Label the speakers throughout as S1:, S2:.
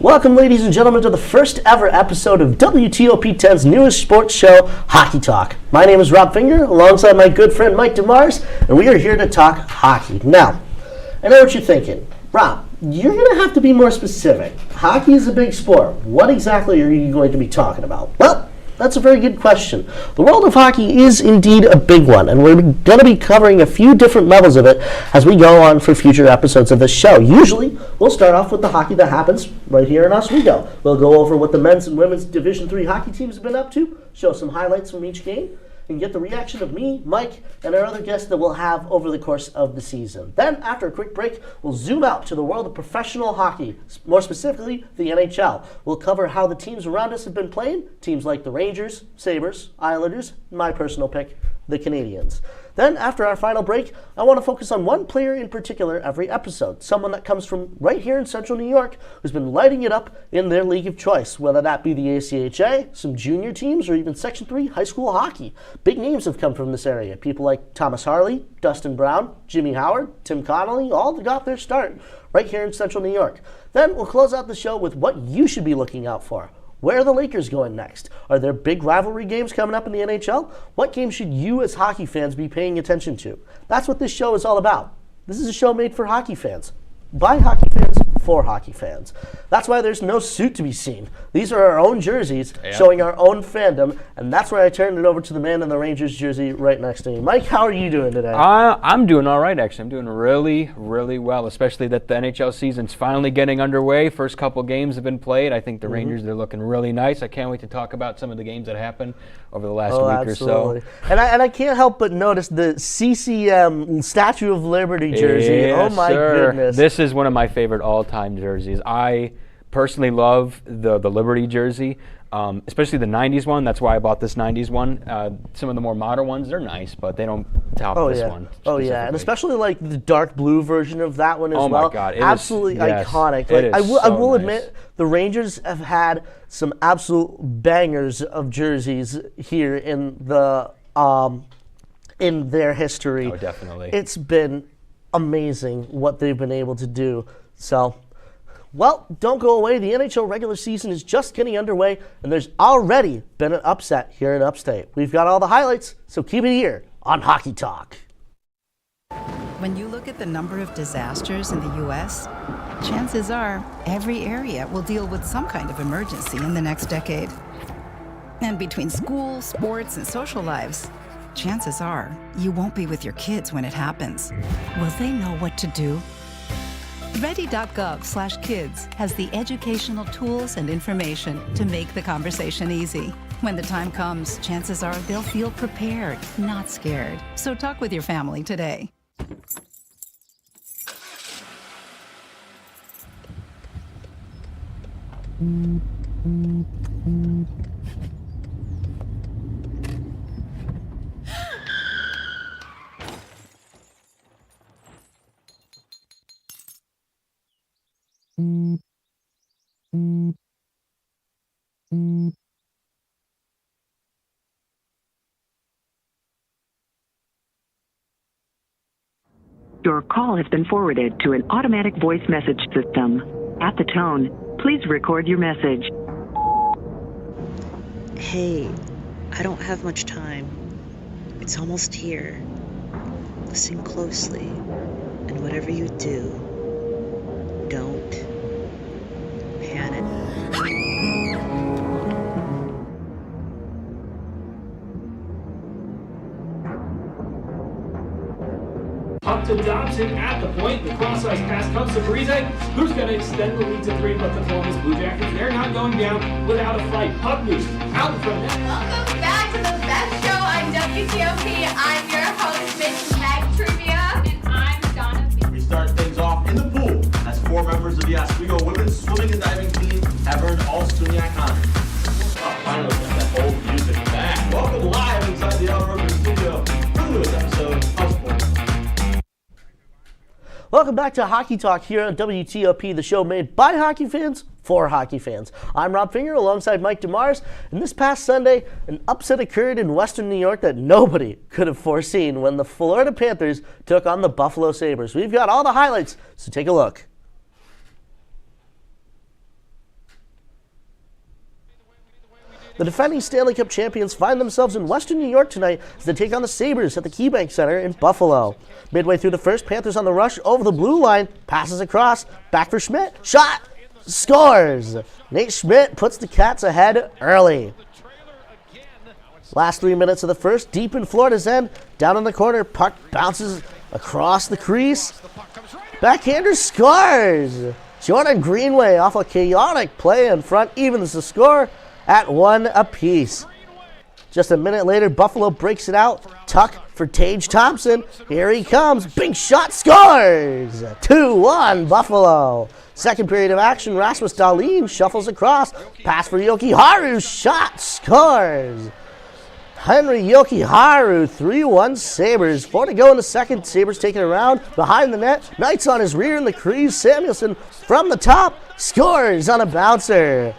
S1: Welcome, ladies and gentlemen, to the first ever episode of WTOP-10's newest sports show, Hockey Talk. My name is Rob Finger, alongside my good friend Mike DeMars, and we are here to talk hockey. Now, I know what you're thinking. Rob, you're going to have to be more specific. Hockey is a big sport. What exactly are you going to be talking about? Well, that's a very good question. The world of hockey is indeed a big one, and we're going to be covering a few different levels of it as we go on for future episodes of this show. Usually, we'll start off with the hockey that happens right here in Oswego. We'll go over what the men's and women's Division III hockey teams have been up to, show some highlights from each game, and get the reaction of me, Mike, and our other guests that we'll have over the course of the season. Then, after a quick break, we'll zoom out to the world of professional hockey, more specifically the NHL. We'll cover how the teams around us have been playing, teams like the Rangers, Sabres, Islanders, and my personal pick, the Canadiens. Then, after our final break, I want to focus on one player in particular every episode, someone that comes from right here in central New York who's been lighting it up in their league of choice, whether that be the ACHA, some junior teams, or even Section 3 high school hockey. Big names have come from this area. People like Thomas Harley, Dustin Brown, Jimmy Howard, Tim Connolly, all got their start right here in central New York. Then we'll close out the show with what you should be looking out for. Where are the Lakers going next? Are there big rivalry games coming up in the NHL? What games should you as hockey fans be paying attention to? That's what this show is all about. This is a show made for hockey fans, by hockey fans, for hockey fans. That's why there's no suit to be seen. These are our own jerseys showing our own fandom, and that's why I turned it over to the man in the Rangers jersey right next to me. Mike, how are you doing today?
S2: I'm doing all right, actually. I'm doing really, really well, especially that the NHL season's finally getting underway. First couple games have been played. I think the Rangers, they're looking really nice. I can't wait to talk about some of the games that happened over the last week
S1: absolutely.
S2: or so.
S1: And I can't help but notice the CCM Statue of Liberty jersey.
S2: Yes,
S1: oh, my goodness.
S2: This is one of my favorite all-time jerseys. I personally love the Liberty jersey, especially the 90s one. That's why I bought this 90s one. Some of the more modern ones, they're nice, but they don't top this one.
S1: Oh, yeah, and especially like the dark blue version of that one as well.
S2: Oh, my God.
S1: Absolutely iconic.
S2: Like,
S1: I will admit, the Rangers have had some absolute bangers of jerseys here in the in their history.
S2: Oh, definitely.
S1: It's been amazing what they've been able to do. So, well, don't go away. The NHL regular season is just getting underway, and there's already been an upset here in Upstate. We've got all the highlights, so keep it here on Hockey Talk.
S3: When you look at the number of disasters in the U.S., chances are every area will deal with some kind of emergency in the next decade. And between school, sports, and social lives, chances are you won't be with your kids when it happens. Will they know what to do? Ready.gov/kids has the educational tools and information to make the conversation easy. When the time comes, chances are they'll feel prepared, not scared. So talk with your family today.
S4: Your call has been forwarded to an automatic voice message system. At the tone, please record your message.
S5: Hey, I don't have much time. It's almost here. Listen closely, and whatever you do, don't panic.
S6: Up to Dobson at the point. The cross-ice pass comes to Breeze, who's going to extend the lead to 3, but the Columbus Blue Jackets, they're not going down without a fight. Puck loose, out in front of net.
S7: Welcome back to the best show on WTOP. I'm your host, Miss Meg Trivia, and I'm Donna B.
S8: We start things off in the pool as 4 members of the Oswego women's swimming and diving team have earned all SUNY honors. Oh, finally got that old music back. Welcome live inside the El Rogan studio for the newest episode of Sports.
S1: Welcome back to Hockey Talk here on WTOP, the show made by hockey fans for hockey fans. I'm Rob Finger alongside Mike DeMars, and this past Sunday, an upset occurred in Western New York that nobody could have foreseen when the Florida Panthers took on the Buffalo Sabres. We've got all the highlights, so take a look. The defending Stanley Cup champions find themselves in Western New York tonight as they take on the Sabres at the KeyBank Center in Buffalo. Midway through the first, Panthers on the rush over the blue line, passes across, back for Schmidt, shot, scores! Nate Schmidt puts the Cats ahead early. Last 3 minutes of the first, deep in Florida's end, down in the corner, puck bounces across the crease. Backhander scores! Jordan Greenway off a chaotic play in front evens the score at 1 apiece. Just a minute later, Buffalo breaks it out. Tuck for Tage Thompson. Here he comes. Big shot, scores! 2-1 Buffalo. Second period of action, Rasmus Dahlin shuffles across. Pass for Yoki-Haru. Shot, scores! Henry Yoki-Haru, 3-1 Sabres. 4 to go in the second. Sabres taking it around behind the net. Knight's on his rear in the crease. Samuelson from the top scores on a bouncer.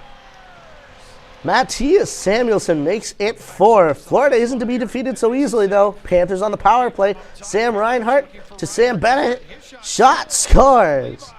S1: Matthias Samuelson makes it 4. Florida isn't to be defeated so easily, though. Panthers on the power play. Sam Reinhart to Sam Bennett. Shot, scores.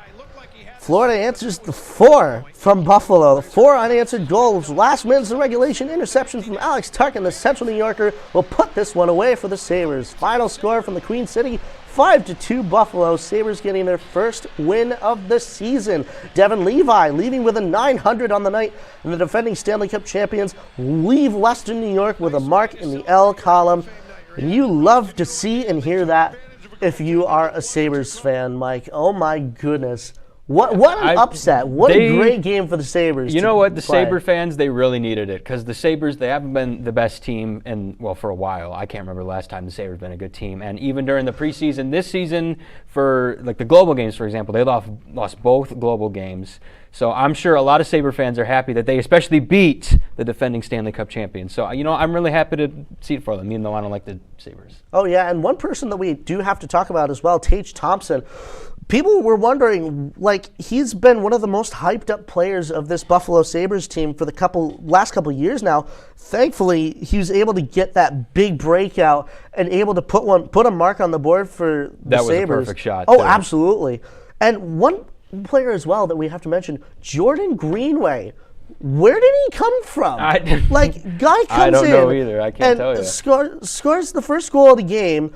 S1: Florida answers the 4 from Buffalo. The 4 unanswered goals. Last minutes of regulation interception from Alex Tuck, and the Central New Yorker will put this one away for the Sabres. Final score from the Queen City, 5-2 Buffalo. Sabres getting their first win of the season. Devin Levi leaving with a .900 on the night, and the defending Stanley Cup champions leave Western New York with a mark in the L column. And you love to see and hear that if you are a Sabres fan, Mike. Oh my goodness. What an upset. What a great game for the Sabres.
S2: You know what? The Sabre fans, they really needed it because the Sabres, they haven't been the best team for a while. I can't remember the last time the Sabres been a good team. And even during the preseason, this season, for like the global games, for example, they lost both global games. So I'm sure a lot of Sabre fans are happy that they especially beat the defending Stanley Cup champions. So, I'm really happy to see it for them, even though I don't like the Sabres.
S1: Oh, yeah, and one person that we do have to talk about as well, Tage Thompson. People were wondering, he's been one of the most hyped up players of this Buffalo Sabres team for the last couple years now. Thankfully, he was able to get that big breakout and able to put a mark on the board for the Sabres.
S2: That was a perfect shot.
S1: Oh, absolutely. And one player as well that we have to mention, Jordan Greenway. Where did he come from?
S2: Guy comes in.
S1: I don't
S2: know either. I can't tell you.
S1: Scores the first goal of the game,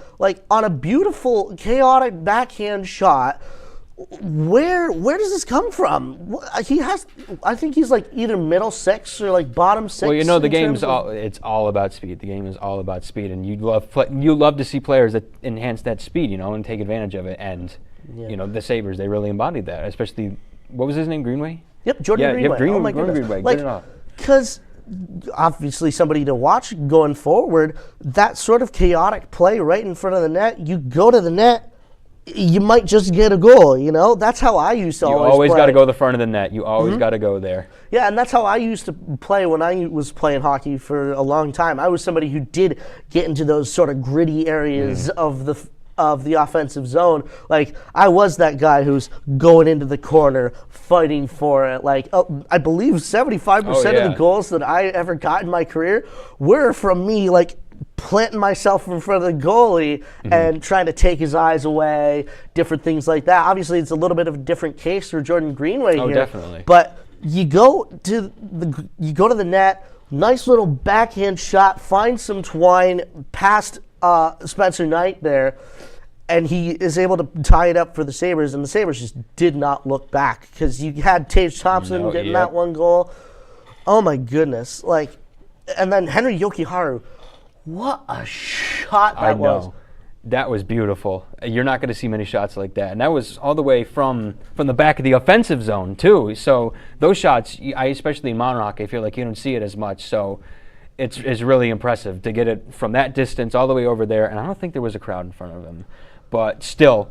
S1: on a beautiful, chaotic backhand shot. Where does this come from? I think he's either middle six or bottom six.
S2: Well, the game's it's all about speed. The game is all about speed, and you love to see players that enhance that speed, and take advantage of it. And the Sabres, they really embodied that. Especially, what was his name? Greenway.
S1: Yep, Jordan Greenway.
S2: Greenway.
S1: Oh my goodness.
S2: Greenway.
S1: Because obviously somebody to watch going forward, that sort of chaotic play right in front of the net, you go to the net, you might just get a goal, That's how I used to always play.
S2: You always got to go to the front of the net. You always got to go there.
S1: Yeah, and that's how I used to play when I was playing hockey for a long time. I was somebody who did get into those sort of gritty areas of the offensive zone. I was that guy who's going into the corner, fighting for it. I believe 75% of the goals that I ever got in my career were from me, planting myself in front of the goalie and trying to take his eyes away, different things like that. Obviously, it's a little bit of a different case for Jordan Greenway here.
S2: Oh, definitely.
S1: But you go to the net, nice little backhand shot, find some twine past Spencer Knight there, and he is able to tie it up for the Sabres, and the Sabres just did not look back because you had Tage Thompson getting that one goal. Oh my goodness. And then Henry Yoki-Haru, what a shot that was.
S2: That was beautiful. You're not going to see many shots like that. And that was all the way from the back of the offensive zone, too. So those shots, especially in modern hockey, I feel like you don't see it as much. So it's really impressive to get it from that distance all the way over there. And I don't think there was a crowd in front of him. But still,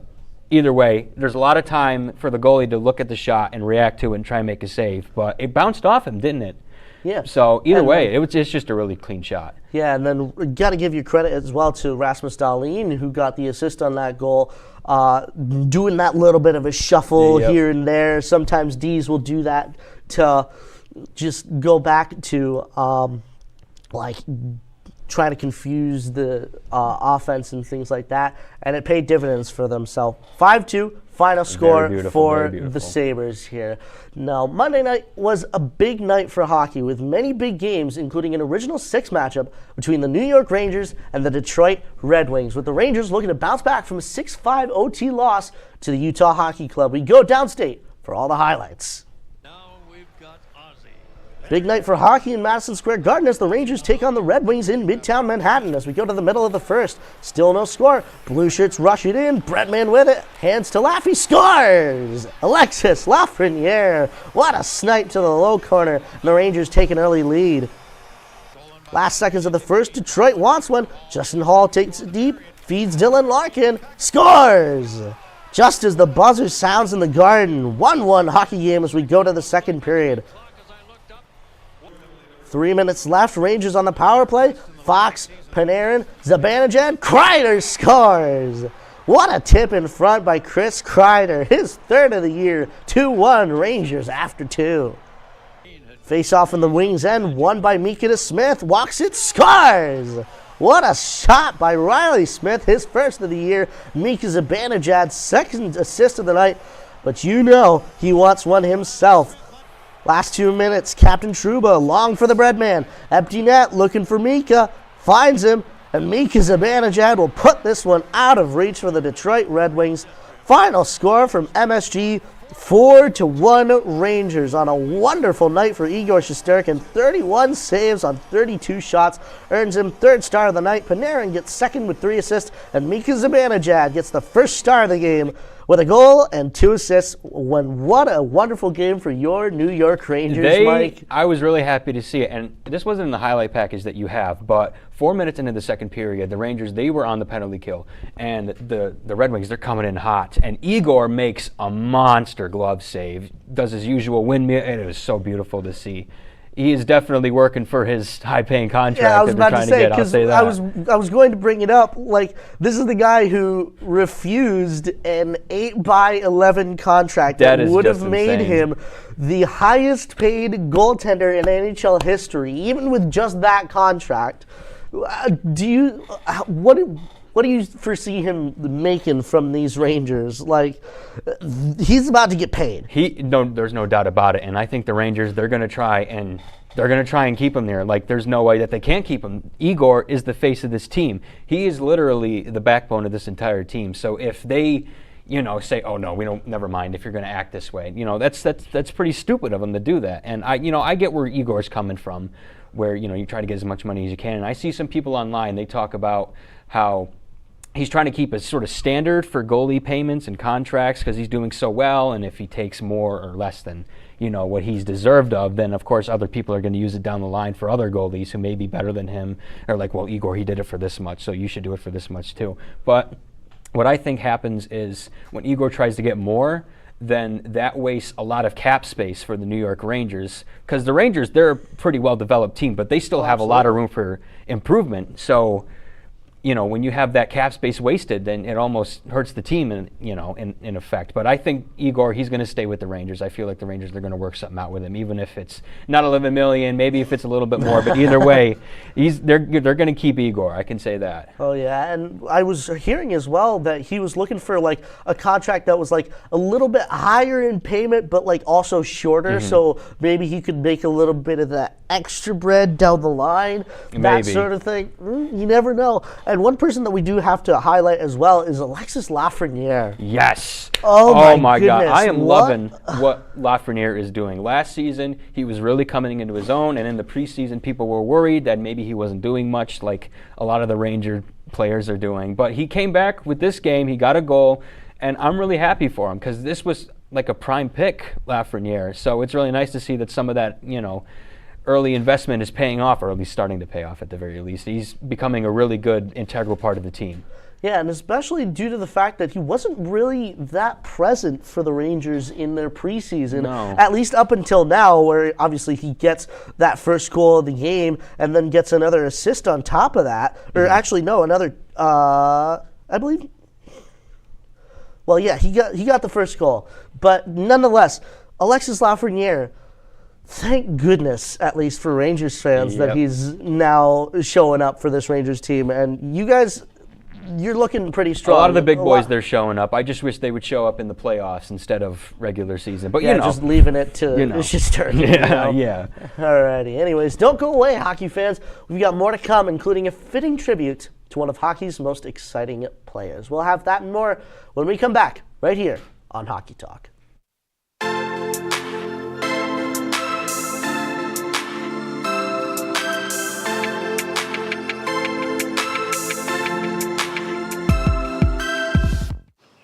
S2: either way, there's a lot of time for the goalie to look at the shot and react to it and try and make a save. But it bounced off him, didn't it?
S1: Yeah.
S2: So either way, it's just a really clean shot.
S1: Yeah, and then we got to give you credit as well to Rasmus Dahlin, who got the assist on that goal, doing that little bit of a shuffle here and there. Sometimes D's will do that to just go back to trying to confuse the offense and things like that, and it paid dividends for themselves. 5-2 final score for the Sabres here. Now, Monday night was a big night for hockey with many big games, including an original 6 matchup between the New York Rangers and the Detroit Red Wings, with the Rangers looking to bounce back from a 6-5 OT loss to the Utah Hockey Club. We go downstate for all the highlights. Big night for hockey in Madison Square Garden as the Rangers take on the Red Wings in Midtown Manhattan as we go to the middle of the first. Still no score. Blue Shirts rush it in. Brettman with it. Hands to Laffy. Scores! Alexis Lafreniere. What a snipe to the low corner. And the Rangers take an early lead. Last seconds of the first. Detroit wants one. Justin Hall takes it deep. Feeds Dylan Larkin. Scores! Just as the buzzer sounds in the Garden. 1-1 hockey game as we go to the second period. 3 minutes left. Rangers on the power play. Fox, Panarin, Zibanejad. Kreider scores. What a tip in front by Chris Kreider. His third of the year. 2-1 Rangers after 2. Face off in the Wings end. Won by Mika Smith. Walks it. Scores. What a shot by Riley Smith. His first of the year. Mika Zibanejad's second assist of the night. But you know he wants one himself. Last 2 minutes, Captain Trouba long for the Breadman. Empty net, looking for Mika. Finds him, and Mika Zibanejad will put this one out of reach for the Detroit Red Wings. Final score from MSG, 4-1 Rangers on a wonderful night for Igor Shesterkin. 31 saves on 32 shots, earns him third star of the night. Panarin gets second with 3 assists, and Mika Zibanejad gets the first star of the game with a goal and 2 assists. What a wonderful game for your New York Rangers, Mike.
S2: I was really happy to see it, and this wasn't in the highlight package that you have, but 4 minutes into the second period, the Rangers, they were on the penalty kill, and the Red Wings, they're coming in hot, and Igor makes a monster glove save, does his usual windmill, and it was so beautiful to see. He is definitely working for his high-paying contract.
S1: Yeah, I was about to say, because
S2: I
S1: was going to bring it up. Like, this is the guy who refused an 8x11 contract that would have made him the highest-paid goaltender in NHL history, even with just that contract. What do you foresee him making from these Rangers? Like, he's about to get paid.
S2: There's no doubt about it. And I think the Rangers, they're going to try and keep him there. Like, there's no way that they can't keep him. Igor is the face of this team. He is literally the backbone of this entire team. So if they, say, oh no, never mind if you're going to act this way. That's pretty stupid of them to do that. And I get where Igor's coming from, where you try to get as much money as you can. And I see some people online, they talk about how he's trying to keep a sort of standard for goalie payments and contracts because he's doing so well, and if he takes more or less than what he's deserved of, then of course other people are going to use it down the line for other goalies who may be better than him, or like, well, Igor, he did it for this much, so you should do it for this much too. But what I think happens is when Igor tries to get more, then that wastes a lot of cap space for the New York Rangers, because the Rangers, they're a pretty well-developed team, but they still have a lot of room for improvement. So when you have that cap space wasted, then it almost hurts the team in effect. But I think Igor, he's going to stay with the Rangers. I feel like the Rangers, they're going to work something out with him, even if it's not $11 million, maybe if it's a little bit more. But either way, they're going to keep Igor. I can say that.
S1: Oh yeah, and I was hearing as well that he was looking for like a contract that was like a little bit higher in payment, but like also shorter. So maybe he could make a little bit of that extra bread down the line, that sort of thing. You never know. And one person that we do have to highlight as well is Alexis Lafreniere.
S2: Yes.
S1: Oh my
S2: God. I am loving what Lafreniere is doing. Last season, he was really coming into his own, and in the preseason, people were worried that maybe he wasn't doing much like a lot of the Ranger players are doing. But he came back with this game. He got a goal, and I'm really happy for him because this was like a prime pick, Lafreniere. So it's really nice to see that some of that, early investment is paying off, or at least starting to pay off at the very least. He's becoming a really good, integral part of the team.
S1: Yeah, and especially due to the fact that he wasn't really that present for the Rangers in their preseason, at least up until now, where obviously he gets that first goal of the game and then gets another assist on top of that. Or actually, no, another, I believe. Well, yeah, he got the first goal. But nonetheless, Alexis Lafreniere, Thank goodness, at least for Rangers fans, that
S2: Yep.
S1: he's now showing up for this Rangers team. And you guys, you're looking pretty
S2: A
S1: strong.
S2: lot of the big boys, they're showing up. I just wish they would show up in the playoffs instead of regular season. But
S1: Yeah,
S2: you know,
S1: just leaving it to
S2: You know.
S1: it's just turn.
S2: yeah, yeah.
S1: Alrighty. Anyways, don't go away, hockey fans. We've got more to come, including a fitting tribute to one of hockey's most exciting players. We'll have that and more when we come back, right here on Hockey Talk.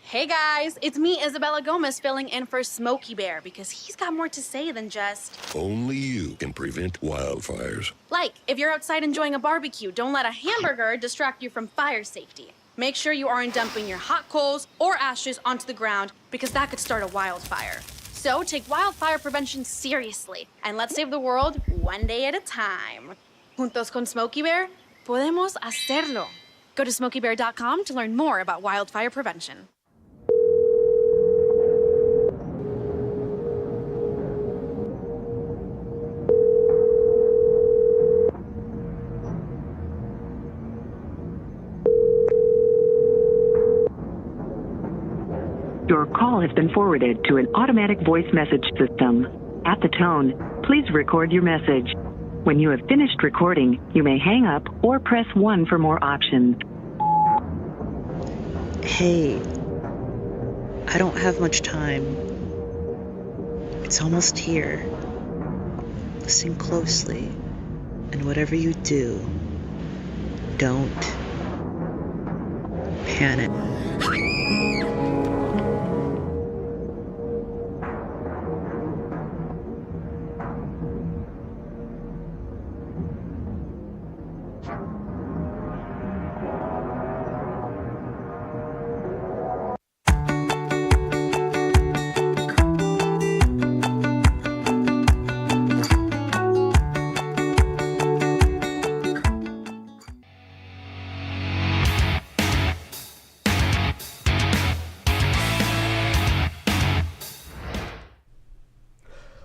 S9: Hey guys, it's me, Isabella Gomez, filling in for Smokey Bear because he's got more to say than just,
S10: Only you can prevent wildfires.
S9: like, if you're outside enjoying a barbecue, don't let a hamburger distract you from fire safety. Make sure you aren't dumping your hot coals or ashes onto the ground because that could start a wildfire. So take wildfire prevention seriously and let's save the world one day at a time. Juntos con Smokey Bear, podemos hacerlo. Go to smokeybear.com to learn more about wildfire prevention.
S4: Your call has been forwarded to an automatic voice message system. At the tone, please record your message. When you have finished recording, you may hang up or press 1 for more options.
S5: Hey, I don't have much time. It's almost here. Listen closely, and whatever you do, don't panic.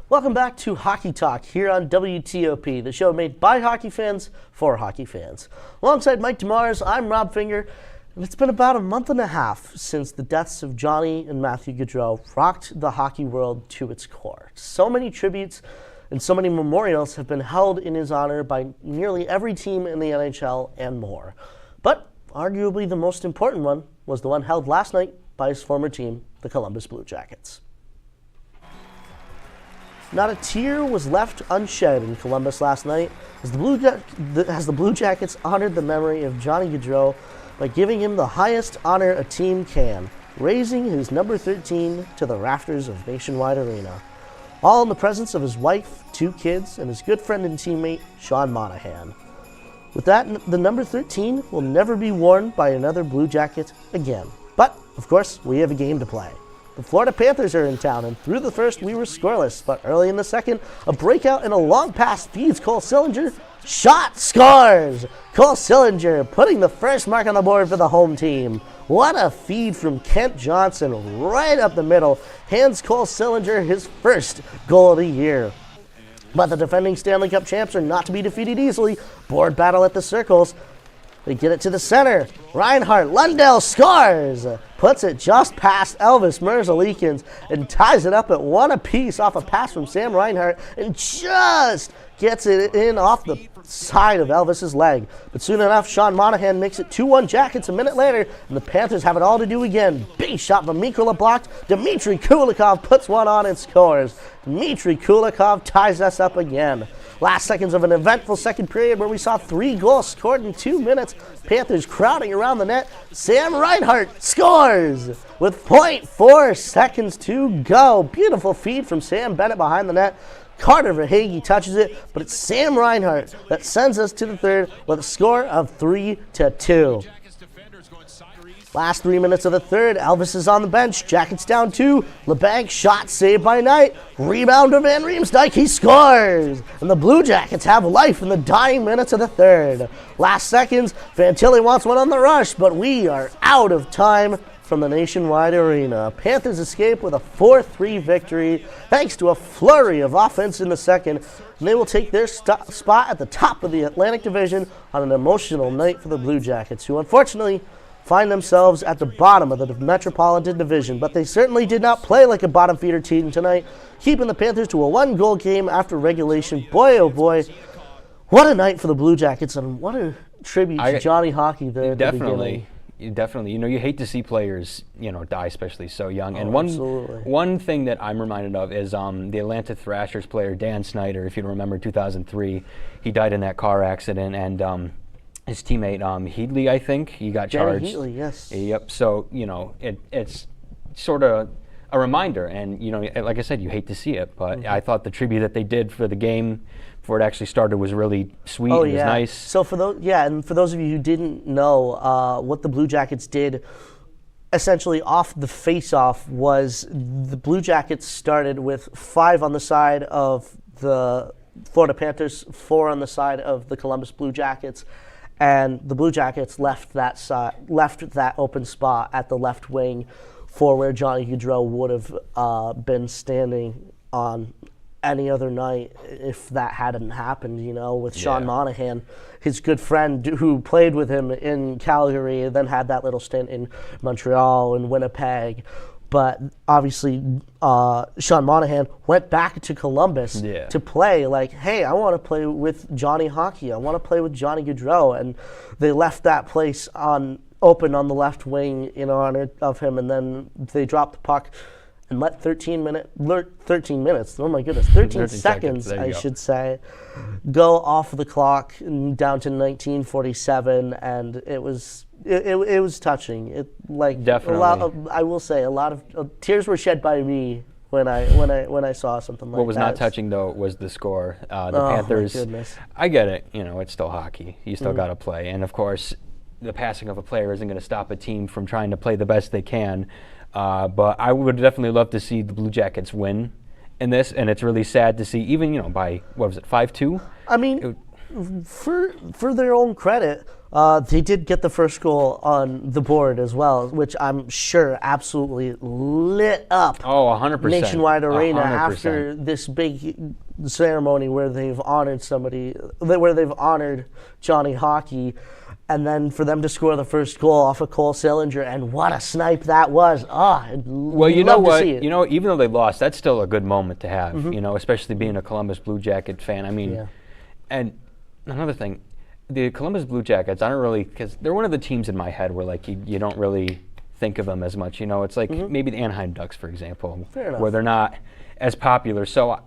S1: Welcome back to Hockey Talk here on WTOP, the show made by hockey fans for hockey fans. Alongside Mike DeMars, I'm Rob Finger, and it's been about a month and a half since the deaths of Johnny and Matthew Gaudreau rocked the hockey world to its core. So many tributes and so many memorials have been held in his honor by nearly every team in the NHL and more. But arguably the most important one was the one held last night by his former team, the Columbus Blue Jackets. Not a tear was left unshed in Columbus last night as the Blue Jackets honored the memory of Johnny Gaudreau by giving him the highest honor a team can, raising his number 13 to the rafters of Nationwide Arena. All in the presence of his wife, 2 kids, and his good friend and teammate, Sean Monahan. With that, the number 13 will never be worn by another Blue Jacket again. But, of course, we have a game to play. The Florida Panthers are in town, and through the first, we were scoreless. But early in the second, a breakout and a long pass feeds Cole Sillinger. Shot, scores! Cole Sillinger putting the first mark on the board for the home team. What a feed from Kent Johnson right up the middle. Hands Cole Sillinger his first goal of the year. But the defending Stanley Cup champs are not to be defeated easily. Board battle at the circles. They get it to the center. Reinhart Lundell scores. Puts it just past Elvis Merzlikins and ties it up at 1 apiece off a pass from Sam Reinhart and just gets it in off the side of Elvis's leg. But soon enough, Sean Monahan makes it 2-1 Jackets a minute later, and the Panthers have it all to do again. Big shot from Mikula blocked. Dmitry Kulikov puts one on and scores. Dmitry Kulikov ties us up again. Last seconds of an eventful second period where we saw 3 goals scored in 2 minutes. Panthers crowding around the net. Sam Reinhart scores with 0.4 seconds to go. Beautiful feed from Sam Bennett behind the net. Carter Verhaeghe touches it, but it's Sam Reinhart that sends us to the third with a score of 3-2. Last 3 minutes of the third, Elvis is on the bench. Jackets down 2. LeBanc shot saved by Knight. Rebound to Van Riemsdyk. He scores. And the Blue Jackets have life in the dying minutes of the third. Last seconds, Fantilli wants one on the rush, but we are out of time. from the Nationwide Arena. Panthers escape with a 4-3 victory thanks to a flurry of offense in the second, and they will take their spot at the top of the Atlantic Division on an emotional night for the Blue Jackets, who unfortunately find themselves at the bottom of the Metropolitan Division. But they certainly did not play like a bottom feeder team tonight, keeping the Panthers to a 1-goal game after regulation. Boy, oh boy, what a night for the Blue Jackets, and what a tribute to Johnny Hockey there at the beginning.
S2: Definitely. You hate to see players, die, especially so young. And
S1: absolutely.
S2: one thing that I'm reminded of is the Atlanta Thrashers player Dan Snyder. If you remember 2003, he died in that car accident, and his teammate Headley, I think, he got charged.
S1: Headley, yes.
S2: Yep. So it's sort of a reminder, and like I said, you hate to see it, but I thought the tribute that they did for the game before it actually started was really sweet.
S1: Oh,
S2: and it was nice.
S1: So for those of you who didn't know, what the Blue Jackets did essentially off the face-off was the Blue Jackets started with 5 on the side of the Florida Panthers, 4 on the side of the Columbus Blue Jackets, and the Blue Jackets left that open spot at the left wing for where Johnny Gaudreau would have been standing on any other night if that hadn't happened, with Sean Monahan, his good friend who played with him in Calgary and then had that little stint in Montreal and Winnipeg. But obviously, Sean Monahan went back to Columbus to play hey, I want to play with Johnny Hockey. I want to play with Johnny Gaudreau. And they left that place open on the left wing in honor of him, and then they dropped the puck and let 13 minutes, oh my goodness, 13 seconds, I should say, go off the clock down to 1947, and it was touching.
S2: Definitely.
S1: I will say a lot of tears were shed by me when I saw something like that.
S2: What was not touching though was the score. The Panthers.
S1: My goodness.
S2: I get it. It's still hockey. You still got to play, and of course, the passing of a player isn't going to stop a team from trying to play the best they can. But I would definitely love to see the Blue Jackets win in this, and it's really sad to see, even by what was it, 5-2?
S1: I mean, for their own credit, they did get the first goal on the board as well, which I'm sure absolutely lit up.
S2: 100%.
S1: Nationwide Arena
S2: 100%.
S1: after this big ceremony where they've honored Johnny Hockey. And then for them to score the first goal off of Cole Sillinger, and what a snipe that was!
S2: Well, you know what? Even though they lost, that's still a good moment to have. Especially being a Columbus Blue Jacket fan. I mean, and another thing, the Columbus Blue Jackets, I don't really, because they're one of the teams in my head where you don't really think of them as much. It's like maybe the Anaheim Ducks, for example, where they're not as popular. So.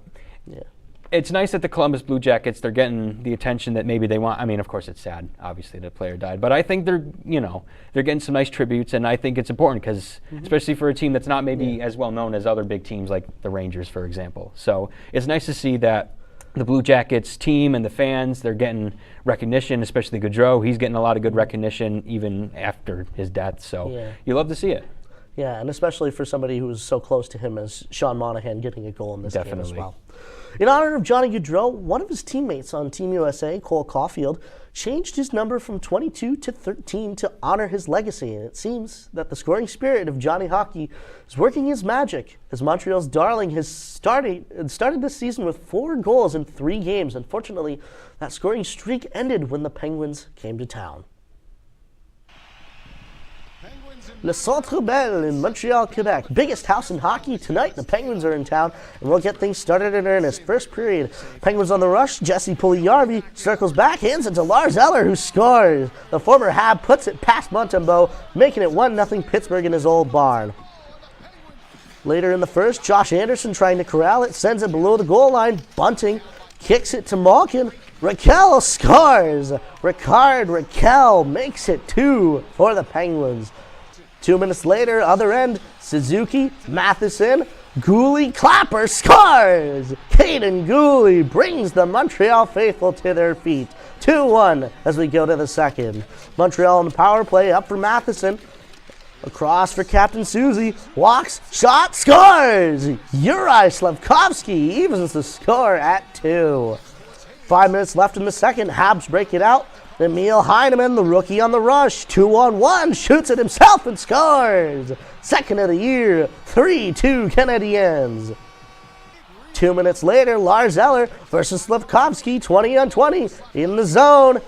S2: It's nice that the Columbus Blue Jackets, they're getting the attention that maybe they want. I mean, of course, it's sad, obviously, the player died. But I think they're getting some nice tributes, and I think it's important because, especially for a team that's not maybe as well known as other big teams like the Rangers, for example. So it's nice to see that the Blue Jackets team and the fans, they're getting recognition, especially Gaudreau. He's getting a lot of good recognition even after his death. So you love to see it.
S1: Yeah, and especially for somebody who was so close to him as Sean Monahan getting a goal in this game as well. In honor of Johnny Gaudreau, one of his teammates on Team USA, Cole Caulfield, changed his number from 22 to 13 to honor his legacy. And it seems that the scoring spirit of Johnny Hockey is working his magic, as Montreal's darling has started this season with 4 goals in 3 games. Unfortunately, that scoring streak ended when the Penguins came to town. Le Centre Bell in Montreal, Quebec. Biggest house in hockey tonight. The Penguins are in town, and we'll get things started in earnest. First period, Penguins on the rush. Jesse Puljujärvi circles back, hands it to Lars Eller, who scores. The former Hab puts it past Montembeault, making it 1-0 Pittsburgh in his old barn. Later in the first, Josh Anderson trying to corral it, sends it below the goal line. Bunting kicks it to Malkin. Raquel scores. Raquel makes it 2 for the Penguins. 2 minutes later, other end, Suzuki, Matheson, Gooley, Clapper scores! Caden Gooley brings the Montreal faithful to their feet. 2-1 as we go to the second. Montreal on the power play, up for Matheson. Across for Captain Susie, walks, shot, scores! Juraj Slafkovsky evens the score at 2. 5 minutes left in the second, Habs break it out. Emil Heinemann, the rookie on the rush, 2-on-1, shoots it himself and scores. Second of the year, 3-2 Canadiens. 2 minutes later, Lars Eller versus Slavkovsky, 20-on-20, in the zone.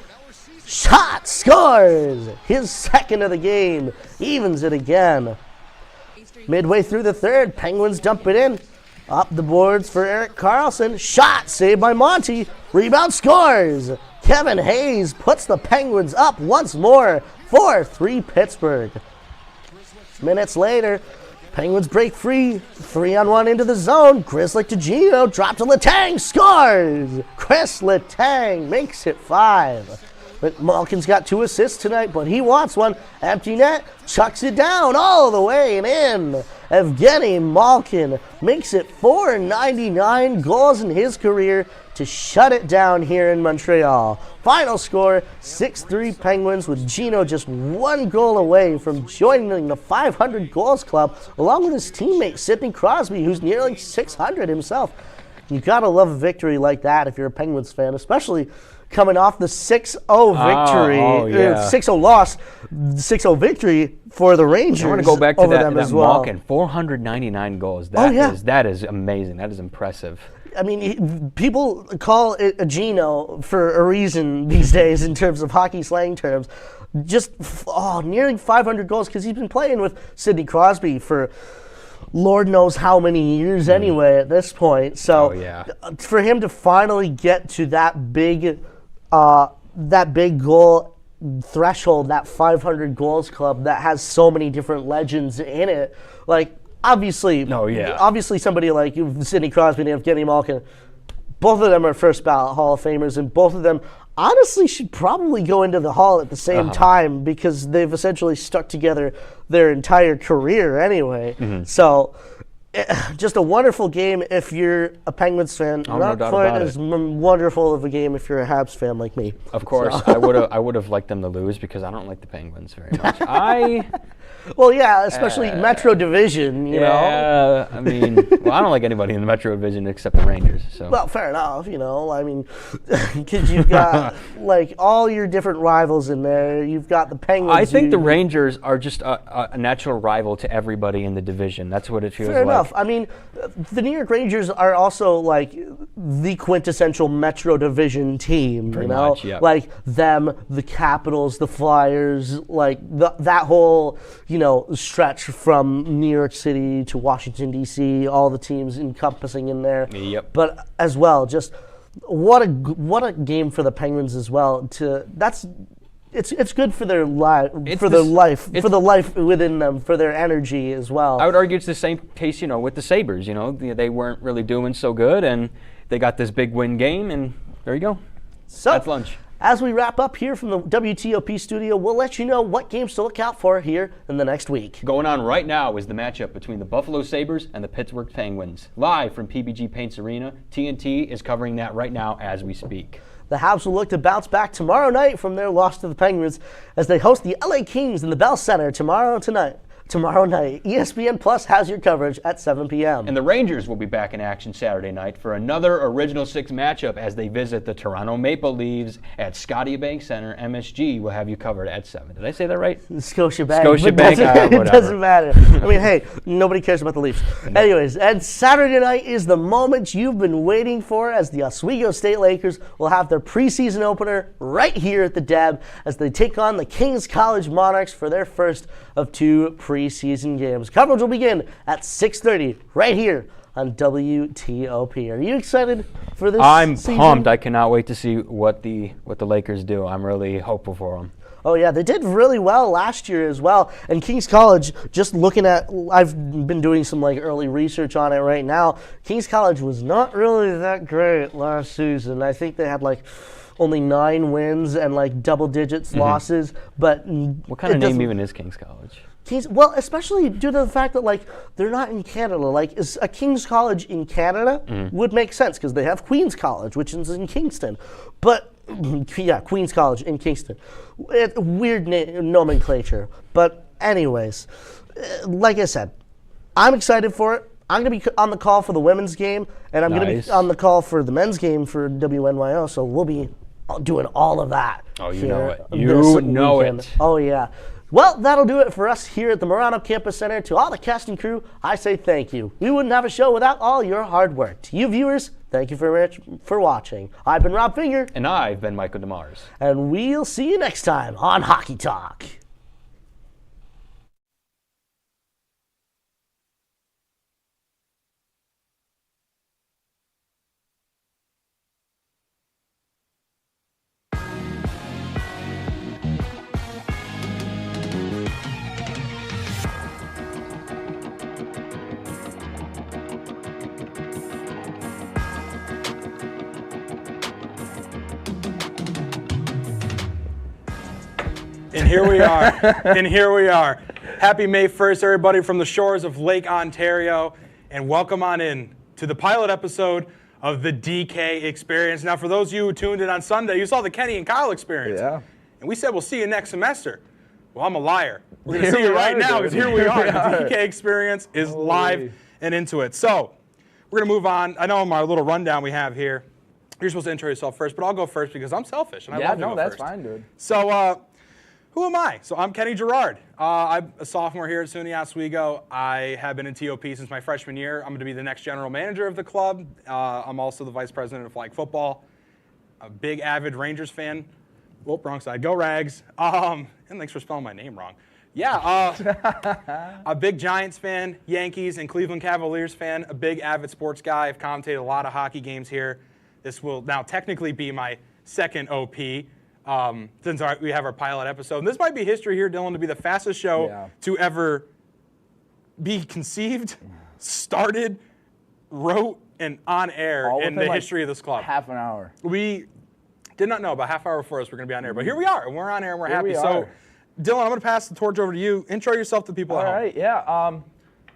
S1: Shot, scores. His second of the game, evens it again. Midway through the third, Penguins dump it in. Up the boards for Erik Karlsson. Shot, saved by Monty. Rebound, scores. Kevin Hayes puts the Penguins up once more. 4-3 Pittsburgh. Minutes later, Penguins break free. 3-on-1 into the zone. Grzelcyk to Gino. Drop to Letang. Scores. Chris Letang makes it 5. But Malkin's got 2 assists tonight, but he wants one. Empty net. Chucks it down all the way and in. Evgeny Malkin makes it 499 goals in his career to shut it down here in Montreal. Final score, 6-3 Penguins, with Gino just 1 goal away from joining the 500 goals club, along with his teammate Sidney Crosby, who's nearly 600 himself. You gotta love a victory like that if you're a Penguins fan, especially coming off the 6-0 victory, 6-0 loss, 6-0 victory for the Rangers.
S2: I want to go back to that
S1: well.
S2: Malkin, 499 goals. That is amazing. That is impressive.
S1: I mean, people call it a Gino for a reason these days in terms of hockey slang terms. Just nearly 500 goals because he's been playing with Sidney Crosby for Lord knows how many years anyway at this point. So for him to finally get to that big goal threshold, that 500 goals club that has so many different legends in it, like obviously somebody like Sidney Crosby and Evgeny Malkin, both of them are first ballot Hall of Famers, and both of them honestly should probably go into the Hall at the same time because they've essentially stuck together their entire career anyway. So just a wonderful game if you're a Penguins fan. Not quite as wonderful of a game if you're a Habs fan like me.
S2: Of course, I would have liked them to lose because I don't like the Penguins very much.
S1: Well, yeah, especially Metro Division, you know.
S2: I mean, I don't like anybody in the Metro Division except the Rangers. So.
S1: Well, fair enough, you know. I mean, because you've got like all your different rivals in there. You've got the Penguins.
S2: I think the Rangers are just a natural rival to everybody in the division. That's what it feels like.
S1: Fair enough. I mean, the New York Rangers are also like the quintessential Metro Division team.
S2: Pretty
S1: you know,
S2: much, yeah.
S1: Like them, the Capitals, the Flyers, like that whole stretch from New York City to Washington, D.C., all the teams encompassing in there.
S2: Yep.
S1: But as well, just what a game for the Penguins as well. It's good for their life, for the life within them, for their energy as well.
S2: I would argue it's the same case, with the Sabres. They weren't really doing so good, and they got this big win game, and there you go.
S1: So
S2: that's lunch.
S1: As we wrap up here from the WTOP studio, we'll let you know what games to look out for here in the next week.
S2: Going on right now is the matchup between the Buffalo Sabres and the Pittsburgh Penguins. Live from PBG Paints Arena, TNT is covering that right now as we speak.
S1: The Habs will look to bounce back tomorrow night from their loss to the Penguins as they host the LA Kings in the Bell Center tomorrow night. ESPN Plus has your coverage at 7 p.m.
S2: And the Rangers will be back in action Saturday night for another Original Six matchup as they visit the Toronto Maple Leafs at Scotiabank Center. MSG will have you covered at 7. Did I say that right?
S1: Scotiabank. It doesn't matter. I mean, hey, nobody cares about the Leafs. Anyways, and Saturday night is the moment you've been waiting for as the Oswego State Lakers will have their preseason opener right here at the Deb as they take on the Kings College Monarchs for their first of 2 preseason games. Coverage will begin at 6:30 right here on WTOP. Are you excited for this season?
S2: Pumped. I cannot wait to see what the Lakers do. I'm really hopeful for them.
S1: Oh, yeah, they did really well last year as well. And Kings College, just looking at, I've been doing some early research on it right now. Kings College was not really that great last season. I think they had only 9 wins and double digits losses. But
S2: what kind of name even is Kings College?
S1: Well, especially due to the fact that they're not in Canada. Is a King's College in Canada would make sense because they have Queen's College, which is in Kingston. But yeah, Queen's College in Kingston. Weird nomenclature. But anyways, like I said, I'm excited for it. I'm going to be on the call for the women's game, and I'm going to be on the call for the men's game for WNYO. So we'll be doing all of that.
S2: Oh, you
S1: here
S2: know it.
S1: this
S2: You know
S1: weekend.
S2: it.
S1: Oh, yeah. Well, that'll do it for us here at the Marano Campus Center. To all the cast and crew, I say thank you. We wouldn't have a show without all your hard work. To you viewers, thank you for watching. I've been Rob Finger.
S2: And I've been Michael DeMars.
S1: And we'll see you next time on Hockey Talk.
S11: And here we are. And here we are. Happy May 1st, everybody, from the shores of Lake Ontario. And welcome on in to the pilot episode of the DK Experience. Now, for those of you who tuned in on Sunday, you saw the Kenny and Kyle Experience.
S12: Yeah.
S11: And we said we'll see you next semester. Well, I'm a liar. We're going to see you right now because here we are. The DK Experience is live and into it. So we're going to move on. I know in my little rundown we have here, you're supposed to intro yourself first, but I'll go first because I'm selfish and I love to go
S12: that's
S11: first.
S12: fine, dude.
S11: So, who am I? So I'm Kenny Gerard. I'm a sophomore here at SUNY Oswego. I have been in TOP since my freshman year. I'm going to be the next general manager of the club. I'm also the vice president of flag football. A big avid Rangers fan. Whoop, wrong side. Go Rags. And thanks for spelling my name wrong. Yeah, a big Giants fan, Yankees and Cleveland Cavaliers fan, a big avid sports guy. I've commentated a lot of hockey games here. This will now technically be my second OP. Since we have our pilot episode. And this might be history here, Dylan, to be the fastest show to ever be conceived, started, wrote, and on air in the history of this club.
S12: Half an hour.
S11: We did not know about half hour before us we're going to be on air, but here we are, and we're on air, and we're happy. So, Dylan, I'm going to pass the torch over to you. Intro yourself to people at home.
S12: All right, yeah.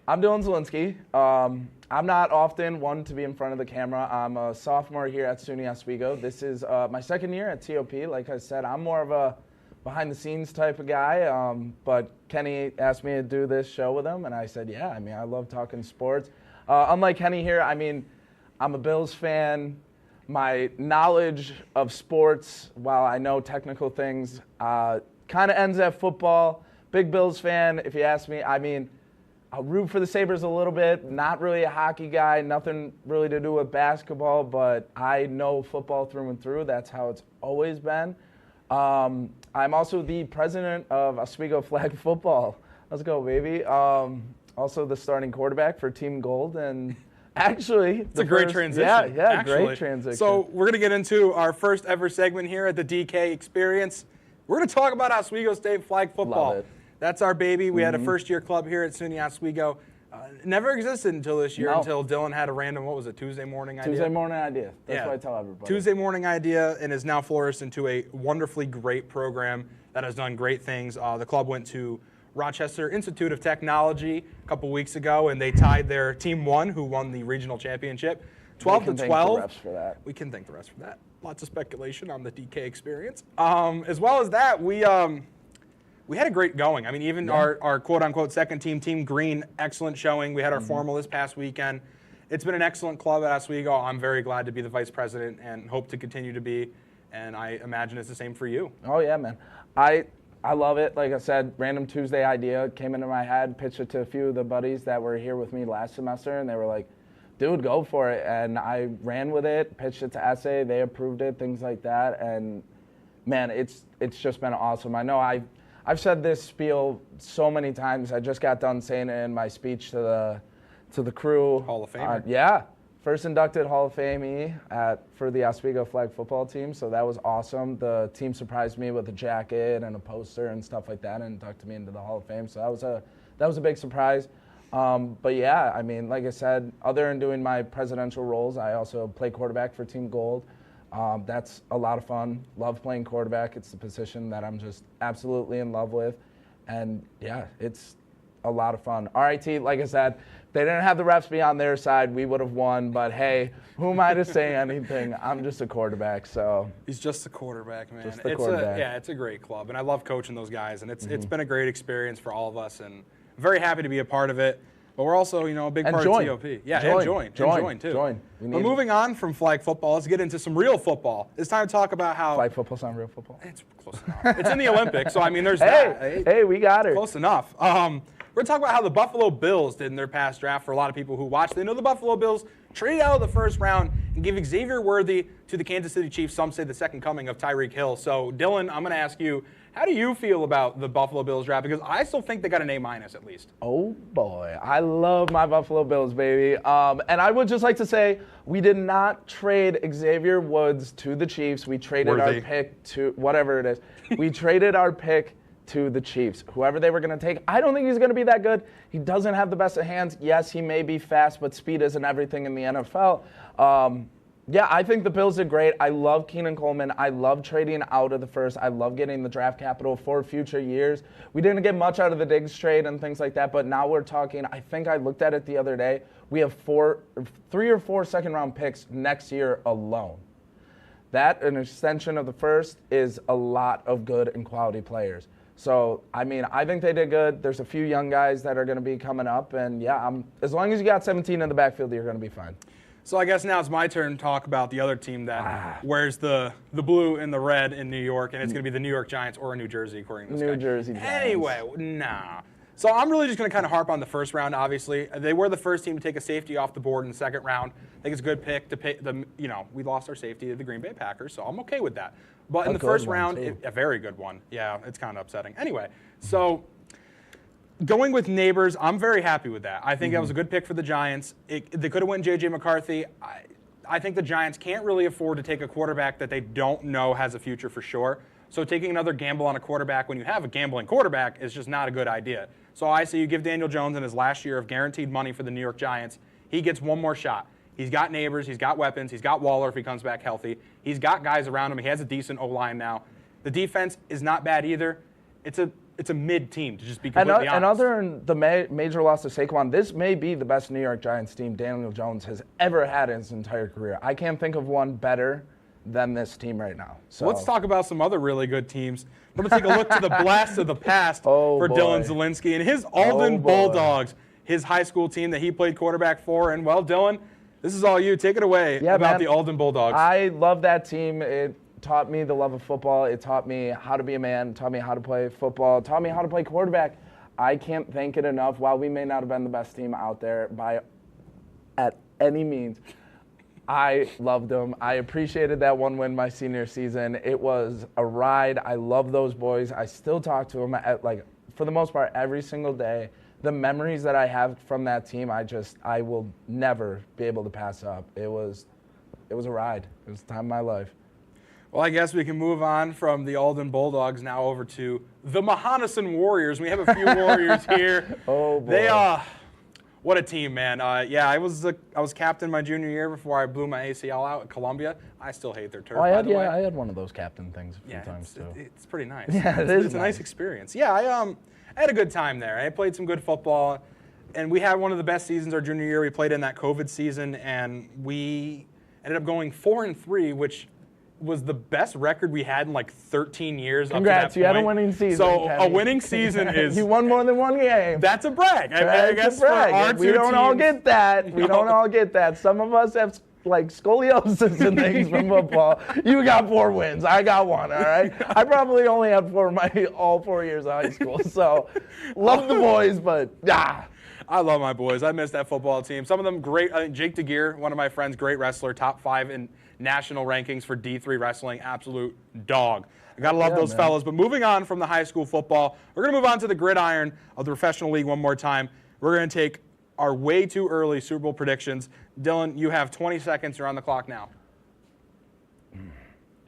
S12: I'm Dylan Zielinski. I'm not often one to be in front of the camera. I'm a sophomore here at SUNY Oswego. This is my second year at TOP. Like I said, I'm more of a behind-the-scenes type of guy, but Kenny asked me to do this show with him, and I said, yeah, I mean, I love talking sports. Unlike Kenny here, I mean, I'm a Bills fan. My knowledge of sports, while I know technical things, kind of ends at football. Big Bills fan, if you ask me. I mean, I'll root for the Sabres a little bit. Not really a hockey guy, nothing really to do with basketball, but I know football through and through. That's how it's always been. I'm also the president of Oswego Flag Football. Let's go, baby. Also the starting quarterback for Team Gold, and actually,
S11: it's a great transition.
S12: Yeah, great transition.
S11: So we're going to get into our first ever segment here at the DK Experience. We're going to talk about Oswego State Flag Football.
S12: Love it.
S11: That's our baby. We had a first-year club here at SUNY Oswego. Never existed until this year, until Dylan had a random, what was it, Tuesday morning idea?
S12: Tuesday morning idea. That's what I tell everybody.
S11: Tuesday morning idea, and has now flourished into a wonderfully great program that has done great things. The club went to Rochester Institute of Technology a couple weeks ago, and they tied their Team 1, who won the regional championship, 12 to 12.
S12: We can thank the refs for that.
S11: We can thank the refs for that. Lots of speculation on the DK Experience. As well as that, we had a great going. I mean, even our quote-unquote second team, Team Green, excellent showing. We had our formal this past weekend. It's been an excellent club at Oswego. I'm very glad to be the vice president and hope to continue to be, and I imagine it's the same for you.
S12: Oh, yeah, man. I love it. Like I said, random Tuesday idea came into my head, pitched it to a few of the buddies that were here with me last semester, and they were like, dude, go for it. And I ran with it, pitched it to Essay. They approved it, things like that. And, man, it's just been awesome. I know I've said this spiel so many times. I just got done saying it in my speech to the crew.
S11: Hall of Famer.
S12: Yeah, first inducted Hall of Fame for the Oswego Flag Football team. So that was awesome. The team surprised me with a jacket and a poster and stuff like that, and inducted me into the Hall of Fame. So that was a big surprise. But yeah, I mean, like I said, other than doing my presidential roles, I also play quarterback for Team Gold. That's a lot of fun. Love playing quarterback. It's the position that I'm just absolutely in love with. And yeah, it's a lot of fun. RIT, like I said, if they didn't have the refs be on their side, we would have won. But hey, who am I to say anything? I'm just a quarterback, so.
S11: He's just a quarterback, man.
S12: Just the quarterback.
S11: It's a great club, and I love coaching those guys, and it's been a great experience for all of us, and I'm very happy to be a part of it. But we're also, a big part
S12: join.
S11: of TOP. Yeah, and join too.
S12: Join.
S11: But moving on from flag football, let's get into some real football. It's time to talk about how
S12: Flag football's not real football.
S11: it's close enough. It's in the Olympics, so I mean, there's that.
S12: Hey, we got her.
S11: Close enough. We're going to talk about how the Buffalo Bills did in their past draft. For a lot of people who watch, they know the Buffalo Bills traded out of the first round and gave Xavier Worthy to the Kansas City Chiefs, some say the second coming of Tyreek Hill. So, Dylan, I'm going to ask you, how do you feel about the Buffalo Bills draft? Because I still think they got an A- at least.
S12: Oh, boy. I love my Buffalo Bills, baby. And I would just like to say, we did not trade Xavier Woods to the Chiefs. We traded our pick to whatever it is. We traded our pick to the Chiefs. Whoever they were going to take, I don't think he's going to be that good. He doesn't have the best of hands. Yes, he may be fast, but speed isn't everything in the NFL. Yeah, I think the Bills did great. I love Keenan Coleman. I love trading out of the first. I love getting the draft capital for future years. We didn't get much out of the Diggs trade and things like that, but now we're talking, I think I looked at it the other day, we have 3 or 4 second-round picks next year alone. That, an extension of the first, is a lot of good and quality players. So, I mean, I think they did good. There's a few young guys that are going to be coming up, and yeah, as long as you got 17 in the backfield, you're going to be fine.
S11: So I guess now it's my turn to talk about the other team that wears the blue and the red in New York, and it's going to be the New York Giants or New Jersey, according to this guy.
S12: New Jersey Giants.
S11: Anyway, nah. So I'm really just going to kind of harp on the first round, obviously. They were the first team to take a safety off the board in the second round. I think it's a good pick to pick we lost our safety to the Green Bay Packers, so I'm okay with that. But in the first round, a very good one. Yeah, it's kind of upsetting. Anyway, so going with Neighbors, I'm very happy with that. I think that was a good pick for the Giants. They could have went J.J. McCarthy. I think the Giants can't really afford to take a quarterback that they don't know has a future for sure. So taking another gamble on a quarterback when you have a gambling quarterback is just not a good idea. So I say you give Daniel Jones in his last year of guaranteed money for the New York Giants. He gets one more shot. He's got Neighbors. He's got weapons. He's got Waller if he comes back healthy. He's got guys around him. He has a decent O-line now. The defense is not bad either. It's a mid team, to just be completely honest.
S12: And other than the major loss to Saquon, this may be the best New York Giants team Daniel Jones has ever had in his entire career. I can't think of one better than this team right now. So
S11: let's talk about some other really good teams. We're going to take a look to the blast of the past for Dylan Zielinski and his Alden Bulldogs, his high school team that he played quarterback for. And, well, Dylan, this is all you. Take it away about the Alden Bulldogs.
S12: I love that team. It taught me the love of football. It taught me how to be a man, taught me how to play football, taught me how to play quarterback. I can't thank it enough. While we may not have been the best team out there at any means, I loved them. I appreciated that one win my senior season. It was a ride. I love those boys. I still talk to them for the most part every single day. The memories that I have from that team, I will never be able to pass up. It was a ride. It was the time of my life.
S11: Well, I guess we can move on from the Alden Bulldogs now over to the Mahonison Warriors. We have a few Warriors here.
S12: Oh, boy.
S11: What a team, man. I was captain my junior year before I blew my ACL out at Columbia. I still hate their turf, by the way.
S12: I had one of those captain things a few times, too.
S11: It's pretty nice.
S12: Yeah,
S11: it's a nice experience. Yeah, I had a good time there. I played some good football, and we had one of the best seasons our junior year. We played in that COVID season, and we ended up going 4-3, which was the best record we had in like 13 years.
S12: Congrats,
S11: up to that
S12: you
S11: point.
S12: had a winning season.
S11: So
S12: Kenny.
S11: a winning season is...
S12: You won more than one game.
S11: That's a brag. I guess for our two
S12: we don't all get that.
S11: No.
S12: We don't all get that. Some of us have like scoliosis and things from football. You got 4 wins. I got 1, all right? I probably only had 4 all 4 years of high school. So love the boys, but
S11: I love my boys. I miss that football team. Some of them great. I think Jake DeGear, one of my friends, great wrestler, top 5 in national rankings for D3 wrestling, absolute dog. I gotta love those fellas. But moving on from the high school football, we're gonna move on to the gridiron of the professional league one more time. We're gonna take our way too early Super Bowl predictions. Dylan, you have 20 seconds. You're on the clock now.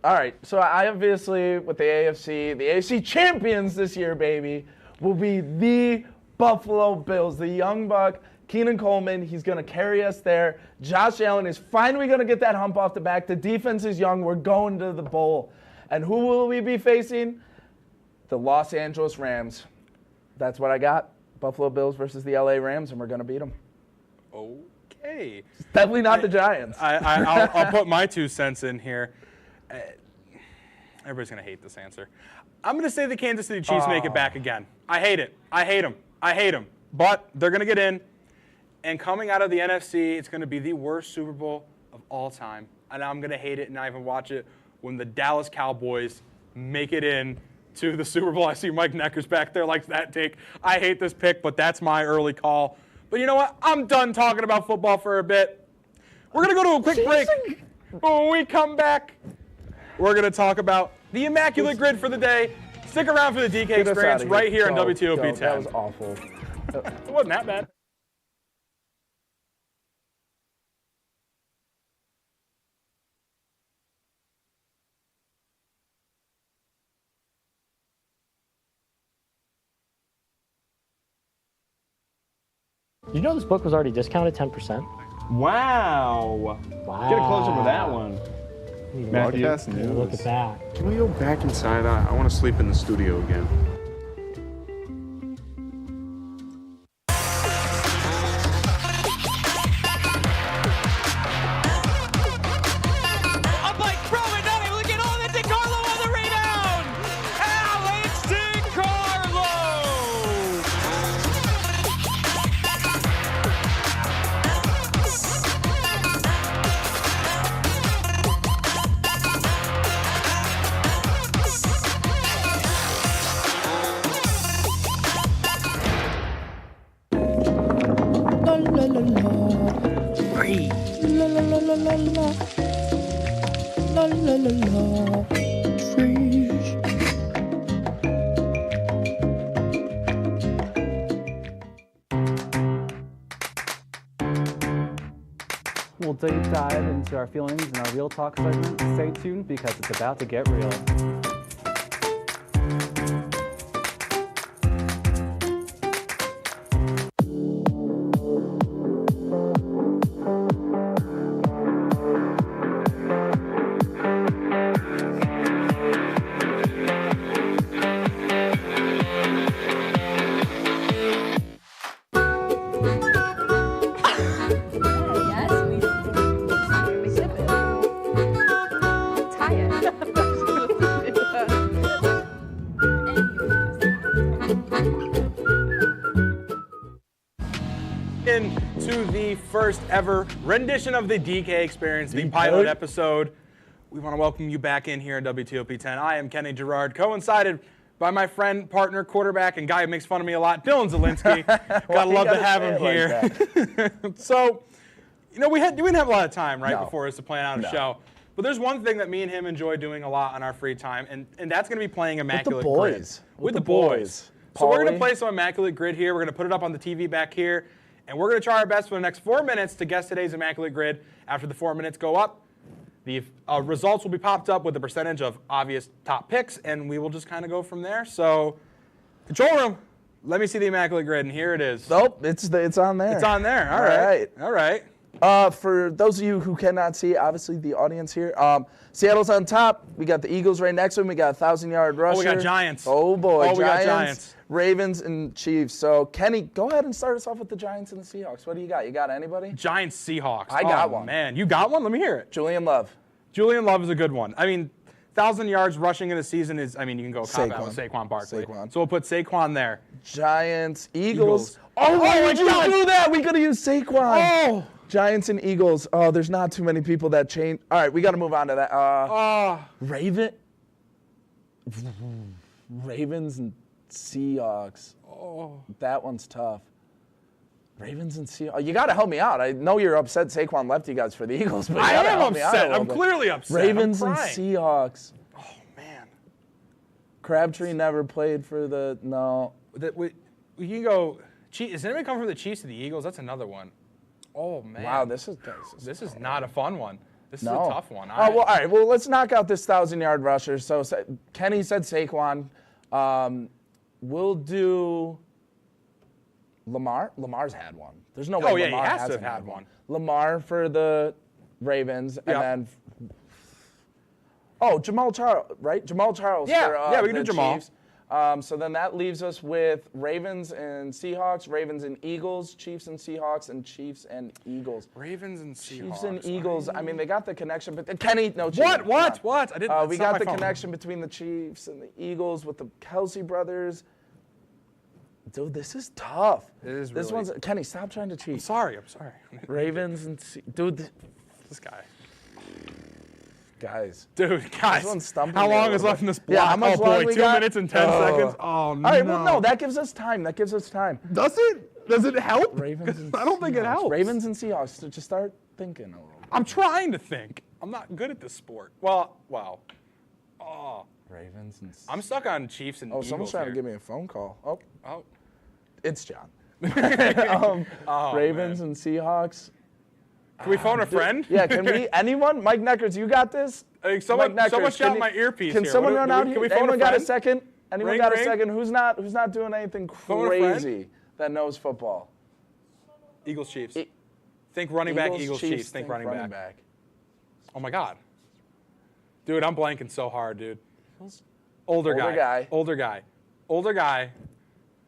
S12: All right, so I obviously, with the AFC champions this year, baby, will be the Buffalo Bills, the young buck. Keenan Coleman, he's going to carry us there. Josh Allen is finally going to get that hump off the back. The defense is young. We're going to the bowl. And who will we be facing? The Los Angeles Rams. That's what I got. Buffalo Bills versus the LA Rams, and we're going to beat them.
S11: Okay.
S12: It's definitely not the Giants.
S11: I'll put my 2 cents in here. Everybody's going to hate this answer. I'm going to say the Kansas City Chiefs make it back again. I hate it. I hate them. But they're going to get in. And coming out of the NFC, it's going to be the worst Super Bowl of all time. And I'm going to hate it and not even watch it when the Dallas Cowboys make it in to the Super Bowl. I see Mike Necker's back there likes that take. I hate this pick, but that's my early call. But you know what? I'm done talking about football for a bit. We're going to go to a quick break. But when we come back, we're going to talk about the Immaculate Grid for the day. Stick around for the DK experience right here on WTOP-10.
S12: That was awful.
S11: It wasn't that bad.
S13: Did you know this book was already discounted 10%?
S14: Wow. Get a closer to that one.
S13: Matthew,
S14: Broadcast news.
S13: look at that.
S14: Can we go back inside? I want to sleep in the studio again.
S15: We'll deep dive into our feelings in our Real Talk segment. Stay tuned because it's about to get real.
S11: Into the first ever rendition of the DK Experience, the pilot episode. We want to welcome you back in here at WTOP-10. I am Kenny Gerard, coincided by my friend, partner, quarterback, and guy who makes fun of me a lot, Dylan Zielinski. Gotta love to have him here. So, you know, we didn't have a lot of time before us to plan out a show. But there's one thing that me and him enjoy doing a lot on our free time, and that's going to be playing Immaculate Grid. With the boys. So we're going to play some Immaculate Grid here. We're going to put it up on the TV back here. And we're going to try our best for the next 4 minutes to guess today's Immaculate Grid. After the 4 minutes go up, the results will be popped up with the percentage of obvious top picks, and we will just kind of go from there. So, control room, let me see the Immaculate Grid, and here it is.
S12: Nope, it's on there.
S11: It's on there. All right. All right.
S12: For those of you who cannot see, obviously the audience here, Seattle's on top. We got the Eagles right next to them. We got a 1,000-yard rusher.
S11: Oh, we got Giants.
S12: Oh, boy.
S11: Oh, we got Giants.
S12: Ravens and Chiefs. So, Kenny, go ahead and start us off with the Giants and the Seahawks. What do you got? You got anybody?
S11: Giants, Seahawks.
S12: I got one.
S11: Man, you got one? Let me hear it.
S12: Julian Love.
S11: Julian Love is a good one. I mean, 1,000 yards rushing in a season is, I mean, you can go cop out with Saquon Barkley. So we'll put Saquon there.
S12: Giants, Eagles. Oh, why did you do that? We could have used Saquon. Oh. Giants and Eagles. Oh, there's not too many people that change. All right, we got to move on to that. Ravens and Seahawks. Oh, that one's tough. Ravens and Seahawks. You got to help me out. I know you're upset Saquon left you guys for the Eagles, but
S11: I am upset. I'm clearly upset.
S12: Ravens and Seahawks.
S11: Oh, man.
S12: Crabtree never played for the, no.
S11: We can go, is anybody come from the Chiefs to the Eagles? That's another one. Oh, man.
S12: Wow, this is
S11: not a fun one. This is a tough one.
S12: Well, all right. Well, let's knock out this 1,000-yard rusher. So Kenny said Saquon. We'll do Lamar. Lamar's had one. There's no way Lamar
S11: he has to
S12: hasn't
S11: have had one.
S12: Lamar for the Ravens, and then Jamal Charles, right? Jamal Charles.
S11: Yeah, we can do Jamal.
S12: Chiefs. So then that leaves us with Ravens and Seahawks, Ravens and Eagles, Chiefs and Seahawks, and Chiefs and Eagles.
S11: Ravens and Seahawks.
S12: Chiefs and Eagles. I mean, they got the connection, but Kenny, no.
S11: What? I didn't.
S12: We got the connection between the Chiefs and the Eagles with the Kelsey brothers. Dude, this is tough.
S11: It is
S12: This
S11: really-
S12: one's Kenny. Stop trying to cheat.
S11: I'm sorry.
S12: Ravens and dude,
S11: This guy.
S12: guys.
S11: Dude, guys.
S12: This one's stumping
S11: How
S12: me a
S11: long
S12: little
S11: is left
S12: bit.
S11: in this block?
S12: Yeah, how much
S11: oh
S12: long
S11: boy,
S12: we
S11: 2
S12: got?
S11: minutes and 10 seconds. Oh no.
S12: All right, well, no, that gives us time. That gives us time.
S11: Does it? Does it help?
S12: Ravens and
S11: I don't think it
S12: Seahawks.
S11: helps.
S12: Ravens and Seahawks. So just start thinking a little bit.
S11: I'm trying to think. I'm not good at this sport. Well, wow. Oh.
S12: Ravens and
S11: I'm stuck on Chiefs and
S12: Oh,
S11: Eagles
S12: someone's trying
S11: here.
S12: to give me a phone call.
S11: Oh.
S12: It's John.
S11: Oh,
S12: Ravens and Seahawks.
S11: Can we phone a friend?
S12: Yeah, can we? Anyone? Mike Neckers, you got this?
S11: Hey, someone
S12: Mike Neckers,
S11: shot
S12: can
S11: my earpiece
S12: Can
S11: here.
S12: someone
S11: What
S12: run
S11: do-
S12: out
S11: can
S12: here?
S11: we phone a
S12: Anyone got a
S11: friend?
S12: second? Anyone
S11: Ring,
S12: got a
S11: ring.
S12: second? Who's not doing anything
S11: Phone a friend?
S12: crazy that knows football?
S11: Eagles, Chiefs. Think running back,
S12: Eagles,
S11: Eagles,
S12: Chiefs,
S11: Chiefs. Think
S12: think
S11: running back. Oh my God. Dude, I'm blanking so hard, dude. Older guy.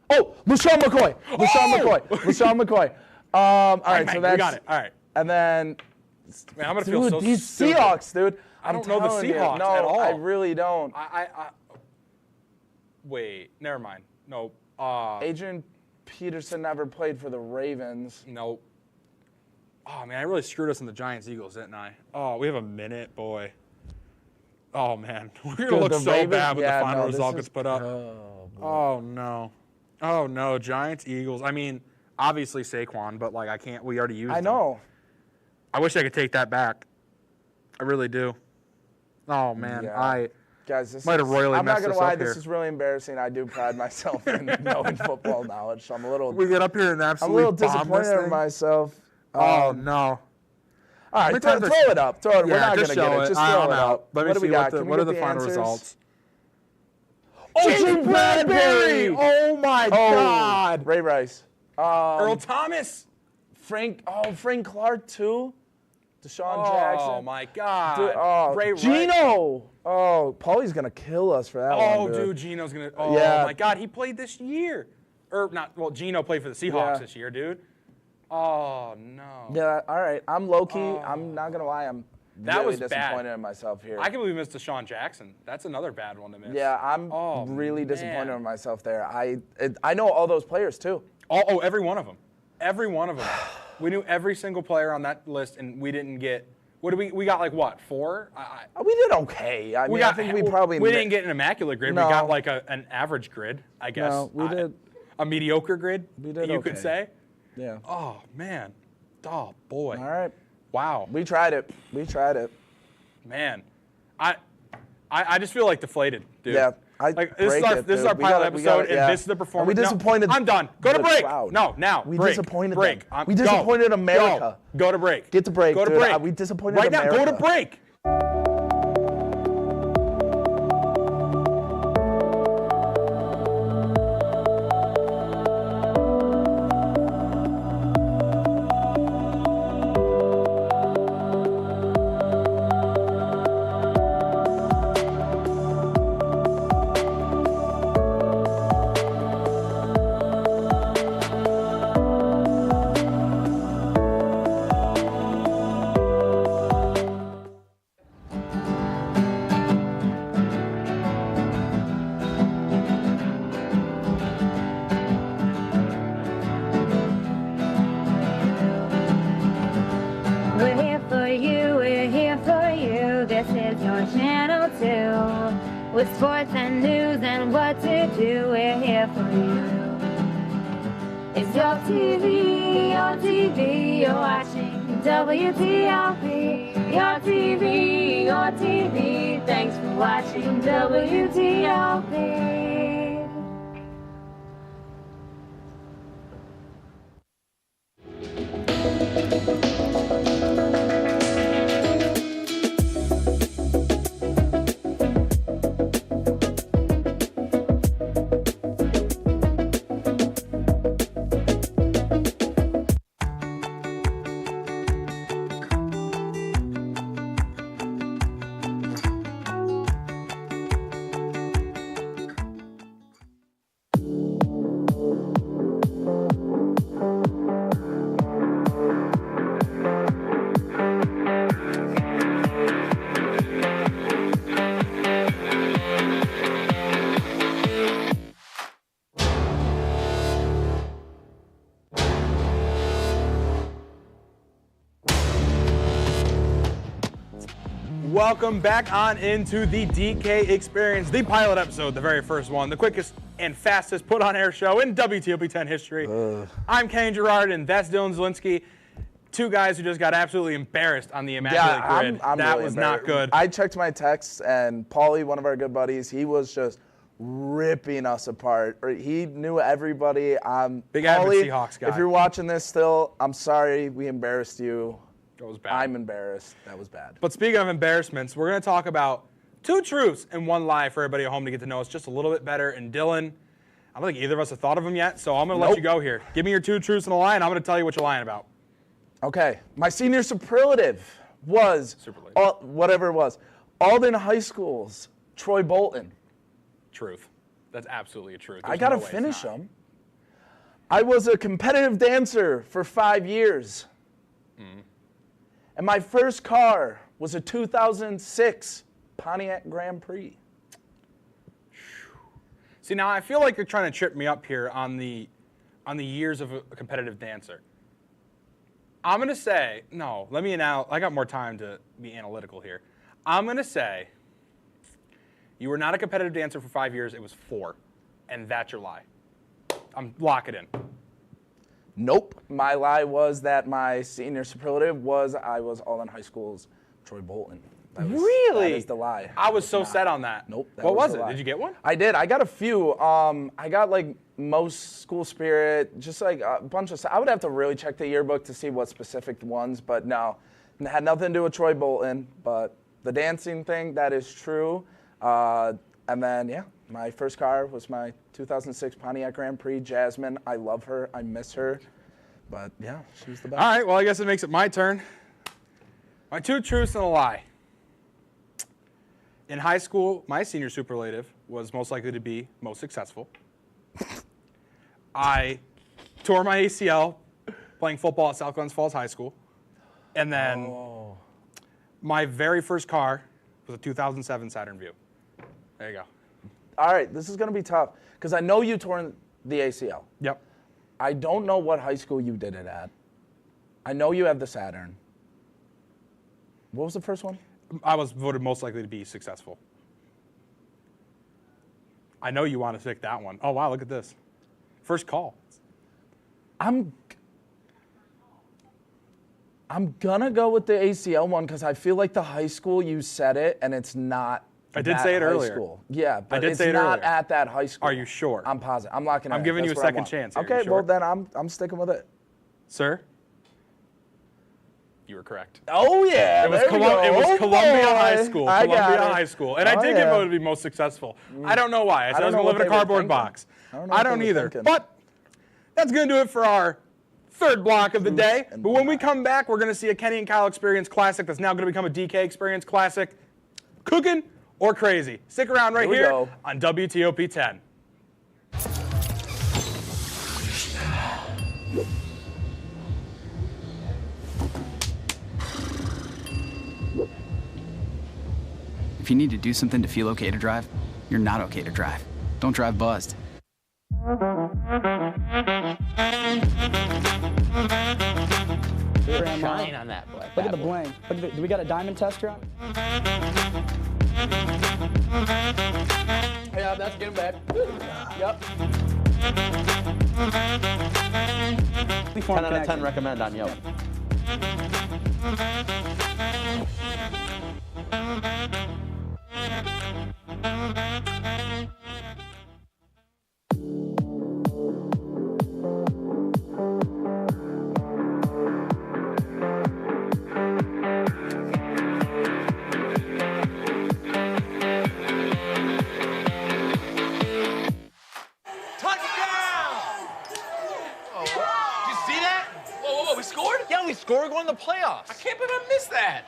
S12: Oh, LaShawn McCoy. LaShawn McCoy. All right, so
S11: we
S12: that's
S11: got it. All right.
S12: And then,
S11: Man, I'm gonna feel
S12: dude,
S11: so
S12: these
S11: stupid.
S12: Seahawks, dude.
S11: I don't know the
S12: telling you.
S11: Seahawks
S12: no,
S11: at all.
S12: I really don't.
S11: Wait, never mind. No.
S12: Adrian Peterson never played for the Ravens.
S11: Nope. Oh man, I really screwed us in the Giants-Eagles, didn't I? Oh, we have a minute, boy. Oh man, we're gonna
S12: Dude,
S11: look
S12: the
S11: so
S12: Ravens-
S11: bad when
S12: yeah,
S11: the final
S12: no, this
S11: result
S12: is-
S11: gets put up.
S12: Oh,
S11: no. Oh no, Giants-Eagles. I mean, obviously Saquon, but like I can't. We already used.
S12: I
S11: him.
S12: know.
S11: I wish I could take that back. I really do. Oh man,
S12: Yeah. Guys, this
S11: might have royally
S12: I'm not
S11: messed
S12: gonna
S11: this
S12: lie,
S11: up
S12: this
S11: here.
S12: is really embarrassing. I do pride myself in knowing football knowledge, so I'm a little.
S11: We get up here and
S12: I'm a
S11: absolutely
S12: little
S11: bomb this
S12: disappointed in
S11: thing.
S12: myself.
S11: Oh no.
S12: All right,
S11: Let me
S12: throw
S11: try this-
S12: it up. Throw it. We're
S11: Yeah,
S12: not
S11: just
S12: gonna get
S11: show
S12: it.
S11: it.
S12: Just
S11: I'm
S12: throw it
S11: out.
S12: up.
S11: Let me
S12: What do we
S11: see
S12: got?
S11: what the
S12: Can we
S11: what are
S12: get
S11: the final
S12: answers?
S11: results.
S12: Oh,
S11: James Bradbury! Oh my God!
S12: Ray Rice.
S11: Earl Thomas.
S12: Frank Clark too. Deshaun
S11: Oh
S12: Jackson.
S11: my God!
S12: Dude, oh,
S11: Ray Rice.
S12: Gino. Oh, Paulie's gonna kill us for that one.
S11: Oh, dude, Gino's gonna. Oh
S12: Yeah.
S11: my God, he played this year. Or not? Well, Gino played for the Seahawks
S12: Yeah.
S11: this year, dude. Oh no.
S12: Yeah. All right. I'm low key. I'm not gonna lie. I'm
S11: That
S12: really
S11: was bad.
S12: disappointed in myself here.
S11: I can believe we missed Deshaun Jackson. That's another bad one to miss.
S12: Yeah, I'm
S11: Oh,
S12: really disappointed
S11: man.
S12: in myself there. I know all those players too.
S11: Oh, every one of them. Every one of them. We knew every single player on that list, and we didn't get. What did we got? Like what? 4?
S12: We did okay. I mean, I think we probably
S11: didn't get an immaculate grid.
S12: No.
S11: We got like an average grid, I guess.
S12: No, we did.
S11: A mediocre grid.
S12: We did
S11: You
S12: okay.
S11: could say.
S12: Yeah.
S11: Oh man. Oh boy.
S12: All right.
S11: Wow.
S12: We tried it.
S11: Man, I just feel like deflated, dude.
S12: Yeah.
S11: This is our pilot episode, and this is the performance.
S12: We disappointed.
S11: No, I'm done. Go to
S12: the
S11: break.
S12: crowd.
S11: No, now.
S12: We
S11: break.
S12: disappointed
S11: break.
S12: them. We disappointed America.
S11: Go to break.
S12: Get to break.
S11: Go to
S12: dude.
S11: break.
S12: We disappointed
S11: right
S12: America.
S11: now. Go to break.
S16: We're here for you, we're here for you. This is your channel too. With sports and news and what to do, we're here for you. It's your TV, you're watching WTOP. Your TV, thanks for watching WTOP.
S11: welcome back on into the DK Experience, the pilot episode, the very first one, the quickest and fastest put on air show in WTOP-10 history. I'm Kenny Gerard, and that's Dylan Zielinski. Two guys who just got absolutely embarrassed on the Immaculate Grid.
S12: I'm
S11: that
S12: really
S11: was not good.
S12: I checked my texts, and Paulie, one of our good buddies, he was just ripping us apart. He knew everybody.
S11: Big
S12: Paulie,
S11: Seahawks guy.
S12: if you're watching this still, I'm sorry we embarrassed you.
S11: That was bad.
S12: I'm embarrassed. That was bad.
S11: But speaking of embarrassments, we're going to talk about 2 truths and 1 lie for everybody at home to get to know us just a little bit better. And Dylan, I don't think either of us have thought of them yet, so I'm going to let you go here. Give me your 2 truths and a lie, and I'm going to tell you what you're lying about.
S12: Okay. My senior superlative was, whatever it was, Alden High School's Troy Bolton.
S11: Truth. That's absolutely a truth.
S12: I got to finish them. I was a competitive dancer for 5 years. And my first car was a 2006 Pontiac Grand Prix.
S11: See, now I feel like you're trying to trip me up here on the years of a competitive dancer. I'm going to say, no, I got more time to be analytical here. I'm going to say you were not a competitive dancer for 5 years, it was 4. And that's your lie. Lock it in.
S12: Nope. My lie was that my senior superlative was I was Alden High School's Troy Bolton.
S11: Really?
S12: That is the lie.
S11: I was so set on that.
S12: Nope.
S11: What was it? Did you get one?
S12: I did. I got a few. I got like most school spirit, just like a bunch of stuff. I would have to really check the yearbook to see what specific ones, but no. It had nothing to do with Troy Bolton, but the dancing thing, that is true. And then, yeah, my first car was my 2006 Pontiac Grand Prix. Jasmine, I love her. I miss her. But, yeah, she was the best.
S11: All right, well, I guess it makes it my turn. My 2 truths and a lie. In high school, my senior superlative was most likely to be most successful. I tore my ACL playing football at South Glens Falls High School. And then my very first car was a 2007 Saturn Vue. There you go.
S12: All right, this is going to be tough because I know you tore the ACL.
S11: Yep.
S12: I don't know what high school you did it at. I know you have the Saturn. What was the first one?
S11: I was voted most likely to be successful. I know you want to pick that one. Oh, wow, look at this. First call.
S12: I'm going to go with the ACL one because I feel like the high school, you said it, and it's not.
S11: I did say it earlier.
S12: School. Yeah, but
S11: I did
S12: it's
S11: say it
S12: not
S11: earlier.
S12: At that high school.
S11: Are you sure?
S12: I'm positive. I'm locking it in.
S11: I'm giving you a second chance here.
S12: Okay,
S11: you sure?
S12: well then I'm sticking with it.
S11: Sir? You were correct.
S12: Oh yeah,
S11: it was, Columbia High School. Columbia High School, and I did get voted to be most successful. I don't know why. I said I was going to live in a cardboard box. I don't either. But that's going to do it for our third block of the day. But when we come back, we're going to see a Kenny and Kyle Experience Classic that's now going to become a DK Experience Classic. Cooking or crazy? Stick around right here on WTOP-10.
S17: If you need to do something to feel okay to drive, you're not okay to drive. Don't drive buzzed.
S18: Shine on that black.
S15: Look at the bling. Do we got a diamond tester on?
S18: Yeah, that's getting bad. Yep. 10 out of 10 recommend on Yelp.
S19: Score going to the playoffs. I can't believe I missed that.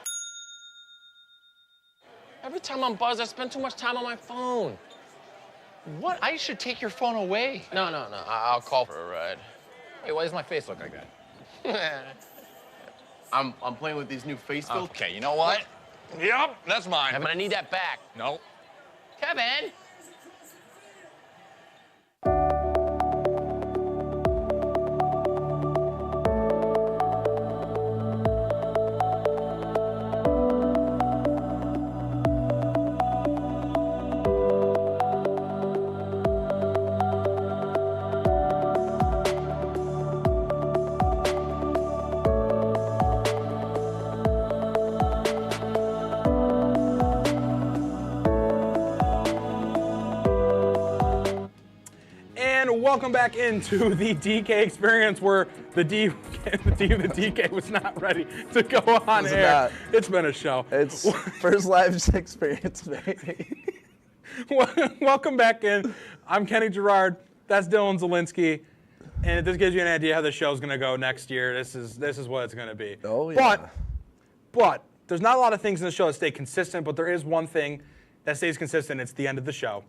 S19: Every time I'm buzzed, I spend too much time on my phone. What? I should take your phone away. No. I'll call for a ride. Wait, why does my face look like that?
S20: I'm playing with these new face filters.
S19: Okay, you know what? Yep, that's mine.
S20: I'm gonna need that back.
S19: No.
S20: Kevin!
S11: welcome back into the DK experience where the DK was not ready to go on air. It's been a show.
S12: It's first live experience, baby.
S11: Welcome back in. I'm Kenny Gerard. That's Dylan Zielinski. And this gives you an idea how the show's going to go next year. This is what it's going to be.
S12: Oh, yeah.
S11: But there's not a lot of things in the show that stay consistent, but there is one thing that stays consistent. It's the end of the show.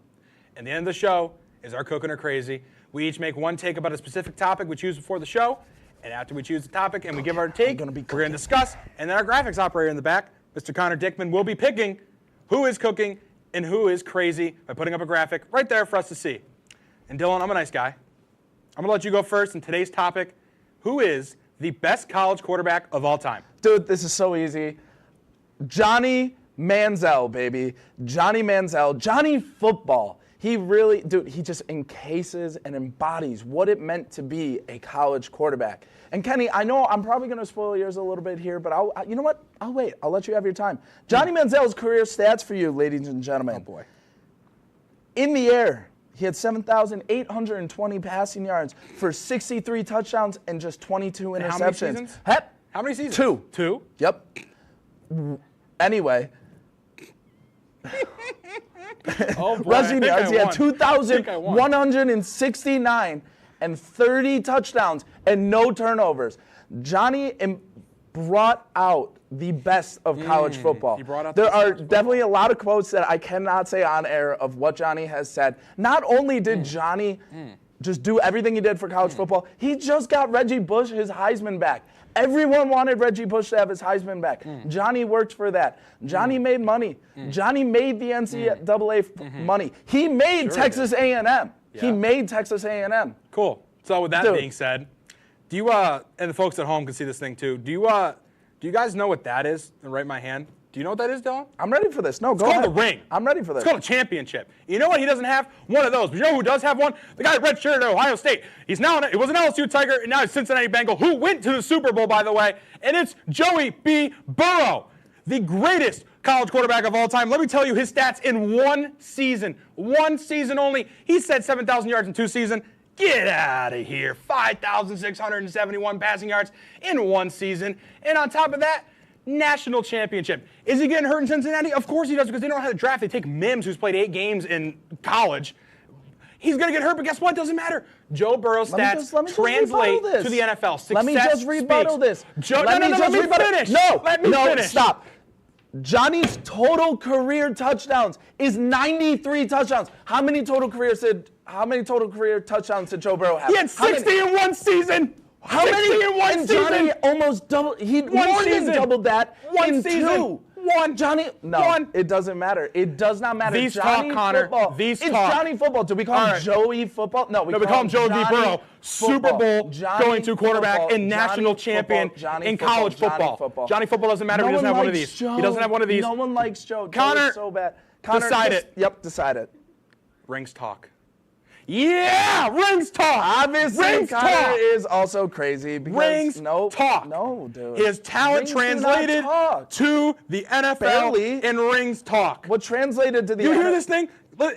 S11: And the end of the show is our Cooking or Crazy. We each make one take about a specific topic we choose before the show, and after we choose the topic and we give our take, we're going to discuss, and then our graphics operator in the back, Mr. Connor Dickman, will be picking who is cooking and who is crazy by putting up a graphic right there for us to see. And Dylan, I'm a nice guy. I'm going to let you go first in today's topic. Who is the best college quarterback of all time?
S12: Dude, this is so easy. Johnny Manziel, baby. Johnny Manziel. Johnny Football. He really, dude, he just encases and embodies what it meant to be a college quarterback. And Kenny, I know I'm probably going to spoil yours a little bit here, but you know what? I'll wait. I'll let you have your time. Johnny Manziel's career stats for you, ladies and gentlemen.
S11: Oh, boy.
S12: In the air, he had 7,820 passing yards for 63 touchdowns and just 22 interceptions.
S11: How many seasons? How many seasons?
S12: 2.
S11: 2?
S12: Yep. Anyway.
S11: Oh, boy.
S12: Rushing yards, he had 2,169 and 30 touchdowns and no turnovers. Johnny brought out the best of college football. There are definitely a lot of quotes that I cannot say on air of what Johnny has said. Not only did Johnny just do everything he did for college football, he just got Reggie Bush his Heisman back. Everyone wanted Reggie Bush to have his Heisman back. Johnny worked for that. Johnny made money. Johnny made the NCAA money. He made Texas A&M. Yeah. He made Texas A&M.
S11: Cool. So with that being said, do you and the folks at home can see this thing too? Do you guys know what that is? And write my hand. Do you know what that is, Dylan?
S12: I'm ready for this. No, go ahead.
S11: It's called the ring.
S12: I'm ready for this.
S11: It's called a championship. You know what? He doesn't have one of those. But you know who does have one? The guy red shirt at Ohio State. He's now it was an LSU Tiger, and now he's Cincinnati Bengal, who went to the Super Bowl, by the way. And it's Joey B. Burrow, the greatest college quarterback of all time. Let me tell you his stats in one season only. He said 7,000 yards in 2 seasons. Get out of here. 5,671 passing yards in 1 season. And on top of that, national championship. Is he getting hurt in Cincinnati? Of course he does, because they don't know how to draft. They take Mims, who's played 8 games in college. He's going to get hurt, but guess what? It doesn't matter. Joe Burrow's stats translate to the NFL. Success
S12: Let me just rebuttal this.
S11: Let me finish.
S12: Let me finish. Stop. Johnny's total career touchdowns is 93 touchdowns. How many total career touchdowns did Joe Burrow have?
S11: He had 60 in 1 season.
S12: How many
S11: in 1 season?
S12: Johnny almost doubled. He more than doubled that in 2. Johnny, it doesn't matter. It does not matter.
S11: These
S12: Johnny
S11: talk, Connor.
S12: Football.
S11: These
S12: it's
S11: talk.
S12: Johnny Football. Do we call him Joey Football? No, we call him
S11: Joe D. Burrow, Super Bowl going to quarterback
S12: football,
S11: and national champion in college football. Johnny Football doesn't matter. He doesn't have one of these. He doesn't have one of these.
S12: No one likes Joe.
S11: Connor,
S12: so bad. Connor,
S11: decide it.
S12: Yep, decide it.
S11: Rings talk. Yeah, rings talk.
S12: Obviously,
S11: rings
S12: Connor
S11: talk.
S12: is also crazy because
S11: rings talk.
S12: No, dude.
S11: His talent
S12: rings
S11: translated to the NFL in rings talk.
S12: What translated to the
S11: NFL? You hear this thing?
S12: What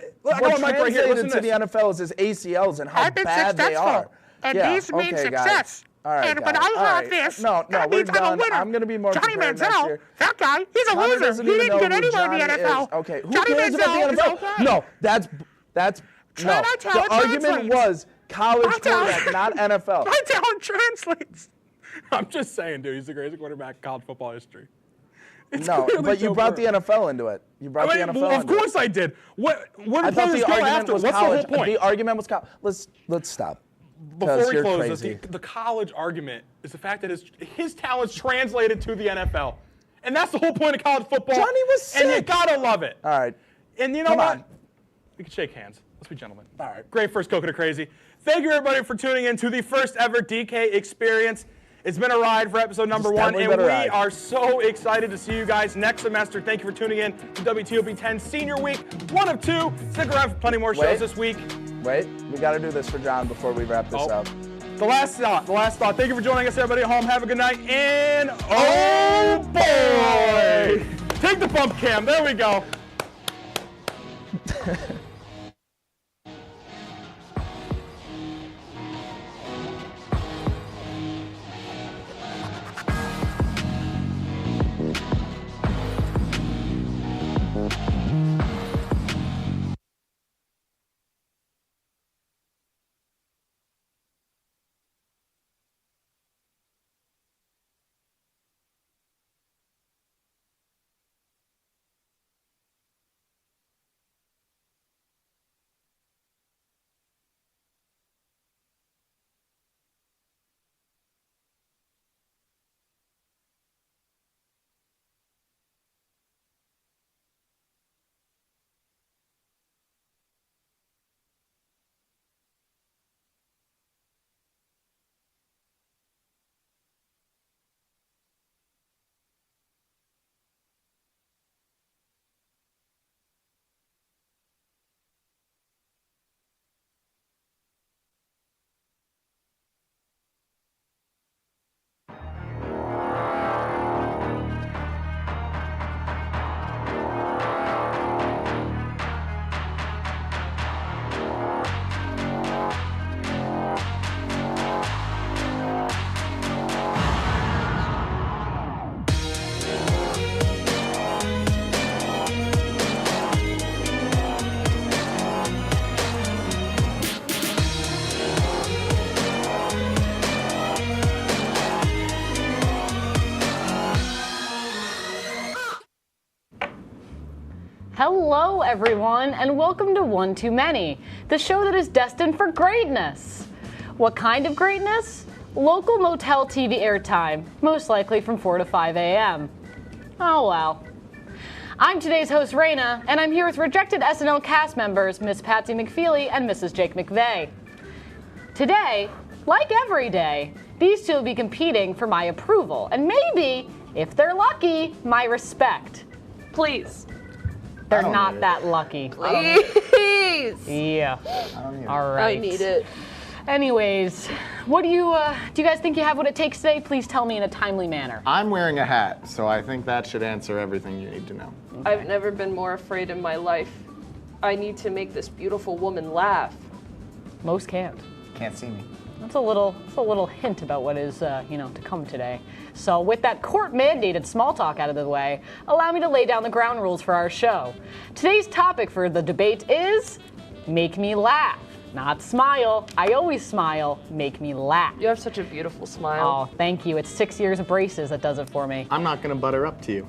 S12: translated to the NFL is his ACLs and how bad they are.
S21: And these mean success.
S12: All right,
S21: and when I have this,
S12: no,
S21: that
S12: we're
S21: means
S12: done.
S21: I'm a winner.
S12: I'm going to be more
S21: Johnny
S12: prepared next
S21: Manziel,
S12: year.
S21: that guy, he's a
S12: Connor
S21: loser. He didn't get anywhere in the NFL.
S12: Okay, who
S21: Johnny
S12: cares about
S21: Manziel
S12: the
S21: is
S12: NFL?
S21: okay.
S12: No, that's no. The argument was college quarterback, not NFL.
S21: My talent translates.
S11: I'm just saying, dude, he's the greatest quarterback in college football history.
S12: No, but you brought the NFL into it. You brought the NFL into it.
S11: Of course I did. Where do players go after? What's the whole point?
S12: The argument was college. Let's stop.
S11: Before we close this, the college argument is the fact that his talent's translated to the NFL. And that's the whole point of college football.
S12: Johnny was sick.
S11: And you gotta love it.
S12: All right.
S11: And you know what? We can shake hands. Let's be gentlemen. All right. Great first Coconut Crazy. Thank you, everybody, for tuning in to the first ever DK experience. It's been a ride for episode number 1, and we are so excited to see you guys next semester. Thank you for tuning in to WTOP-10 Senior Week, 1 of 2. Stick around for plenty more shows this week.
S12: Wait, we got to do this for John before we wrap this up.
S11: The last thought. Thank you for joining us, everybody at home. Have a good night, and oh boy! Take the bump cam. There we go.
S3: Hello, everyone, and welcome to One Too Many, the show that is destined for greatness. What kind of greatness? Local motel TV airtime, most likely from 4 to 5 a.m. Oh well. I'm today's host, Raina, and I'm here with rejected SNL cast members, Miss Patsy McFeely and Mrs. Jake McVeigh. Today, like every day, these two will be competing for my approval, and maybe, if they're lucky, my respect.
S22: Please.
S3: They're not that lucky.
S22: Please.
S3: Yeah. All right.
S22: I need it.
S3: Anyways, what do you guys think you have what it takes today? Please tell me in a timely manner.
S23: I'm wearing a hat, so I think that should answer everything you need to know.
S22: I've never been more afraid in my life. I need to make this beautiful woman laugh.
S3: Most can't.
S23: Can't see me.
S3: That's a little hint about what is, to come today. So with that court-mandated small talk out of the way, allow me to lay down the ground rules for our show. Today's topic for the debate is make me laugh, not smile. I always smile. Make me laugh.
S22: You have such a beautiful smile.
S3: Oh, thank you. It's 6 years of braces that does it for me.
S23: I'm not gonna butter up to you.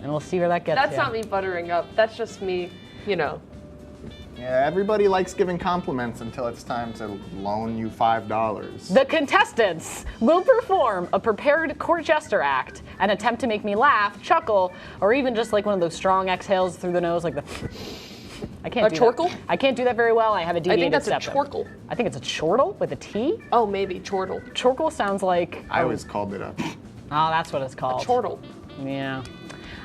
S3: And we'll see where that gets.
S22: That's not me buttering up. That's just me,
S23: Yeah, everybody likes giving compliments until it's time to loan you $5.
S3: The contestants will perform a prepared court jester act and attempt to make me laugh, chuckle, or even just like one of those strong exhales through the nose, like the. I can't do
S22: chortle?
S3: that. I can't do that very well. I have a deviated
S22: I think that's
S3: septum.
S22: a chortle.
S3: I think it's a chortle with a T.
S22: Oh, maybe chortle.
S3: Chortle sounds like.
S23: I always called it a.
S3: Oh, that's what it's called.
S22: A chortle.
S3: Yeah.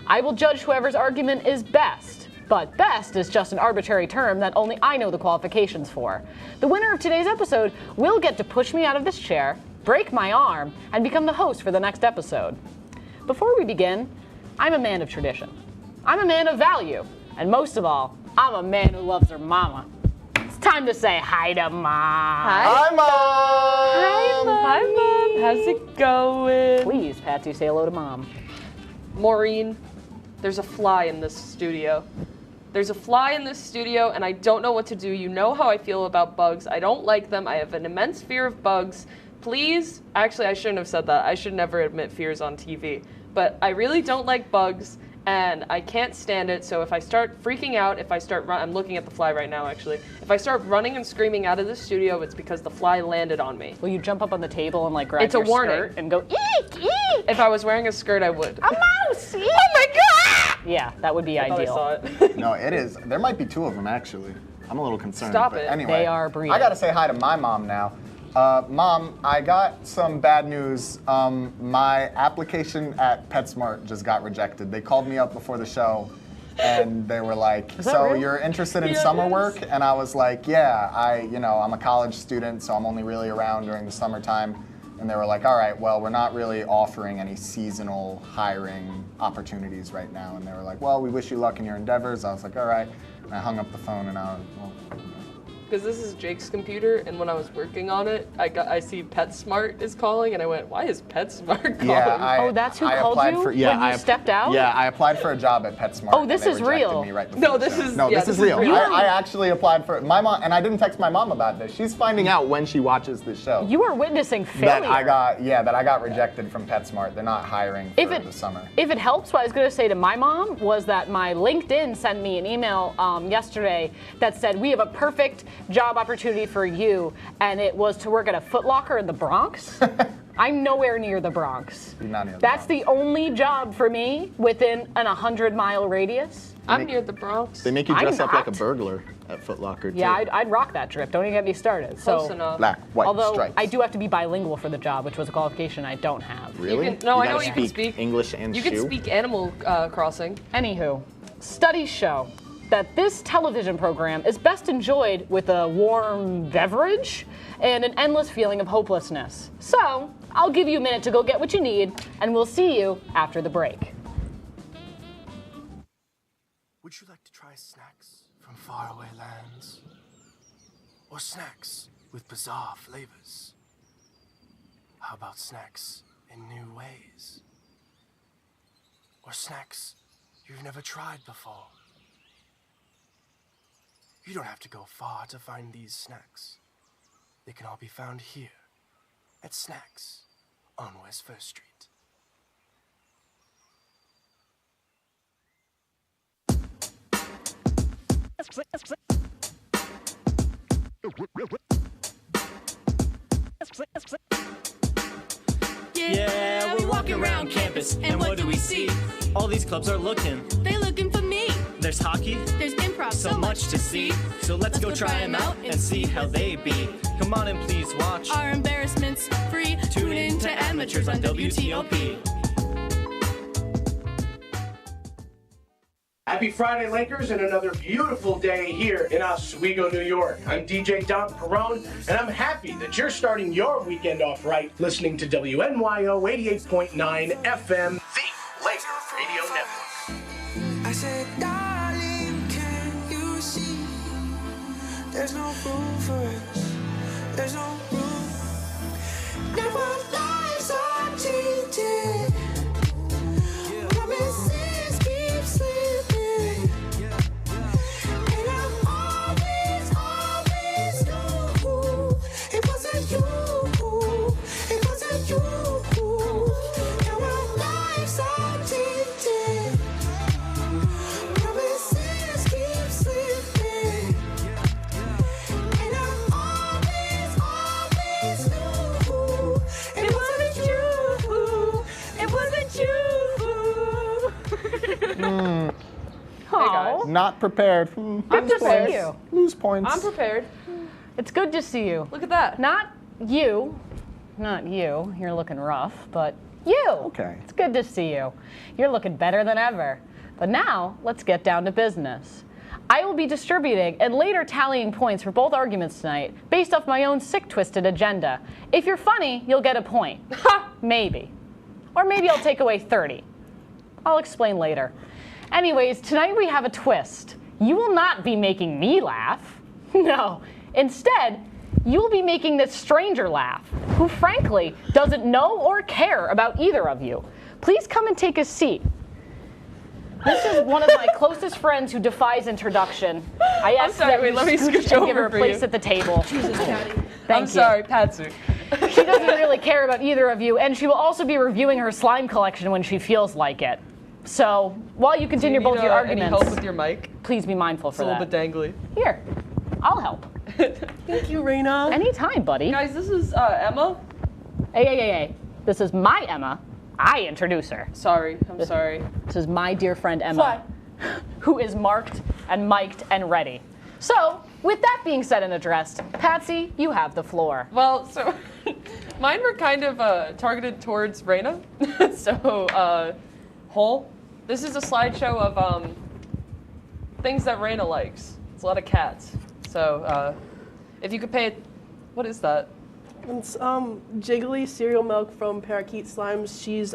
S3: I will judge whoever's argument is best. But best is just an arbitrary term that only I know the qualifications for. The winner of today's episode will get to push me out of this chair, break my arm, and become the host for the next episode. Before we begin, I'm a man of tradition. I'm a man of value. And most of all, I'm a man who loves her mama. It's time to say hi to Mom.
S22: Hi,
S23: Mom.
S22: Hi, Mom. Hi, Mom. How's it going?
S3: Please, Patsy, say hello to Mom.
S22: Maureen, there's a fly in this studio. There's a fly in this studio, and I don't know what to do. You know how I feel about bugs. I don't like them. I have an immense fear of bugs. Please, actually, I shouldn't have said that. I should never admit fears on TV. But I really don't like bugs, and I can't stand it. So if I start freaking out, I'm looking at the fly right now, actually. If I start running and screaming out of the studio, it's because the fly landed on me.
S3: Will you jump up on the table and grab
S22: it's
S3: your
S22: a warning.
S3: skirt and go, eek, eek?
S22: If I was wearing a skirt, I would.
S3: A mouse! Eek. Oh my God! Yeah, that would be
S22: I
S3: ideal.
S22: thought I saw it.
S23: No, it is. There might be two of them actually. I'm a little concerned.
S22: Stop
S23: but
S22: it.
S23: Anyway,
S3: They are breeding.
S23: I gotta say hi to my mom now. Mom, I got some bad news. My application at PetSmart just got rejected. They called me up before the show, and they were like, "So
S3: real?
S23: you're interested in summer work?" And I was like, "Yeah, I'm a college student, so I'm only really around during the summertime." And they were like, "All right, well, we're not really offering any seasonal hiring opportunities right now." And they were like, "Well, we wish you luck in your endeavors." I was like, "All right." And I hung up the phone, and I was, well.
S22: Because this is Jake's computer, and when I was working on it, I see PetSmart is calling, and I went, "Why is PetSmart calling?"
S23: Yeah,
S3: that's who called you when you stepped out?
S23: Yeah, I applied for a job at PetSmart.
S3: Oh, this
S23: and
S3: is
S23: they rejected
S3: real.
S23: Me right before
S22: No,
S23: the
S22: this
S23: show.
S22: is-
S23: No,
S22: yeah,
S23: this
S22: this
S23: is
S22: is
S23: real.
S22: real.
S23: I actually applied for my mom, and I didn't text my mom about this. She's finding out when she watches this show.
S3: You are witnessing failure.
S23: that I got rejected from PetSmart. They're not hiring for the summer.
S3: If it helps, what I was going to say to my mom was that my LinkedIn sent me an email yesterday that said, "We have a perfect job opportunity for you," and it was to work at a Foot Locker in the Bronx. I'm nowhere near the Bronx.
S23: You're not near the
S3: That's the only job for me within an 100-mile radius.
S22: I'm near the Bronx.
S23: They make you dress
S3: I'm
S23: up like a
S3: not.
S23: burglar at Foot Locker, too.
S3: Yeah, I'd rock that trip. Don't even get me started.
S22: Close enough.
S23: Black, white,
S3: although
S23: stripes.
S3: I do have to be bilingual for the job, which was a qualification I don't have.
S23: Really?
S22: I know
S23: gotta
S22: you can speak
S23: English and
S22: You
S23: shoe?
S22: can speak Animal Crossing.
S3: Anywho, studies show that this television program is best enjoyed with a warm beverage and an endless feeling of hopelessness. So, I'll give you a minute to go get what you need, and we'll see you after the break.
S24: Would you like to try snacks from faraway lands? Or snacks with bizarre flavors? How about snacks in new ways? Or snacks you've never tried before? You don't have to go far to find these snacks. They can all be found here at Snacks on West First Street.
S6: Yeah, we're walking around campus, and what do we see? All these clubs are looking.
S9: They're looking for me.
S6: There's hockey,
S9: There's improv,
S6: so much to see. So let's go try them out and see how they be. Come on and please watch.
S9: Our embarrassments free.
S6: Tune in to Amateurs on WTOP.
S7: Happy Friday, Lakers, and another beautiful day here in Oswego, New York. I'm DJ Don Perone, and I'm happy that you're starting your weekend off right listening to WNYO 88.9 FM, the Laker Radio Network.
S8: I said, darling, can you see? There's no room for us. There's no room. Now our lives are tainted. Promises keep slipping. And I always knew it wasn't you. It wasn't you. Now our lives are tainted. Promises keep slipping. And I always knew it wasn't you. It wasn't you.
S23: Hey guys. Not prepared.
S3: Good to see you.
S23: Lose points.
S22: I'm prepared.
S3: It's good to see you.
S22: Look at that.
S3: Not you. You're looking rough, but you.
S23: Okay.
S3: It's good to see you. You're looking better than ever. But now, let's get down to business. I will be distributing and later tallying points for both arguments tonight based off my own sick, twisted agenda. If you're funny, you'll get a point. Maybe. Or maybe I'll take away 30. I'll explain later. Anyways, tonight we have a twist. You will not be making me laugh. No. Instead, you'll be making this stranger laugh, who frankly doesn't know or care about either of you. Please come and take a seat. This is one of my closest friends who defies introduction. I asked
S22: sorry, wait, let me scooch
S3: and give her
S22: over
S3: a
S22: for
S3: place
S22: you.
S3: at the table.
S22: Jesus, Patty.
S3: Thank
S22: I'm
S3: you.
S22: sorry, Patsy.
S3: She doesn't really care about either of you, and she will also be reviewing her slime collection when she feels like it. So, while you continue
S22: Do you need,
S3: both your arguments,
S22: any help with your mic?
S3: Please be mindful
S22: It's
S3: for
S22: a
S3: that.
S22: little bit dangly.
S3: Here, I'll help.
S22: Thank you, Raina.
S3: Anytime, buddy.
S22: Guys, this is Emma.
S3: Hey. This is my Emma. I introduce her.
S22: Sorry, I'm sorry.
S3: This is my dear friend Emma, who is marked and mic'd and ready. So, with that being said and addressed, Patsy, you have the floor.
S22: Well, so mine were kind of targeted towards Raina. So, Hole. This is a slideshow of things that Raina likes. It's a lot of cats. So, if you could pay it, what is that?
S10: It's Jiggly cereal milk from Parakeet Slimes. She's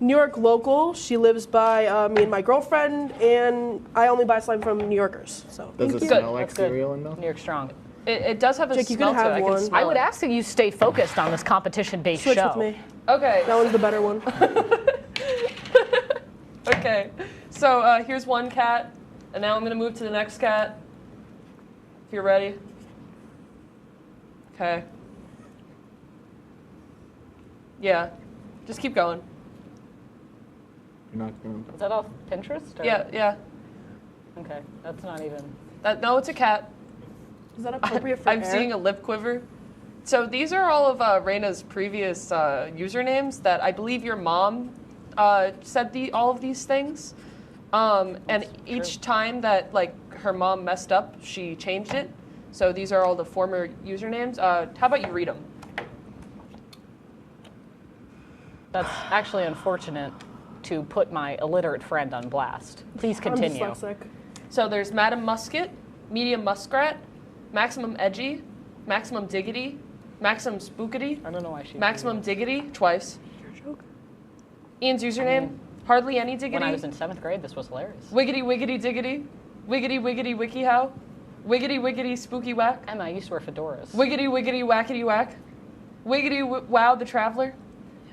S10: New York local. She lives by me and my girlfriend, and I only buy slime from New Yorkers. So
S23: Does it smell like cereal and milk?
S3: New York strong.
S22: It does have a
S10: Jake, you
S22: smell
S10: can have
S22: to it.
S10: one.
S22: I can smell
S3: I would
S22: it.
S3: ask that you stay focused on this competition-based
S10: Switch
S3: show.
S10: with me.
S22: Okay.
S10: That one's the better one.
S22: Okay. So here's one cat, and now I'm gonna move to the next cat. If you're ready. Okay. Yeah. Just keep going.
S23: You're not going
S3: Is that off Pinterest? Or?
S22: Yeah.
S3: Okay, that's not even.
S22: No, it's a cat.
S10: Is that appropriate for
S22: I'm
S10: air?
S22: seeing a lip quiver. So these are all of Raina's previous usernames that I believe your mom said all of these things. And each time that her mom messed up, she changed it. So these are all the former usernames. How about you read them?
S3: That's actually unfortunate to put my illiterate friend on blast. Please continue.
S10: I'm dyslexic.
S22: So there's Madam Musket, Medium Muskrat, Maximum Edgy, Maximum Diggity, Maximum Spookity.
S3: I don't know why she.
S22: Maximum Diggity twice. Ian's username, Hardly Any Diggity.
S3: When I was in 7th grade, this was hilarious.
S22: Wiggity Wiggity Diggity, Wiggity Wiggity Wiki How, Wiggity Wiggity Spooky Whack.
S3: Emma, I used to wear fedoras.
S22: Wiggity Wiggity Wackety Whack, Wiggity Wow the Traveler,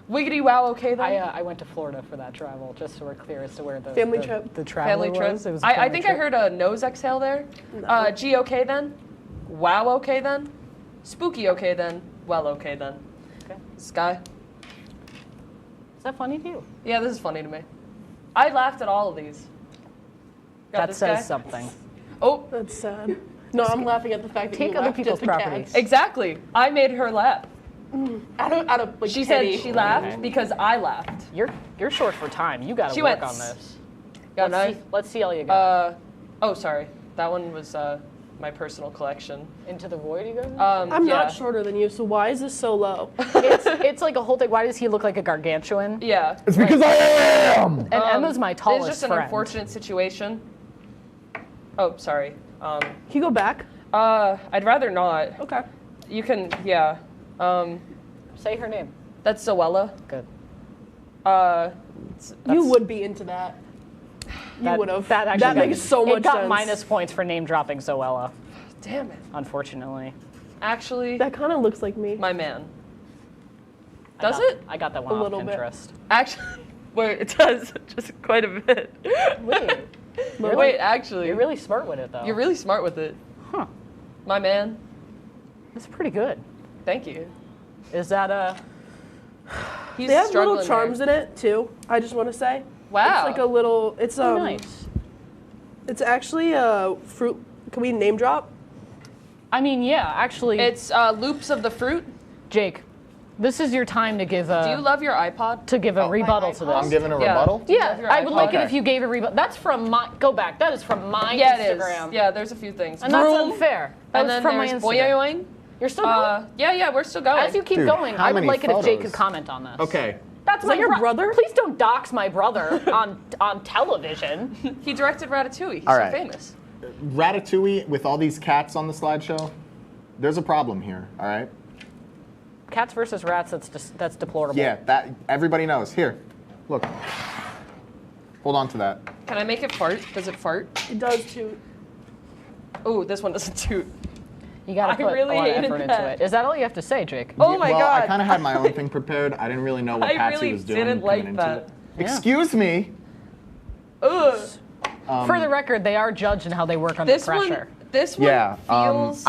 S22: Wiggity Wow Okay Then.
S3: I went to Florida for that travel, just so we're clear as to where the
S10: Family
S3: the,
S10: trip.
S3: The traveler
S22: Family trip.
S3: was. It was a
S22: I
S3: family
S22: think
S3: trip.
S22: I heard a nose exhale there. G okay then, Wow okay then, Spooky okay then, Well okay then.
S3: Okay.
S22: Sky.
S3: Is that funny to you?
S22: Yeah, this is funny to me. I laughed at all of these. Got
S3: That
S22: this
S3: says
S22: guy?
S3: something.
S22: Oh,
S10: that's sad. No, I'm laughing at the fact that
S3: Take
S10: you
S3: other
S10: laughed
S3: people's
S10: at the
S3: properties.
S10: cats.
S22: Exactly. I made her laugh.
S10: Out of like,
S22: She
S10: pity.
S22: said she laughed because I laughed.
S3: You're short for time. You got to
S22: She
S3: work
S22: went,
S3: on this.
S22: Got a knife?
S3: Let's see all you got.
S22: Oh, sorry. That one was my personal collection.
S3: Into the void, you go?
S10: I'm not shorter than you, so why is this so low?
S3: It's like a whole thing. Why does he look like a gargantuan?
S22: Yeah.
S11: It's because I am!
S3: And Emma's my tallest
S22: It's just an
S3: friend.
S22: unfortunate situation. Oh, sorry.
S10: Can you go back?
S22: I'd rather not.
S10: Okay.
S22: You can, yeah.
S3: Say her name.
S22: That's Zoella.
S3: Good.
S10: You would be into that. You would have.
S3: That actually
S10: That makes so much
S3: It got
S10: sense.
S3: minus points for name dropping Zoella.
S22: Damn it.
S3: Unfortunately.
S22: Actually,
S10: That kind of looks like me.
S22: my man. Does it?
S3: I got that one
S10: A
S3: off
S10: little bit.
S3: Pinterest.
S22: Actually, wait, it does just quite a bit.
S3: Wait.
S22: Wait, actually.
S3: You're really smart with it, though.
S22: You're really smart with it.
S3: Huh.
S22: My man.
S3: That's pretty good.
S22: Thank you.
S3: Is that a...
S22: He's
S10: They have little
S22: struggling
S10: charms
S22: there.
S10: in it too. I just want to say.
S22: Wow.
S10: It's like a little. It's
S3: Oh, nice.
S10: It's actually a fruit. Can we name drop?
S3: I mean, yeah, actually...
S22: It's loops of the fruit.
S3: Jake, this is your time to give a...
S22: Do you love your iPod?
S3: To give a rebuttal to this.
S23: I'm giving a
S22: Yeah.
S23: rebuttal?
S22: Do you love
S3: Yeah,
S22: your
S3: I would like it
S22: iPod?
S3: if you gave a rebuttal. That's from my... Go back. That is from my
S22: Yeah, it
S3: Instagram.
S22: is. Yeah, there's a few things.
S3: And that's
S22: Vroom.
S3: unfair. That
S22: And
S3: was
S22: then
S3: from my
S22: there's
S3: Instagram.
S22: boing.
S3: You're still going?
S22: Yeah, we're still going.
S3: As you keep
S23: Dude,
S3: going,
S23: how
S3: I would
S23: many
S3: like it if Jake
S23: photos?
S3: could comment on this.
S23: Okay.
S3: That's
S10: Is
S3: my
S10: that your brother?
S3: Please don't dox my brother on television.
S22: He directed Ratatouille. He's
S23: All
S22: so
S23: right.
S22: famous.
S23: Ratatouille with all these cats on the slideshow, there's a problem here, all right?
S3: Cats versus rats, that's deplorable.
S23: Yeah, that everybody knows. Here, look. Hold on to that.
S22: Can I make it fart? Does it fart?
S10: It does too.
S22: Oh, this one doesn't toot.
S3: You gotta
S22: I
S3: put
S22: really
S3: a lot of
S22: hated
S3: effort into
S22: that.
S3: it. Is that all you have to say, Jake?
S22: Oh my
S23: well,
S22: God.
S23: I kind of had my own thing prepared. I didn't really know what
S22: I
S23: Patsy
S22: really
S23: was doing
S22: didn't
S23: coming
S22: like
S23: into
S22: that.
S23: it. Excuse me.
S22: Ugh.
S3: For the record, they are judged in how they work under
S22: This
S3: pressure.
S22: This one
S23: Yeah,
S22: feels.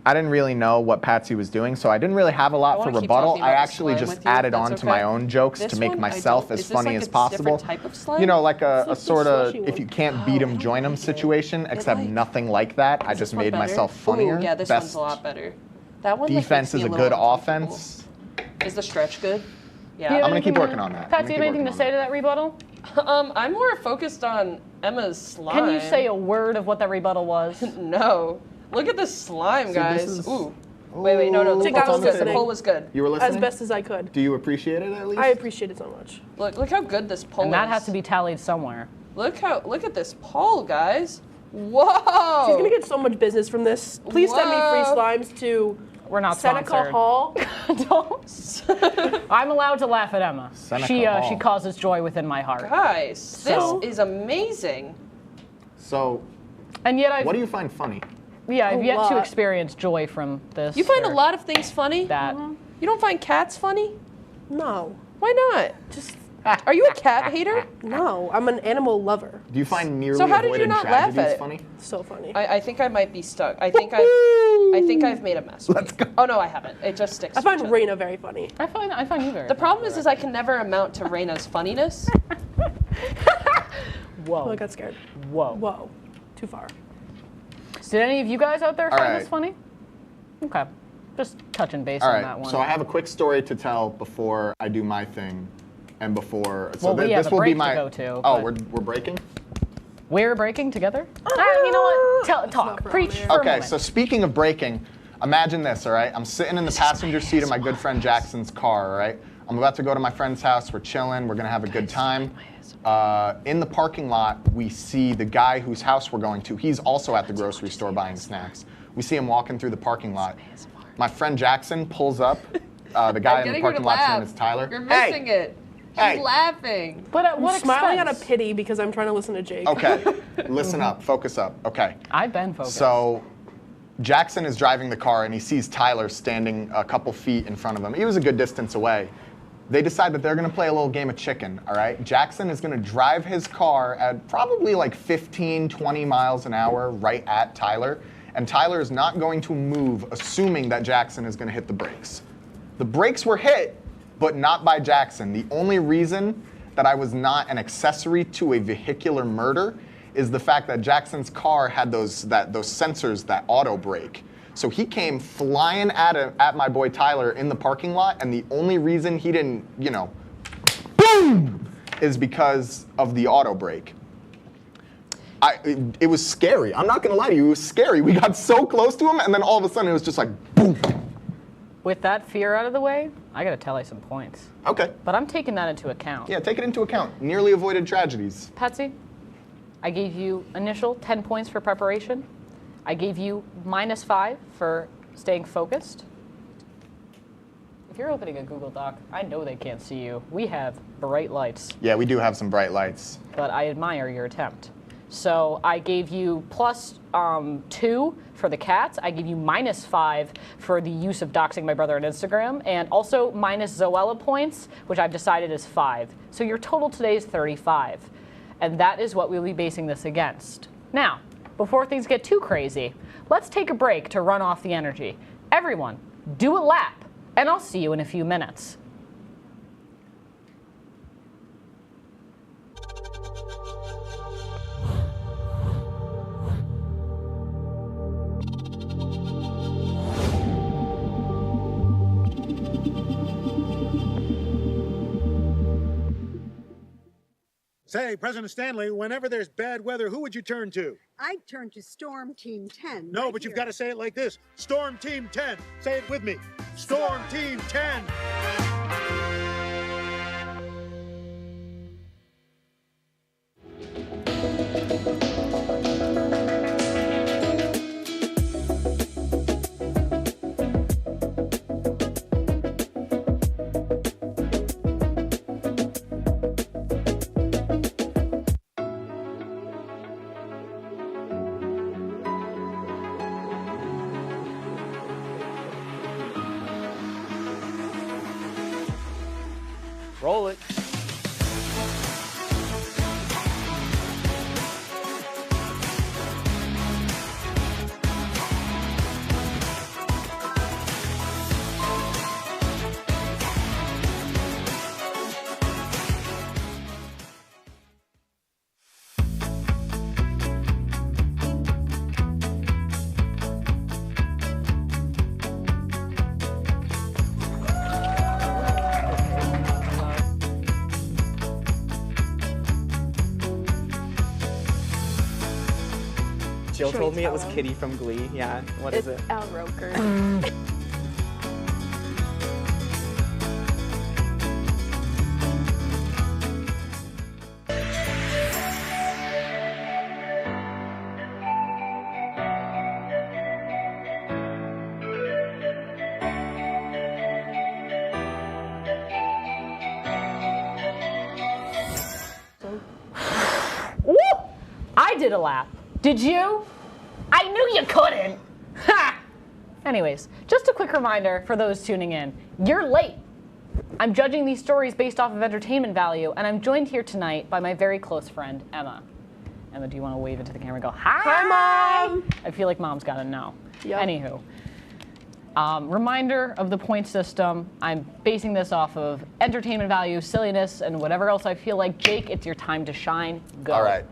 S23: I didn't really know what Patsy was doing, so I didn't really have a lot for
S22: wanna keep
S23: rebuttal.
S22: talking
S23: I
S22: about the
S23: actually
S22: slime
S23: just
S22: with you, if
S23: added
S22: that's
S23: on to
S22: okay.
S23: my own jokes
S22: This
S23: to make
S22: one, I
S23: myself
S22: don't-
S23: as
S22: is this
S23: funny
S22: like
S23: as
S22: a
S23: possible.
S22: different type of slime?
S23: You know, like a
S10: like the
S23: sort of
S10: slushy
S23: if
S10: one.
S23: you can't beat 'em, join 'em situation, except
S22: like-
S23: nothing like that. I
S22: Is
S23: just
S22: this one
S23: made
S22: better?
S23: myself funnier.
S22: Ooh, yeah, this one's
S23: Best
S22: a lot better. That one like,
S23: defense
S22: makes
S23: is
S22: me
S23: a
S22: little
S23: good
S22: uncomfortable.
S23: offense.
S22: Is the stretch good?
S3: Do you
S22: Yeah.
S3: have
S23: I'm gonna keep
S3: anything
S23: working on that. I'm
S3: Patsy,
S23: gonna
S3: you
S23: keep
S3: have anything to
S23: working
S3: say
S23: on
S3: to that rebuttal?
S22: I'm more focused on Emma's slime.
S3: Can you say a word of what that rebuttal was?
S22: No. Look at this slime,
S23: See,
S22: guys.
S23: this is-
S22: Ooh. Wait, no. The
S10: Jake, I
S22: pull
S10: was
S22: was good. The
S10: listening.
S22: pull was good.
S23: You were listening?
S10: As best as I could.
S23: Do you appreciate it at least?
S10: I appreciate it so much.
S22: Look how good this pull
S3: And
S22: is.
S3: that has to be tallied somewhere.
S22: Look at this pull, guys. Whoa.
S10: She's gonna get so much business from this. Please send me free
S22: Whoa.
S10: slimes to
S3: We're not
S10: Seneca
S3: sponsored.
S10: Hall.
S3: I'm allowed to laugh at Emma.
S23: Seneca
S3: She
S23: Hall.
S3: causes joy within my heart.
S22: Guys,
S3: So-
S22: this is amazing.
S23: So,
S3: And yet I've
S23: what do you find funny?
S3: I've
S10: A
S3: yet to
S10: lot.
S3: experience joy from this.
S22: You find a
S3: or
S22: lot of things funny?
S3: that.
S22: You don't find cats funny?
S10: No.
S22: Why not?
S10: Just
S22: Are you a cat hater?
S10: no. I'm an animal lover.
S23: Do you find nearly
S22: So how did you
S23: avoided
S22: not laugh
S23: tragedies
S22: at it?
S23: funny?
S10: So funny.
S22: I think I might be stuck. I think I've made a mess.
S23: Let's go.
S22: Oh no, I haven't. It just sticks.
S10: I find
S22: to each
S10: Raina very funny.
S3: I find you very.
S22: The problem is I can never amount to Raina's funniness.
S3: Whoa.
S10: Oh, I got scared.
S3: Whoa.
S10: Whoa. Too far.
S3: Did any of you guys out there
S23: All
S3: find
S23: right.
S3: this funny? Okay. Just touching base
S23: All
S3: on
S23: right,
S3: that one.
S23: so I have a quick story to tell before I do my thing, and before. So
S3: Well, we have
S23: this
S3: a
S23: will be
S3: break to
S23: my.
S3: go to,
S23: Oh,
S3: but-
S23: we're breaking.
S3: We're breaking together? You know what? Talk. Preach for a
S23: Okay,
S3: moment.
S23: so speaking of breaking, imagine this. All right, I'm sitting in the passenger seat of my good friend Jackson's car. All right, I'm about to go to my friend's house. We're chilling. We're gonna have a good time. In the parking lot, we see the guy whose house we're going to. He's also at the grocery store buying snacks. We see him walking through the parking lot. My friend Jackson pulls up. The guy in the parking lot's name is Tyler.
S22: You're missing it. She's
S23: Hey.
S22: laughing.
S3: But at
S10: I'm
S3: what
S10: smiling
S3: expense?
S10: out of pity because I'm trying to listen to Jake.
S23: Okay, listen up. Focus up. Okay.
S3: I've been focused.
S23: So Jackson is driving the car and he sees Tyler standing a couple feet in front of him. He was a good distance away. They decide that they're going to play a little game of chicken, all right? Jackson is going to drive his car at probably like 15, 20 miles an hour right at Tyler. And Tyler is not going to move, assuming that Jackson is going to hit the brakes. The brakes were hit, but not by Jackson. The only reason that I was not an accessory to a vehicular murder is the fact that Jackson's car had those sensors that auto brake. So he came flying at my boy Tyler in the parking lot, and the only reason he didn't, boom, is because of the auto brake. It was scary. I'm not gonna lie to you, it was scary. We got so close to him, and then all of a sudden it was just like, boom.
S3: With that fear out of the way, I gotta tally some points.
S23: Okay.
S3: But I'm taking that into account.
S23: Yeah, take it into account. Nearly avoided tragedies.
S3: Patsy, I gave you initial 10 points for preparation. I gave you -5 for staying focused. If you're opening a Google Doc, I know they can't see you. We have bright lights.
S23: Yeah, we do have some bright lights.
S3: But I admire your attempt. So I gave you +2 for the cats. I gave you -5 for the use of doxing my brother on Instagram, and also minus Zoella points, which I've decided is 5. So your total today is 35. And that is what we'll be basing this against. Now, before things get too crazy, let's take a break to run off the energy. Everyone, do a lap, and I'll see you in a few minutes.
S1: Say, President Stanley, whenever there's bad weather, who would you turn to?
S2: I'd turn to Storm Team 10.
S1: No, but you've got to say it like this. Storm Team 10. Say it with me. Storm Team 10.
S18: Roll it.
S4: Jill told me it was Kitty from Glee. Yeah, what is it?
S22: It's Al Roker.
S3: Woo! I did a lap. Did you? I knew you couldn't. Ha! Anyways, just a quick reminder for those tuning in. You're late. I'm judging these stories based off of entertainment value, and I'm joined here tonight by my very close friend, Emma. Emma, do you want to wave into the camera and go, hi?
S10: Hi, Mom!
S3: I feel like Mom's got to know.
S10: Yep.
S3: Anywho. Reminder of the point system. I'm basing this off of entertainment value, silliness, and whatever else I feel like. Jake, it's your time to shine. Go.
S23: All right.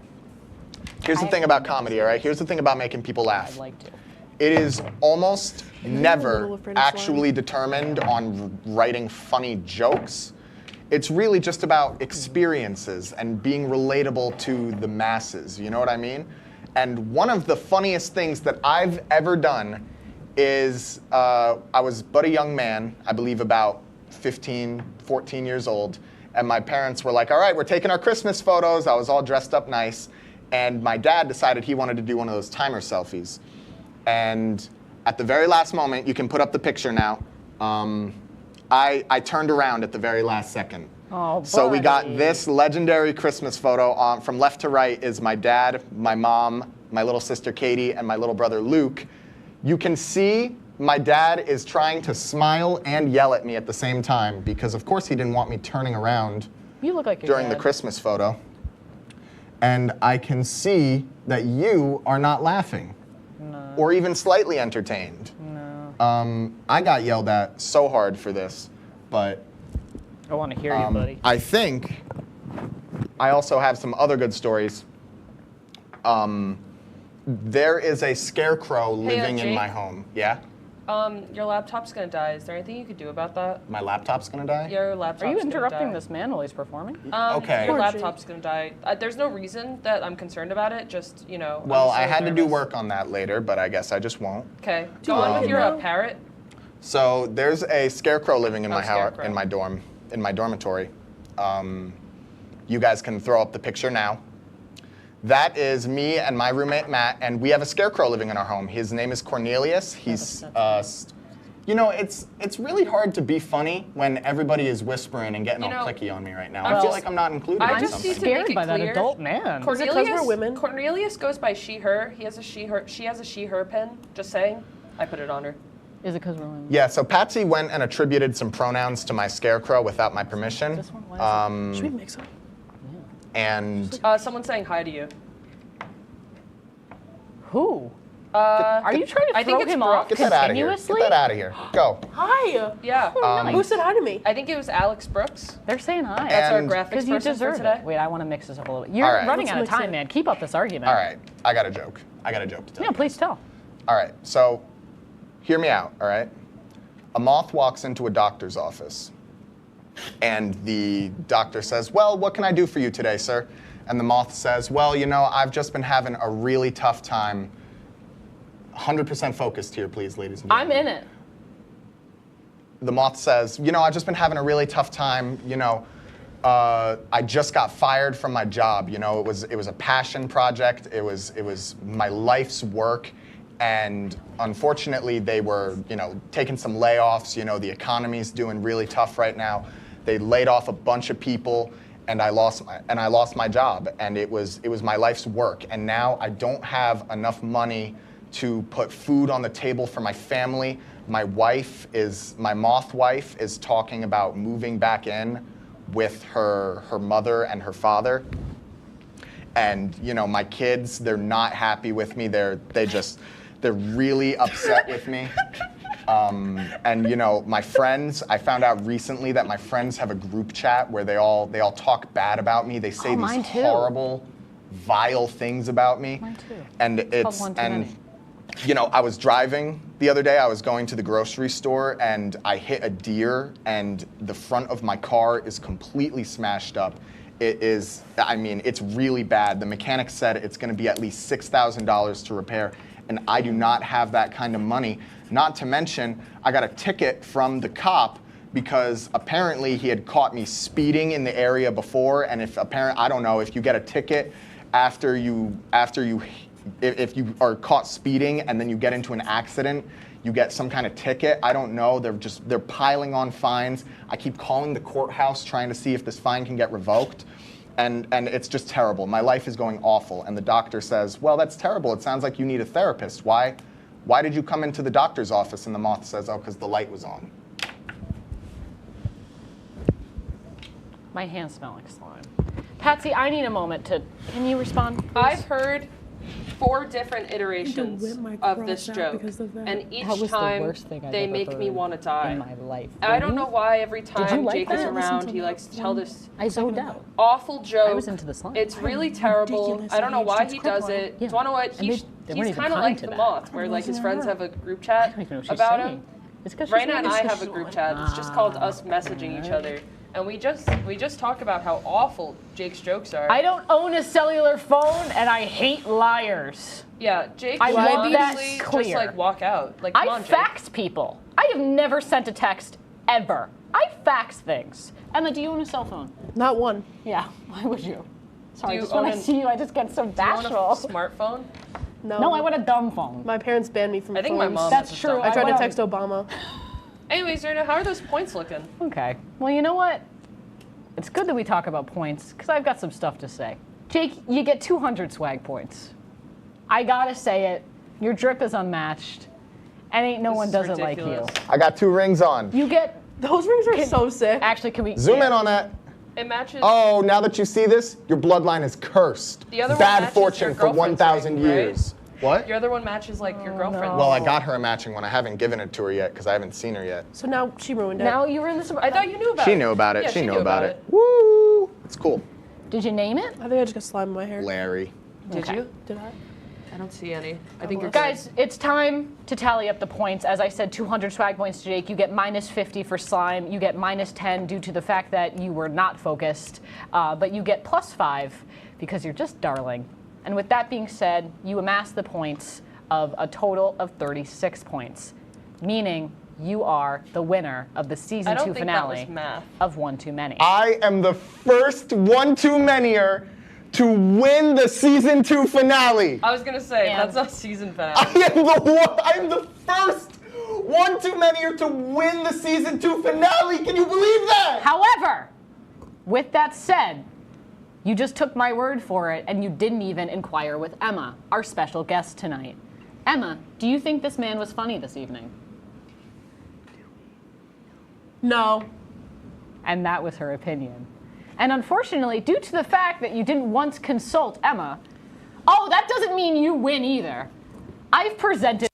S23: Here's the thing about comedy, all right? Here's the thing about making people laugh.
S3: I'd like to.
S23: It is almost never actually determined on writing funny jokes. It's really just about experiences and being relatable to the masses, you know what I mean? And one of the funniest things that I've ever done is I was but a young man, I believe about 15, 14 years old, and my parents were like, all right, we're taking our Christmas photos. I was all dressed up nice. And my dad decided he wanted to do one of those timer selfies. And at the very last moment, you can put up the picture now, I turned around at the very last second.
S3: Oh,
S23: so we got this legendary Christmas photo. From left to right is my dad, my mom, my little sister Katie, and my little brother Luke. You can see my dad is trying to smile and yell at me at the same time because, of course, he didn't want me turning around
S3: You look like your
S23: during
S3: dad.
S23: the Christmas photo. And I can see that you are not laughing or even slightly entertained.
S3: No.
S23: I got yelled at so hard for this, but
S3: I want to hear you, buddy.
S23: I think I also have some other good stories. There is a scarecrow living in
S22: Jake?
S23: my home. Yeah?
S22: Your laptop's gonna die. Is there anything you could do about that?
S23: My laptop's gonna die?
S22: Your laptop's
S3: Are you
S22: gonna
S3: interrupting
S22: die.
S3: this man while he's performing?
S23: Okay.
S22: Your laptop's gonna die. There's no reason that I'm concerned about it. Just, you know.
S23: Well,
S22: I'm
S23: I
S22: just
S23: had
S22: really
S23: to do
S22: nervous.
S23: work on that later, but I guess I just won't.
S22: Okay. Go on with your parrot.
S23: So there's a scarecrow living in my house,
S22: scarecrow.
S23: in my dormitory. You guys can throw up the picture now. That is me and my roommate Matt, and we have a scarecrow living in our home. His name is Cornelius. He's, you know, it's really hard to be funny when everybody is whispering and getting all clicky on me right now. I feel like I'm not included.
S22: I
S23: in
S22: just
S23: something.
S22: need to make it
S3: by that
S22: clear.
S3: adult man.
S22: Cornelius,
S10: Is it 'cause we're women?
S22: Cornelius goes by she/her. He has a she/her. She has a she/her pen. Just saying. I put it on her.
S3: Is it because we're women?
S23: Yeah, so Patsy went and attributed some pronouns to my scarecrow without my permission.
S10: Should we mix them?
S23: And
S22: Someone's saying hi to you.
S3: Who? Are you trying to
S22: I think
S3: throw
S22: it's
S3: him
S22: Brooke.
S3: off
S23: get that out of here. Get
S3: continuously?
S23: that out of here. Go.
S10: Hi.
S22: Yeah.
S10: Who said hi to me?
S22: I think it was Alex Brooks.
S3: They're saying hi.
S22: That's our
S23: And-
S22: graphics
S3: Because you
S22: person for
S3: deserve
S22: today.
S3: it. Wait, I want to mix this up a little bit. You're
S23: All right.
S3: running
S10: Let's
S3: out of
S10: mix
S3: time,
S10: it.
S3: man. Keep up this argument.
S23: All right, I got a joke. I got a joke to tell.
S3: Yeah, please tell.
S23: All right, so hear me out, all right? A moth walks into a doctor's office, and the doctor says, well, what can I do for you today, sir? And the moth says, well, you know, I've just been having a really tough time. 100% focused here, please, ladies and
S3: I'm
S23: gentlemen.
S3: in it.
S23: The moth says, you know, I've just been having a really tough time, you know. I just got fired from my job. You know, it was a passion project. It was my life's work, and unfortunately, they were, you know, taking some layoffs. You know, the economy's doing really tough right now. They laid off a bunch of people, and I lost my job. And it was my life's work. And now I don't have enough money to put food on the table for my family. My moth wife is talking about moving back in with her mother and her father. And you know, my kids, they're not happy with me. They're really upset with me. And you know, my friends, I found out recently that my friends have a group chat where they all talk bad about me. They say these horrible, vile things about me.
S3: Mine too.
S23: And
S3: It's called one too many.
S23: you know, I was driving the other day. I was going to the grocery store and I hit a deer, and the front of my car is completely smashed up. It is, I mean, it's really bad. The mechanic said it's going to be at least $6,000 to repair, and I do not have that kind of money. Not to mention, I got a ticket from the cop because apparently he had caught me speeding in the area before, and I don't know, if you get a ticket after you if you are caught speeding and then you get into an accident, you get some kind of ticket. I don't know. They're piling on fines. I keep calling the courthouse trying to see if this fine can get revoked. And it's just terrible. My life is going awful. And the doctor says, well, that's terrible. It sounds like you need a therapist. Why did you come into the doctor's office? And the moth says, oh, because the light was on.
S3: My hands smell like slime. Patsy, I need a moment to. Can you respond, please?
S22: I've heard 4 different iterations of this joke, and each time they make me want to die.
S3: In my life.
S22: I don't know why every
S3: you
S22: time
S3: like
S22: Jake is
S3: that?
S22: around, he likes to tell this
S3: I zoned out.
S22: awful joke.
S3: I was into the slime.
S22: It's really terrible.
S3: Ridiculous
S22: I don't know why
S3: age.
S22: he
S3: It's
S22: does
S3: crippling.
S22: it.
S3: Yeah.
S22: Do you want to know what?
S3: And
S22: He's
S3: they weren't even
S22: kind of
S3: kind
S22: like
S3: to
S22: the
S3: that.
S22: moth, where like his friends have a group chat
S3: know what she's
S22: about
S3: saying.
S22: him.
S3: It's 'cause she's
S22: Raina and
S3: saying
S22: I
S3: it's
S22: have a group chat. It's just called us messaging each other. And we just talk about how awful Jake's jokes are.
S3: I don't own a cellular phone, and I hate liars.
S22: Yeah, Jake
S3: I
S22: will
S3: want that
S22: honestly
S3: clear.
S22: just like walk out. Like, come
S3: I
S22: on, Jake.
S3: fax people. I have never sent a text ever. I fax things. Emma, do you own a cell phone?
S10: Not one.
S3: Yeah. Why would you? Sorry,
S22: you
S3: just when
S22: own
S3: I
S22: an-
S3: see you, I just get so
S22: Do you want
S3: bashful.
S22: a smartphone?
S3: No, I want a dumb phone.
S10: My parents banned me from
S22: I think my
S10: phones.
S22: mom
S3: That's
S22: has a
S3: true.
S22: dumb
S10: I tried to
S3: went
S10: text Obama.
S22: Anyways, Raina, how are those points looking?
S3: Okay. Well, you know what? It's good that we talk about points, because I've got some stuff to say. Jake, you get 200 swag points. I gotta say it. Your drip is unmatched, and ain't no one does it like you.
S23: I got 2 rings on.
S3: You get...
S10: Those rings are so sick.
S3: Actually, can we...
S23: Zoom in on that.
S22: It matches.
S23: Oh, now that you see this, your bloodline is cursed.
S22: The other one
S23: Bad
S22: matches
S23: fortune
S22: your
S23: for
S22: girlfriend's
S23: 1,000
S22: ring, right?
S23: years. What?
S22: Your other one matches like your girlfriend.
S23: Well, I got her a matching one. I haven't given it to her yet because I haven't seen her yet.
S10: So now she ruined it.
S3: Now you were in this...
S22: I thought you knew about it.
S23: She knew about it.
S22: Yeah,
S23: she knew about it. Woo! It's cool.
S3: Did you name it?
S10: I think I just got slime in my hair.
S23: Larry.
S22: Did
S3: Okay.
S22: you? Did I? I don't see any. I think you're
S3: Guys, it's time to tally up the points. As I said, 200 swag points to Jake. You get -50 for slime. You get -10 due to the fact that you were not focused. But you get +5 because you're just darling. And with that being said, you amass the points of a total of 36 points, meaning you are the winner of the season 2 finale of One Too Many.
S23: I am the first One Too Manyer to win the season 2 finale.
S22: I was gonna say that's a season finale.
S23: I'm the first One Too Manyer to win the season 2 finale. Can you believe that?
S3: However, with that said, you just took my word for it and you didn't even inquire with Emma, our special guest tonight. Emma, do you think this man was funny this evening?
S10: No.
S3: And that was her opinion. And unfortunately, due to the fact that you didn't once consult Emma, oh, that doesn't mean you win either. I've presented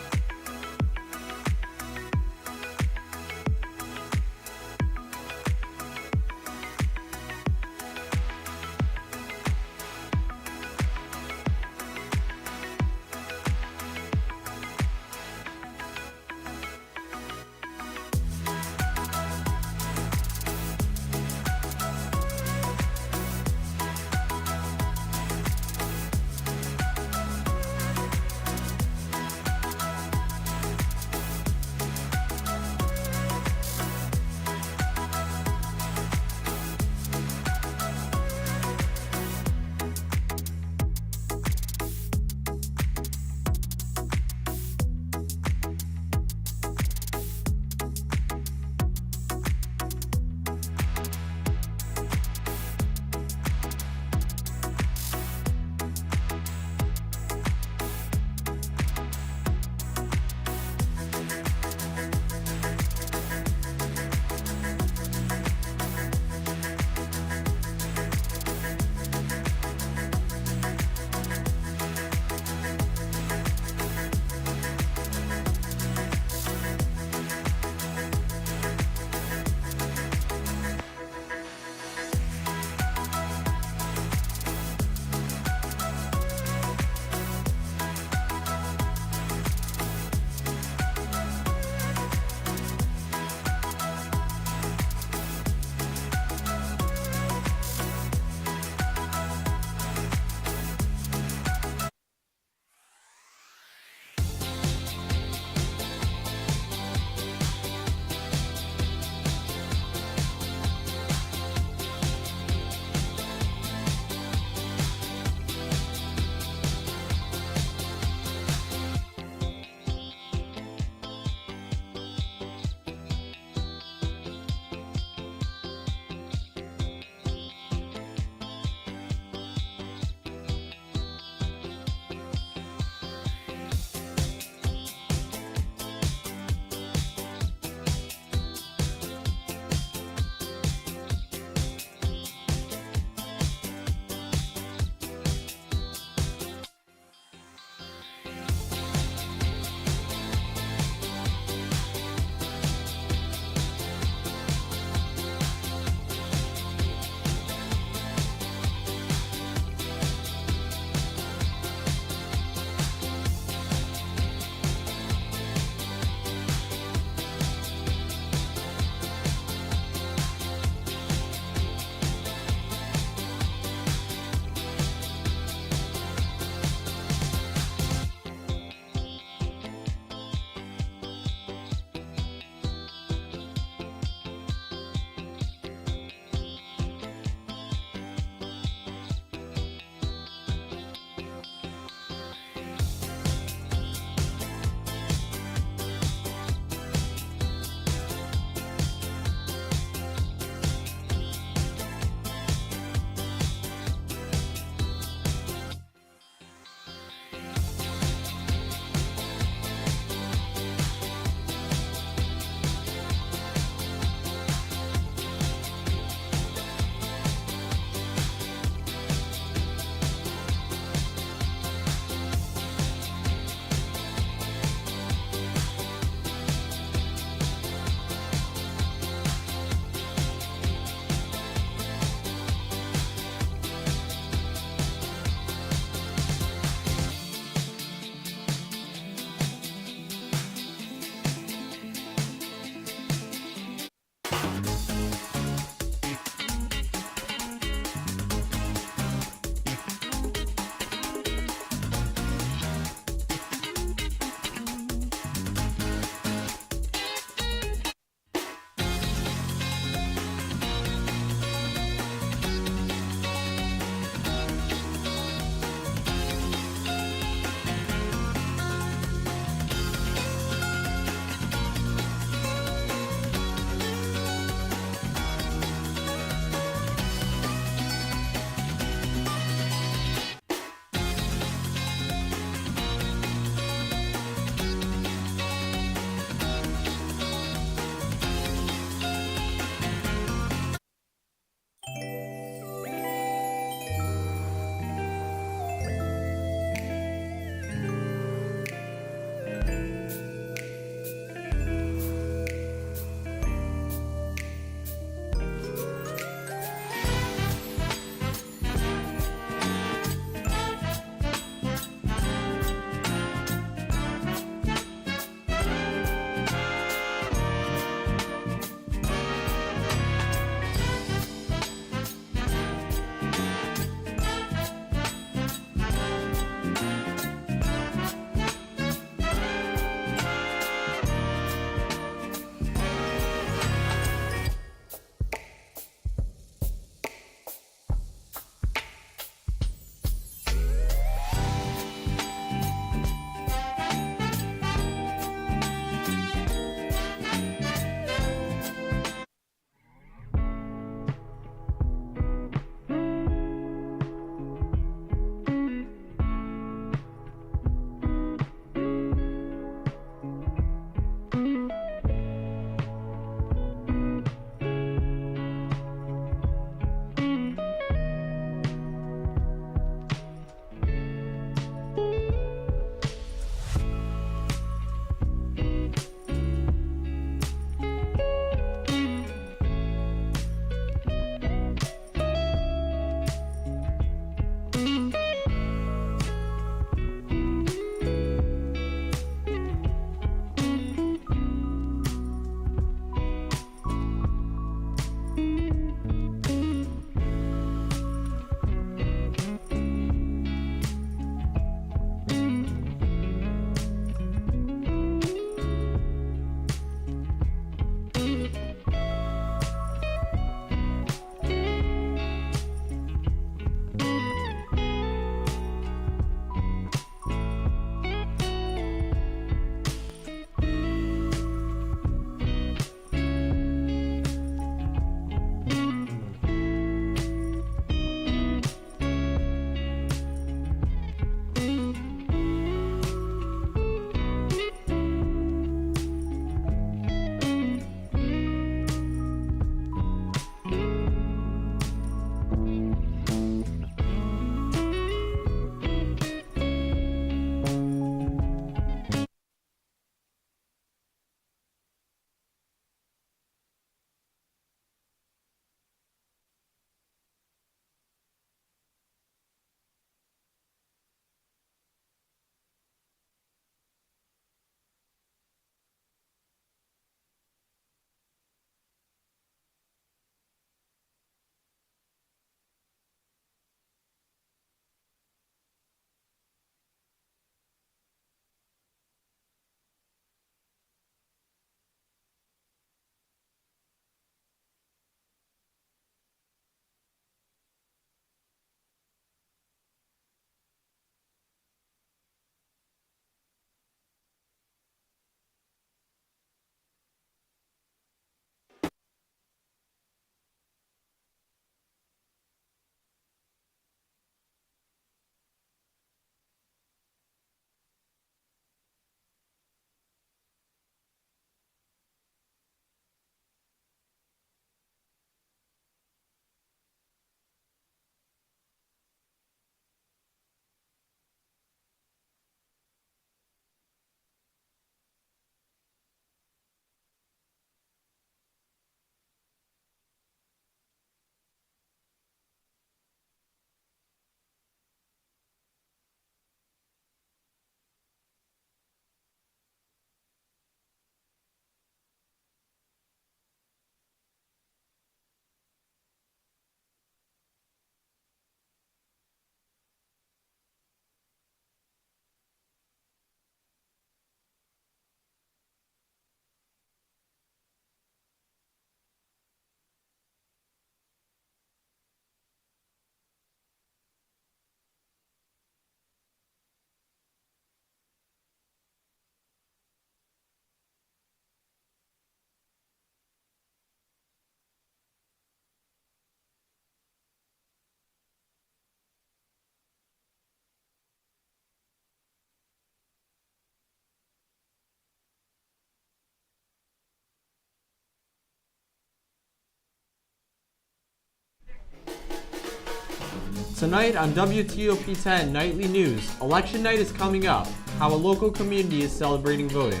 S5: Tonight on WTOP-10 Nightly News, Election Night is coming up, how a local community is celebrating voting.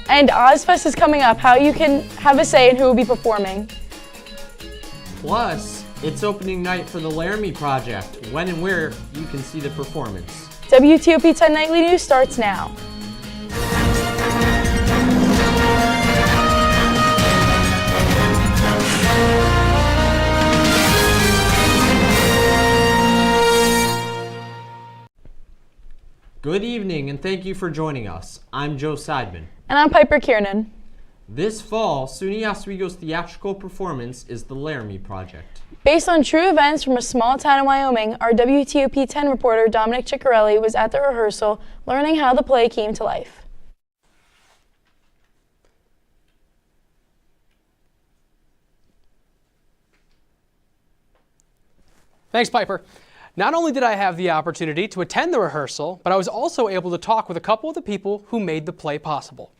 S13: And Ozfest is coming up, how you can have a say in who will be performing.
S5: Plus, it's opening night for the Laramie Project, when and where you can see the performance.
S13: WTOP-10 Nightly News starts now.
S5: Good evening and thank you for joining us. I'm Joe Seidman.
S13: And I'm Piper Kiernan.
S5: This fall, SUNY Oswego's theatrical performance is the Laramie Project.
S13: Based on true events from a small town in Wyoming, our WTOP-10 reporter Dominic Ciccarelli was at the rehearsal learning how the play came to life.
S14: Thanks, Piper. Not only did I have the opportunity to attend the rehearsal, but I was also able to talk with a couple of the people who made the play possible.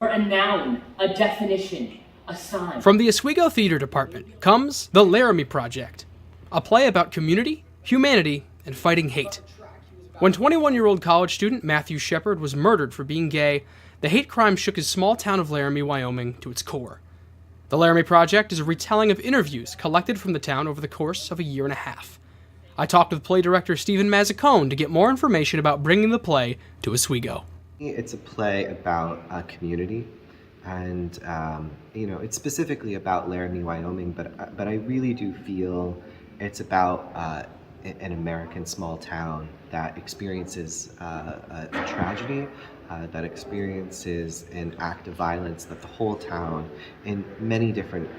S16: A noun, a definition, a sign.
S14: From the Oswego Theater Department comes The Laramie Project, a play about community, humanity, and fighting hate. When 21-year-old college student Matthew Shepard was murdered for being gay, the hate crime shook his small town of Laramie, Wyoming to its core. The Laramie Project is a retelling of interviews collected from the town over the course of a year and a half. I talked with play director Stephen Mazzacone to get more information about bringing the play to Oswego.
S25: It's a play about a community, and it's specifically about Laramie, Wyoming, but I really do feel it's about an American small town that experiences a tragedy, that experiences an act of violence that the whole town, in many different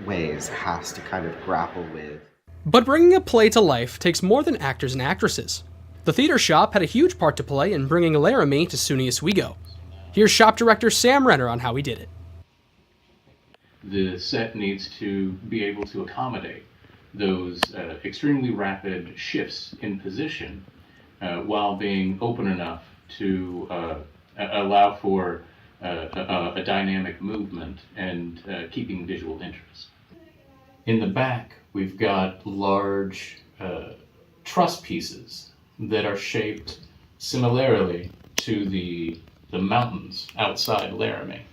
S25: ways, has to kind of grapple with.
S14: But bringing a play to life takes more than actors and actresses. The theater shop had a huge part to play in bringing Laramie to SUNY Oswego. Here's shop director Sam Renner on how he did it.
S26: The set needs to be able to accommodate those extremely rapid shifts in position while being open enough to allow for a dynamic movement and keeping visual interest. In the back, we've got large truss pieces that are shaped similarly to the mountains outside Laramie.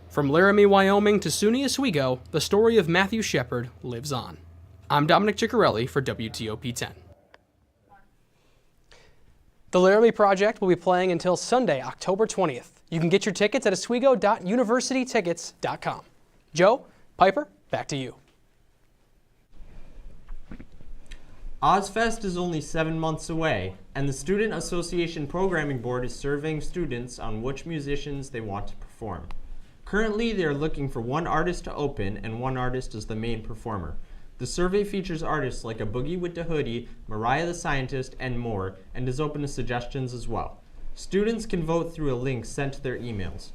S14: From Laramie, Wyoming to SUNY Oswego, the story of Matthew Shepard lives on. I'm Dominic Ciccarelli for WTOP-10. The Laramie Project will be playing until Sunday, October 20th. You can get your tickets at oswego.universitytickets.com. Joe, Piper, back to you.
S5: Ozfest is only 7 months away, and the Student Association Programming Board is surveying students on which musicians they want to perform. Currently, they are looking for one artist to open and one artist as the main performer. The survey features artists like A Boogie with the Hoodie, Mariah the Scientist, and more, and is open to suggestions as well. Students can vote through a link sent to their emails.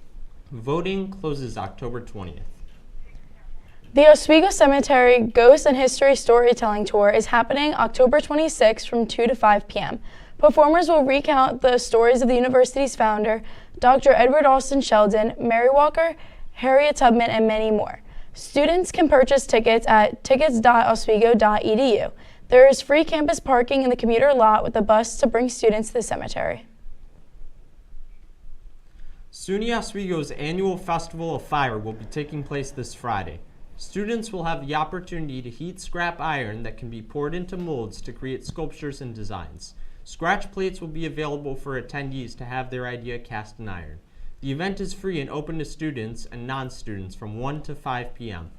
S5: Voting closes October 20th.
S13: The Oswego Cemetery Ghost and History Storytelling Tour is happening October 26 from 2 to 5 p.m. Performers will recount the stories of the university's founder, Dr. Edward Austin Sheldon, Mary Walker, Harriet Tubman, and many more. Students can purchase tickets at tickets.oswego.edu. There is free campus parking in the commuter lot with a bus to bring students to the cemetery.
S5: SUNY Oswego's annual Festival of Fire will be taking place this Friday. Students will have the opportunity to heat scrap iron that can be poured into molds to create sculptures and designs. Scratch plates will be available for attendees to have their idea cast in iron. The event is free and open to students and non-students from 1 to 5 p.m.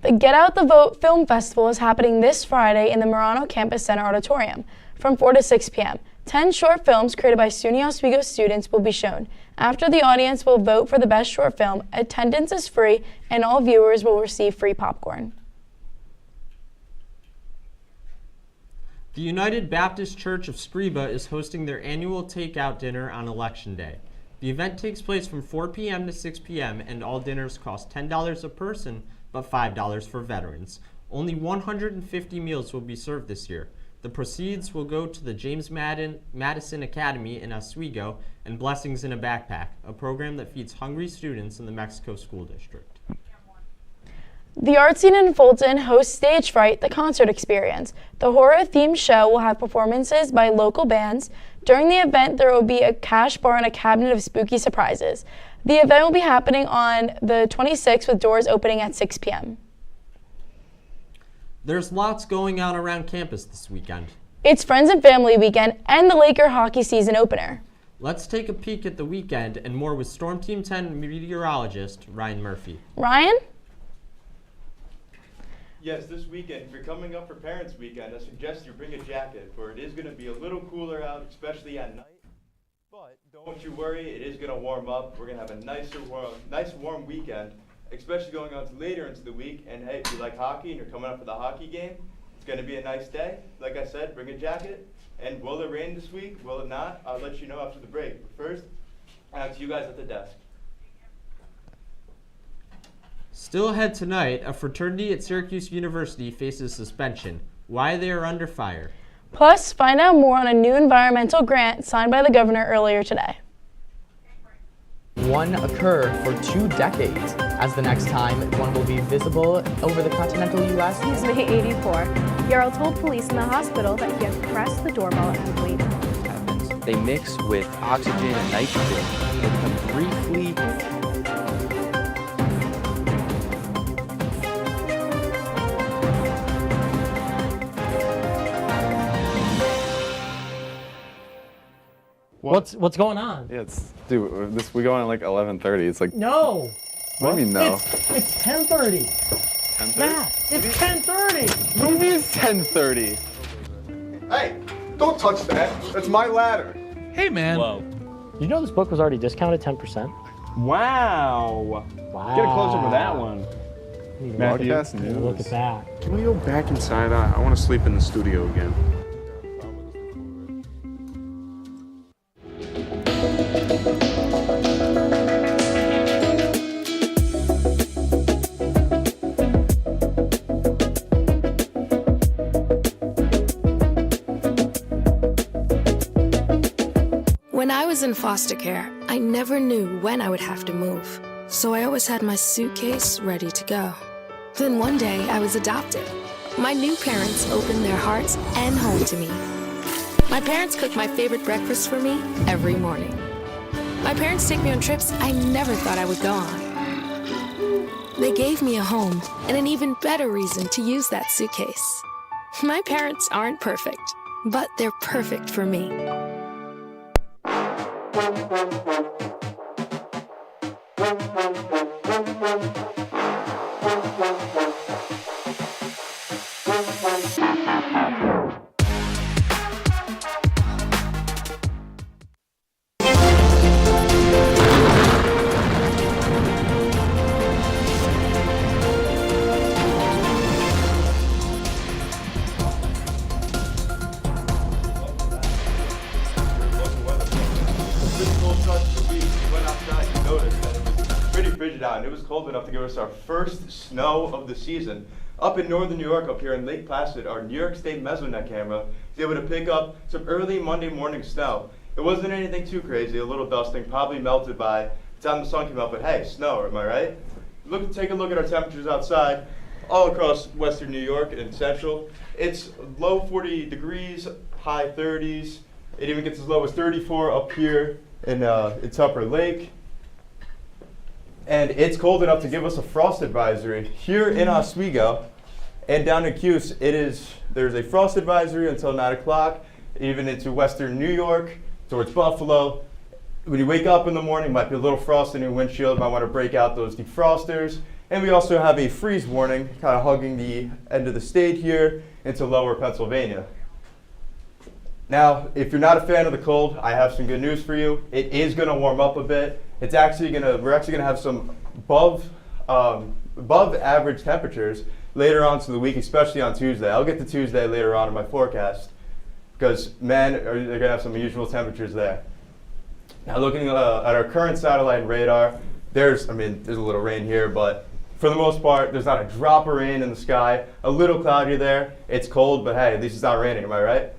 S13: The Get Out the Vote Film Festival is happening this Friday in the Marano Campus Center Auditorium from 4 to 6 p.m. 10 short films created by SUNY Oswego students will be shown. After the audience will vote for the best short film, attendance is free and all viewers will receive free popcorn.
S5: The United Baptist Church of Scriba is hosting their annual takeout dinner on Election Day. The event takes place from 4 p.m. to 6 p.m. and all dinners cost $10 a person, but $5 for veterans. Only 150 meals will be served this year. The proceeds will go to the James Madison Academy in Oswego and Blessings in a Backpack, a program that feeds hungry students in the Mexico School District.
S13: The art scene in Fulton hosts Stage Fright, the concert experience. The horror-themed show will have performances by local bands. During the event, there will be a cash bar and a cabinet of spooky surprises. The event will be happening on the 26th with doors opening at 6 p.m.
S5: There's lots going on around campus this weekend.
S13: It's Friends and Family Weekend and the Laker hockey season opener.
S5: Let's take a peek at the weekend and more with Storm Team 10 meteorologist Ryan Murphy.
S13: Ryan?
S12: Yes, this weekend, if you're coming up for Parents' Weekend, I suggest you bring a jacket, for it is going to be a little cooler out, especially at night. But don't you worry, it is going to warm up. We're going to have a nice warm weekend, especially going on to later into the week. And hey, if you like hockey and you're coming up for the hockey game, it's going to be a nice day. Like I said, bring a jacket. And will it rain this week? Will it not? I'll let you know after the break. But first, out to you guys at the desk.
S5: Still ahead tonight, a fraternity at Syracuse University faces suspension. Why they are under fire.
S13: Plus, find out more on a new environmental grant signed by the governor earlier today.
S4: One occur for 2 decades, as the next time one will be visible over the continental U.S.
S15: He's May 84. Yarrow told police in the hospital that he had pressed the doorbell and waited.
S17: They mix with oxygen and nitrogen. They become briefly
S19: What's going on?
S20: Yeah, we go on at like 11:30. It's like
S19: No.
S20: What do you mean no?
S19: It's 10:30.
S20: 10:30?
S19: Matt, it's 10:30.
S20: What do you mean it's 10:30?
S21: Hey, don't touch that. That's my ladder.
S19: Hey, man.
S20: Whoa.
S19: You know this book was already discounted 10%?
S20: Wow.
S19: Wow.
S20: Get a close up of that one.
S19: Matthew,
S20: Broadcast news.
S19: look at that.
S20: Can we go back inside? I want to sleep in the studio again.
S27: When I was in foster care, I never knew when I would have to move. So I always had my suitcase ready to go. Then one day, I was adopted. My new parents opened their hearts and home to me. My parents cook my favorite breakfast for me every morning. My parents take me on trips I never thought I would go on. They gave me a home and an even better reason to use that suitcase. My parents aren't perfect, but they're perfect for me.
S12: And it was cold enough to give us our first snow of the season. Up in northern New York, up here in Lake Placid, our New York State Mesonet camera was able to pick up some early Monday morning snow. It wasn't anything too crazy, a little dusting, probably melted by the time the sun came up, but hey, snow, am I right? Take a look at our temperatures outside, all across western New York and central. It's low 40 degrees, high 30s. It even gets as low as 34 up here in Tupper Lake. And it's cold enough to give us a frost advisory here in Oswego and down in Cuse. There's a frost advisory until 9 o'clock, even into western New York, towards Buffalo. When you wake up in the morning, might be a little frost in your windshield, might want to break out those defrosters. And we also have a freeze warning, kind of hugging the end of the state here into lower Pennsylvania. Now, if you're not a fan of the cold, I have some good news for you. It is going to warm up a bit. We're actually going to have some above average temperatures later on to the week, especially on Tuesday. I'll get to Tuesday later on in my forecast because, man, they're going to have some unusual temperatures there. Now, looking at our current satellite and radar, there's a little rain here, but For the most part, there's not a drop of rain in the sky. A little cloudy there. It's cold, but hey, at least it's not raining, am I right?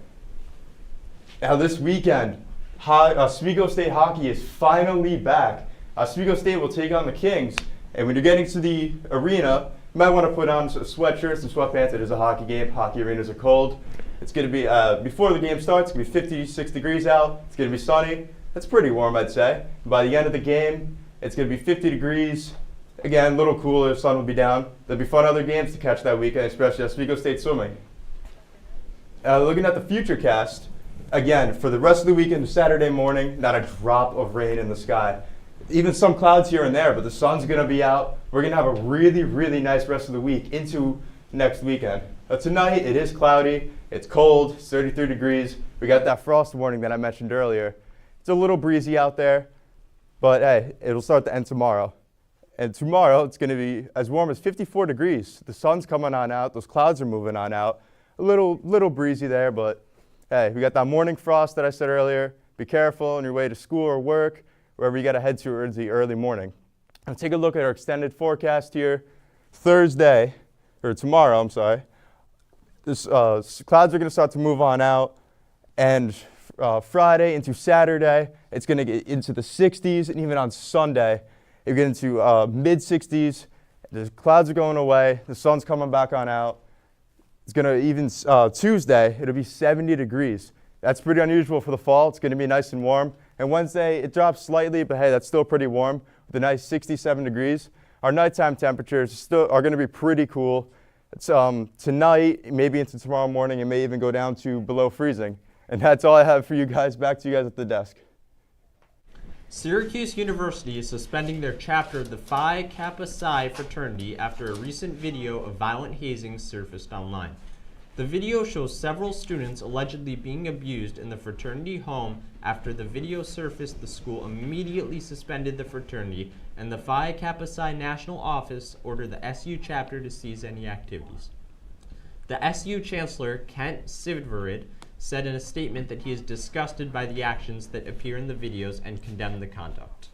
S12: Now this weekend, Oswego State hockey is finally back. Oswego State will take on the Kings, and when you're getting to the arena, you might want to put on some sweatshirts and sweatpants. It is a hockey game. Hockey arenas are cold. It's going to be, before the game starts, it's going to be 56 degrees out. It's going to be sunny. That's pretty warm, I'd say. By the end of the game, it's going to be 50 degrees. Again, a little cooler, the sun will be down. There'll be fun other games to catch that weekend, especially Oswego State swimming. Looking at the future cast, again, for the rest of the weekend, Saturday morning, not a drop of rain in the sky. Even some clouds here and there, but the sun's going to be out. We're going to have a really, really nice rest of the week into next weekend. Tonight, it is cloudy. It's cold. It's 33 degrees. We got that frost warning that I mentioned earlier. It's a little breezy out there, but hey, it'll start to end tomorrow. And tomorrow, it's going to be as warm as 54 degrees. The sun's coming on out. Those clouds are moving on out. A little breezy there, but hey, we got that morning frost that I said earlier. Be careful on your way to school or work, wherever you got to head to in the early morning. Now take a look at our extended forecast here. Tomorrow, I'm sorry. Clouds are going to start to move on out, and Friday into Saturday, it's going to get into the 60s, and even on Sunday, you get into mid-60s. The clouds are going away. The sun's coming back on out. It's going to even Tuesday, it'll be 70 degrees. That's pretty unusual for the fall. It's going to be nice and warm. And Wednesday, it drops slightly, but hey, that's still pretty warm with a nice 67 degrees. Our nighttime temperatures are going to be pretty cool. It's, tonight, maybe into tomorrow morning, it may even go down to below freezing. And that's all I have for you guys. Back to you guys at the desk.
S5: Syracuse University is suspending their chapter of the Phi Kappa Psi fraternity after a recent video of violent hazing surfaced online. The video shows several students allegedly being abused in the fraternity home. After the video surfaced, the school immediately suspended the fraternity, and the Phi Kappa Psi National Office ordered the SU chapter to cease any activities. The SU Chancellor, Kent Siveritt, said in a statement that he is disgusted by the actions that appear in the videos and condemned the conduct.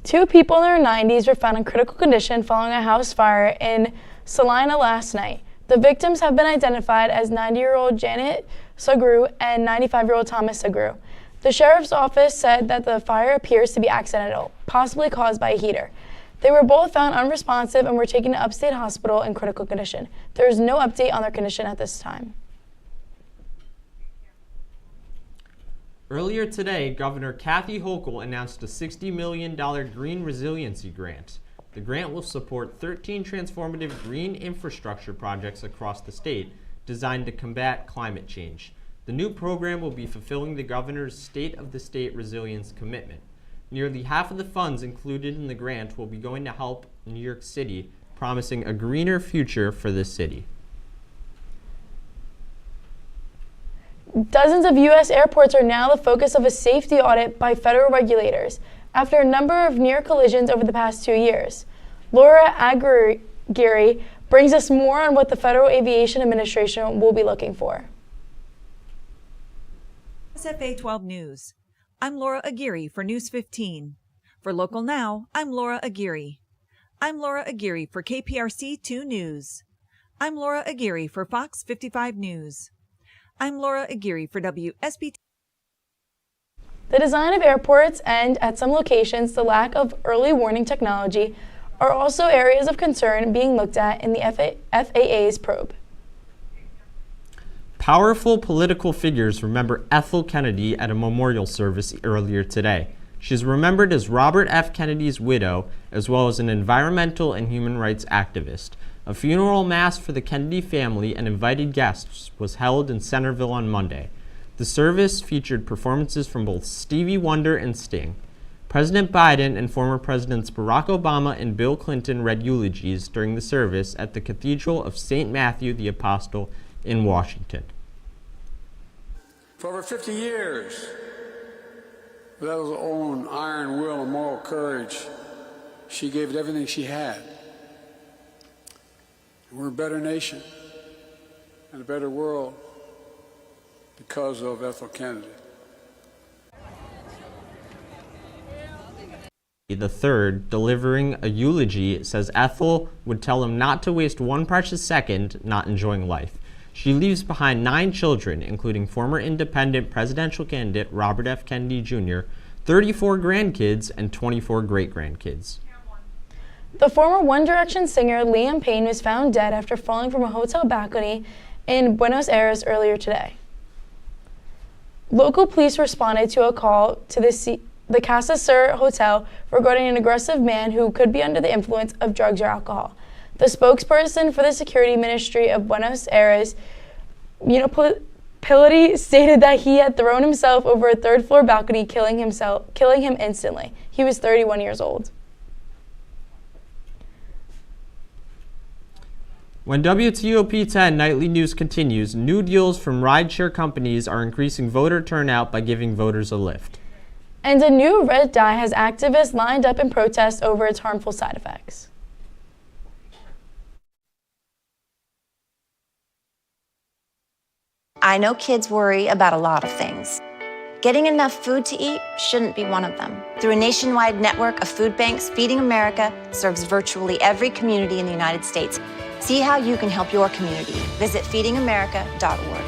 S13: Two people in their 90s were found in critical condition following a house fire in Salina last night. The victims have been identified as 90-year-old Janet Sagru and 95-year-old Thomas Sagru. The sheriff's office said that the fire appears to be accidental, possibly caused by a heater. They were both found unresponsive and were taken to Upstate Hospital in critical condition. There is no update on their condition at this time.
S5: Earlier today, Governor Kathy Hochul announced a $60 million Green Resiliency Grant. The grant will support 13 transformative green infrastructure projects across the state designed to combat climate change. The new program will be fulfilling the governor's State of the State Resilience commitment. Nearly half of the funds included in the grant will be going to help New York City, promising a greener future for the city.
S13: Dozens of U.S. airports are now the focus of a safety audit by federal regulators after a number of near collisions over the past 2 years. Laura Aguirre brings us more on what the Federal Aviation Administration will be looking for.
S2: SFA 12 News. I'm Laura Aguirre for News 15. For Local Now, I'm Laura Aguirre. I'm Laura Aguirre for KPRC 2 News. I'm Laura Aguirre for Fox 55 News. I'm Laura Aguirre for WSBT.
S13: The design of airports and, at some locations, the lack of early warning technology are also areas of concern being looked at in the FAA's probe.
S5: Powerful political figures remember Ethel Kennedy at a memorial service earlier today. She is remembered as Robert F. Kennedy's widow, as well as an environmental and human rights activist. A funeral mass for the Kennedy family and invited guests was held in Centerville on Monday. The service featured performances from both Stevie Wonder and Sting. President Biden and former Presidents Barack Obama and Bill Clinton read eulogies during the service at the Cathedral of St. Matthew the Apostle in Washington.
S6: For over 50 years, with Ethel's own iron will and moral courage, she gave it everything she had. We're a better nation and a better world because of Ethel Kennedy.
S5: III, delivering a eulogy, says Ethel would tell him not to waste one precious second not enjoying life. She leaves behind 9 children, including former independent presidential candidate Robert F. Kennedy Jr., 34 grandkids, and 24 great-grandkids.
S13: The former One Direction singer Liam Payne was found dead after falling from a hotel balcony in Buenos Aires earlier today. Local police responded to a call to the Casa Sur Hotel regarding an aggressive man who could be under the influence of drugs or alcohol. The spokesperson for the Security Ministry of Buenos Aires municipality stated that he had thrown himself over a third-floor balcony, killing him instantly. He was 31 years old.
S5: When WTOP-10 nightly news continues, new deals from rideshare companies are increasing voter turnout by giving voters a lift.
S13: And a new red dye has activists lined up in protest over its harmful side effects.
S1: I know kids worry about a lot of things. Getting enough food to eat shouldn't be one of them. Through a nationwide network of food banks, Feeding America serves virtually every community in the United States. See how you can help your community. Visit feedingamerica.org.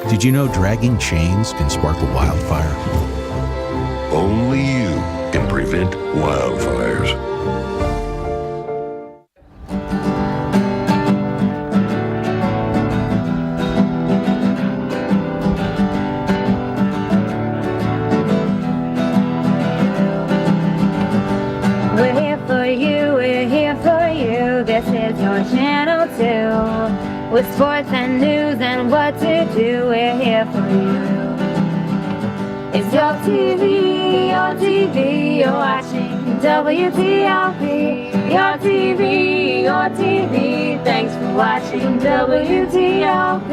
S7: Did you know dragging chains can spark a wildfire?
S8: Only you can prevent wildfires.
S9: We're here for you, we're here for you. This is your channel 2. With sports and news and what to do, we're here for you. It's your TV, you're watching WTOP. Your TV, thanks for watching WTOP.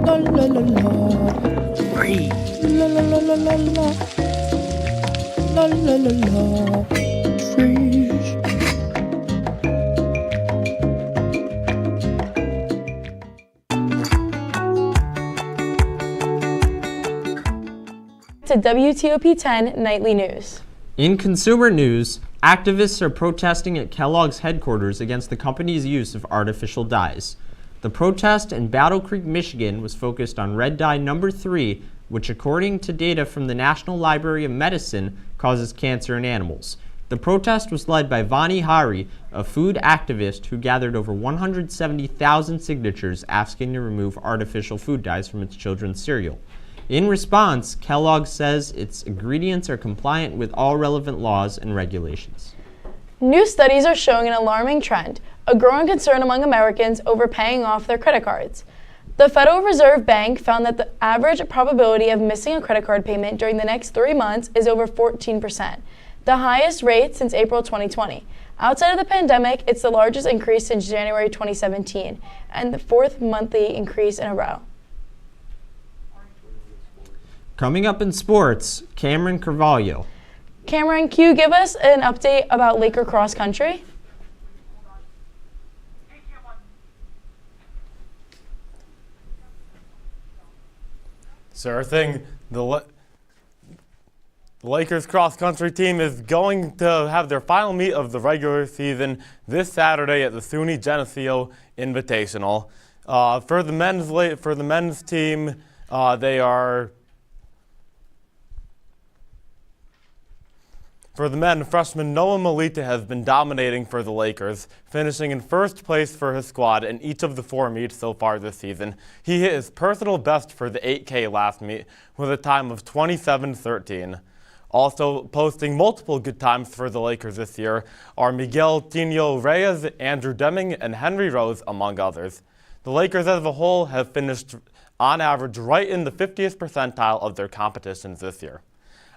S11: La la la la. Free. La la la la la la. La la la la. Freeze.
S13: To WTOP-10 Nightly News.
S5: In consumer news, activists are protesting at Kellogg's headquarters against the company's use of artificial dyes. The protest in Battle Creek, Michigan was focused on red dye number 3, which according to data from the National Library of Medicine causes cancer in animals. The protest was led by Vani Hari, a food activist who gathered over 170,000 signatures asking to remove artificial food dyes from its children's cereal. In response, Kellogg says its ingredients are compliant with all relevant laws and regulations.
S13: New studies are showing an alarming trend, a growing concern among Americans over paying off their credit cards. The Federal Reserve Bank found that the average probability of missing a credit card payment during the next 3 months is over 14%, the highest rate since April 2020. Outside of the pandemic, it's the largest increase since January 2017, and the 4th monthly increase in a row.
S5: Coming up in sports, Cameron Carvalho.
S13: Cameron, can you give us an update about Laker cross country?
S18: Sure thing. The Lakers cross-country team is going to have their final meet of the regular season this Saturday at the SUNY Geneseo Invitational. For the men's team, For the men, freshman Noah Melita has been dominating for the Lakers, finishing in first place for his squad in each of the 4 meets so far this season. He hit his personal best for the 8K last meet with a time of 27:13. Also posting multiple good times for the Lakers this year are Miguel Tino Reyes, Andrew Deming, and Henry Rose, among others. The Lakers as a whole have finished on average right in the 50th percentile of their competitions this year.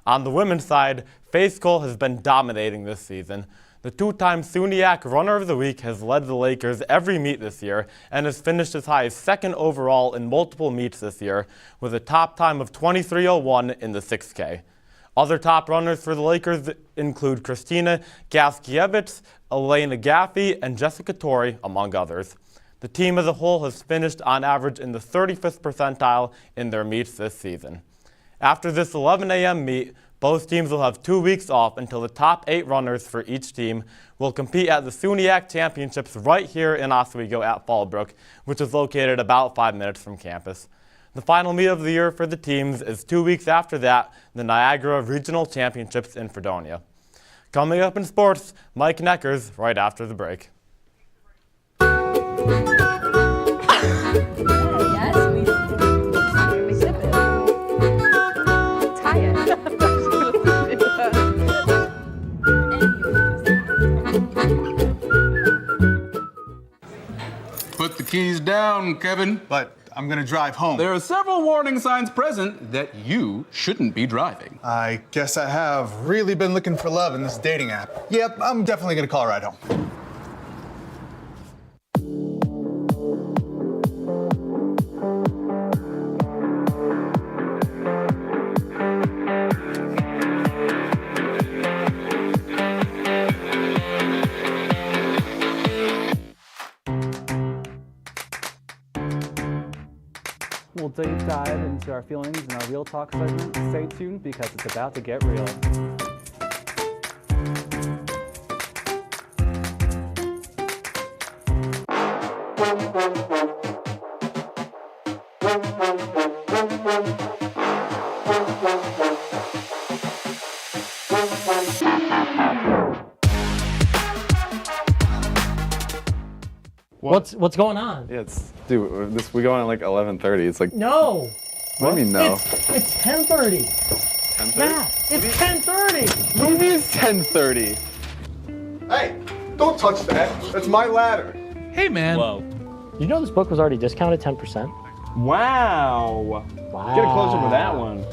S18: On the women's side, Faith Cole has been dominating this season. The two-time SUNY Runner of the Week has led the Lakers every meet this year and has finished as high as second overall in multiple meets this year with a top time of 23:01 in the 6K. Other top runners for the Lakers include Christina Gaskiewicz, Elena Gaffey, and Jessica Torrey, among others. The team as a whole has finished on average in the 35th percentile in their meets this season. After this 11 a.m. meet, both teams will have 2 weeks off until the top 8 runners for each team will compete at the SUNY Championships right here in Oswego at Fallbrook, which is located about 5 minutes from campus. The final meet of the year for the teams is 2 weeks after that, the Niagara Regional Championships in Fredonia. Coming up in sports, Mike Neckers right after the break.
S3: Put the keys down, Kevin.
S21: But I'm gonna drive home.
S3: There are several warning signs present that you shouldn't be driving.
S21: I guess I have really been looking for love in this dating app. Yep, I'm definitely gonna call a ride home.
S10: We'll deep dive into our feelings in our Real Talk segment. Stay tuned because it's about to get real.
S19: What's going on?
S20: Yeah, dude, we go on at like 11:30. It's like
S19: No.
S20: What do you mean no?
S19: It's 10:30.
S20: 10:30?
S19: Yeah, it's 10:30.
S20: What do you mean it's 10:30?
S21: Hey, don't touch that. That's my ladder.
S19: Hey, man.
S20: Whoa.
S19: You know this book was already discounted 10%?
S20: Wow. Get a close up with that one.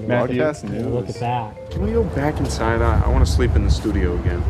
S21: Matthew,
S19: Look at that.
S20: Can we go back inside? I want to sleep in the studio again.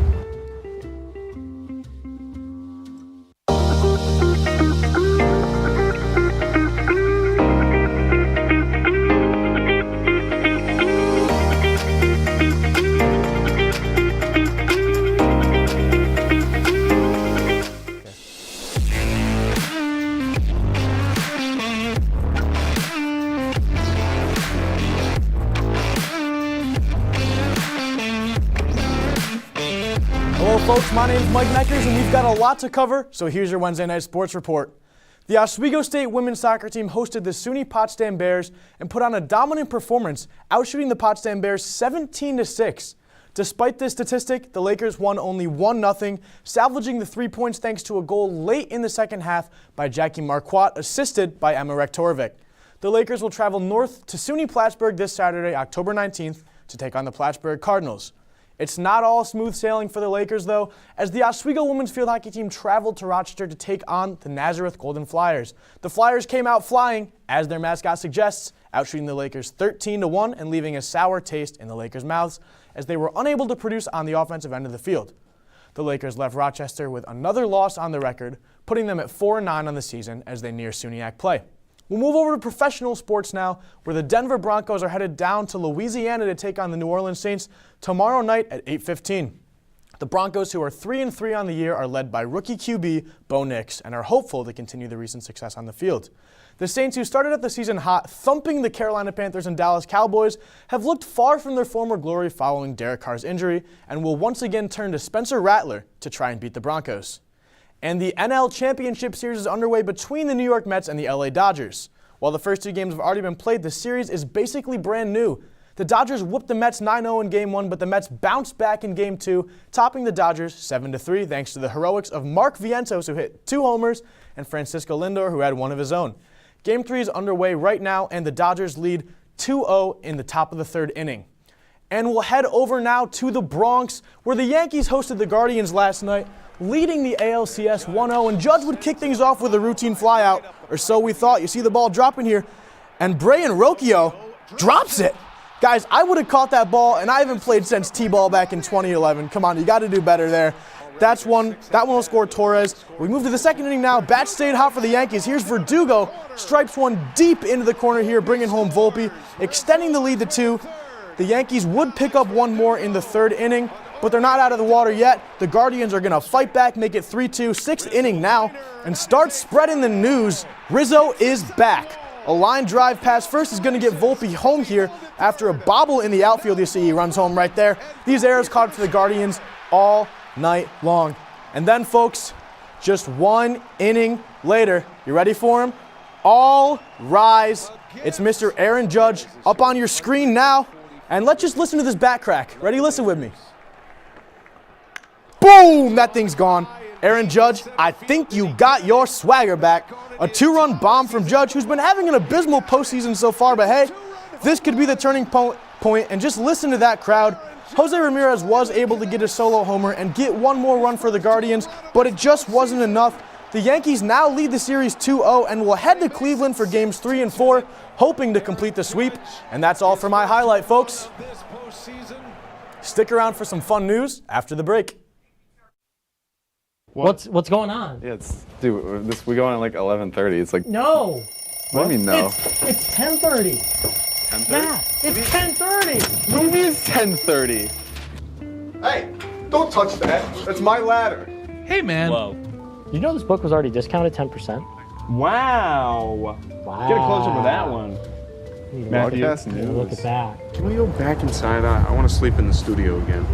S16: Hello folks, my name is Mike Neckers and we've got a lot to cover, so here's your Wednesday night sports report. The Oswego State women's soccer team hosted the SUNY Potsdam Bears and put on a dominant performance, outshooting the Potsdam Bears 17-6. Despite this statistic, the Lakers won only 1-0, salvaging the 3 points thanks to a goal late in the second half by Jackie Marquardt, assisted by Emma Rektorovic. The Lakers will travel north to SUNY Plattsburgh this Saturday, October 19th, to take on the Plattsburgh Cardinals. It's not all smooth sailing for the Lakers, though, as the Oswego women's field hockey team traveled to Rochester to take on the Nazareth Golden Flyers. The Flyers came out flying, as their mascot suggests, outshooting the Lakers 13-1 and leaving a sour taste in the Lakers' mouths, as they were unable to produce on the offensive end of the field. The Lakers left Rochester with another loss on the record, putting them at 4-9 on the season as they near SUNY play. We'll move over to professional sports now, where the Denver Broncos are headed down to Louisiana to take on the New Orleans Saints tomorrow night at 8:15. The Broncos, who are 3-3 on the year, are led by rookie QB Bo Nix and are hopeful to continue the recent success on the field. The Saints, who started out the season hot, thumping the Carolina Panthers and Dallas Cowboys, have looked far from their former glory following Derek Carr's injury and will once again turn to Spencer Rattler to try and beat the Broncos. And the NL Championship Series is underway between the New York Mets and the LA Dodgers. While the first 2 games have already been played, the series is basically brand new. The Dodgers whooped the Mets 9-0 in Game 1, but the Mets bounced back in Game 2, topping the Dodgers 7-3 thanks to the heroics of Mark Vientos, who hit 2 homers, and Francisco Lindor, who had 1 of his own. Game 3 is underway right now, and the Dodgers lead 2-0 in the top of the 3rd inning. And we'll head over now to the Bronx, where the Yankees hosted the Guardians last night, leading the ALCS 1-0, and Judge would kick things off with a routine flyout, or so we thought. You see the ball dropping here, and Brayan Rocchio drops it. Guys, I would have caught that ball, and I haven't played since T-ball back in 2011. Come on, you got to do better there. That one will score Torres. We move to the second inning now. Bats stayed hot for the Yankees. Here's Verdugo, stripes one deep into the corner here, bringing home Volpe, extending the lead to 2. The Yankees would pick up one more in the third inning, but they're not out of the water yet. The Guardians are going to fight back, make it 3-2, sixth inning now, and start spreading the news. Rizzo is back. A line drive pass first is going to get Volpe home here after a bobble in the outfield. You see he runs home right there. These errors caught for the Guardians all night long. And then, folks, just one inning later, you ready for him? All rise. It's Mr. Aaron Judge up on your screen now. And let's just listen to this bat crack. Ready? Listen with me. Boom! That thing's gone. Aaron Judge, I think you got your swagger back. A 2-run bomb from Judge, who's been having an abysmal postseason so far, but hey, this could be the turning point. And just listen to that crowd. Jose Ramirez was able to get a solo homer and get one more run for the Guardians, but it just wasn't enough. The Yankees now lead the series 2-0 and will head to Cleveland for games 3 and 4, hoping to complete the sweep. And that's all for my highlight, folks. Stick around for some fun news after the break.
S19: What's going on?
S4: Yeah, dude, we go on at like 11:30. It's like
S19: No.
S4: What do you mean no?
S19: It's 10:30.
S4: 10:30?
S19: Yeah, it's 10:30.
S4: What do you mean it's 10:30?
S14: Hey, don't touch that. That's my ladder.
S19: Hey, man. Whoa. You know this book was already discounted 10%?
S20: Wow. Get a close up of that one.
S4: Matthew,
S19: Look at that.
S14: Can we go back inside? I want to sleep in the studio again.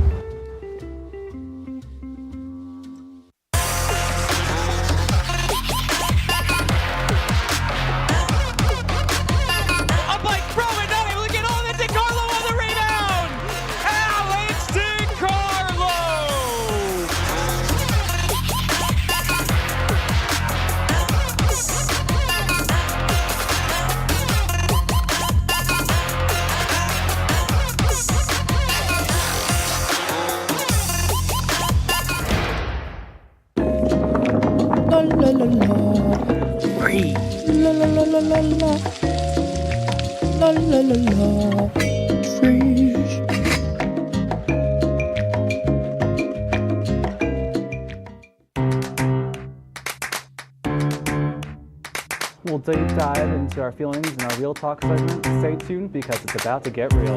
S10: We'll deep dive into our feelings in our Real Talk segment. Stay tuned because it's about to get real.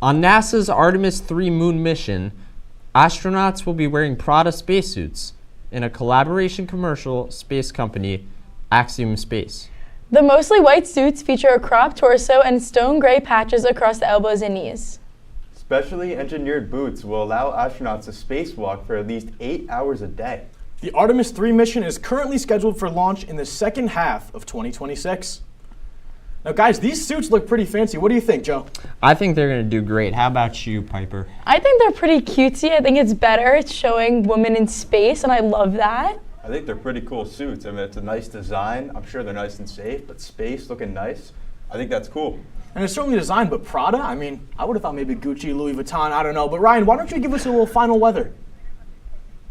S5: On NASA's Artemis 3 moon mission, astronauts will be wearing Prada spacesuits in a collaboration commercial space company, Axiom Space.
S13: The mostly white suits feature a cropped torso and stone gray patches across the elbows and knees.
S12: Specially engineered boots will allow astronauts to spacewalk for at least 8 hours a day.
S16: The Artemis 3 mission is currently scheduled for launch in the second half of 2026. Now, guys, these suits look pretty fancy. What do you think, Joe?
S5: I think they're going to do great. How about you, Piper?
S13: I think they're pretty cutesy. I think it's better. It's showing women in space, and I love that.
S12: I think they're pretty cool suits. I mean, it's a nice design. I'm sure they're nice and safe, but space looking nice. I think that's cool.
S16: And it's certainly designed, but Prada? I mean, I would have thought maybe Gucci, Louis Vuitton, I don't know. But Ryan, why don't you give us a little final weather?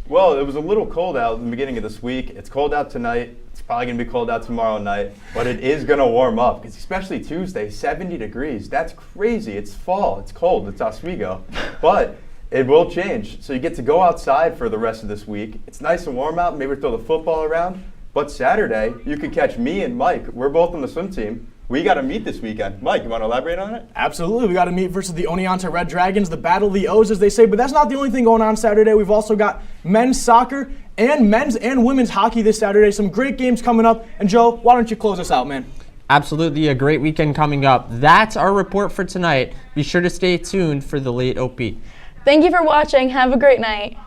S12: Well, it was a little cold out in the beginning of this week. It's cold out tonight. It's probably going to be cold out tomorrow night. But it is going to warm up, because especially Tuesday, 70 degrees. That's crazy. It's fall. It's cold. It's Oswego. But it will change. So you get to go outside for the rest of this week. It's nice and warm out. Maybe throw the football around. But Saturday, you can catch me and Mike. We're both on the swim team. We got to meet this weekend. Mike, you want to elaborate on it?
S16: Absolutely. We got to meet versus the Oneonta Red Dragons, the battle of the O's, as they say. But that's not the only thing going on Saturday. We've also got men's soccer and men's and women's hockey this Saturday. Some great games coming up. And Joe, why don't you close us out, man?
S5: Absolutely, a great weekend coming up. That's our report for tonight. Be sure to stay tuned for the late OP.
S13: Thank you for watching. Have a great night.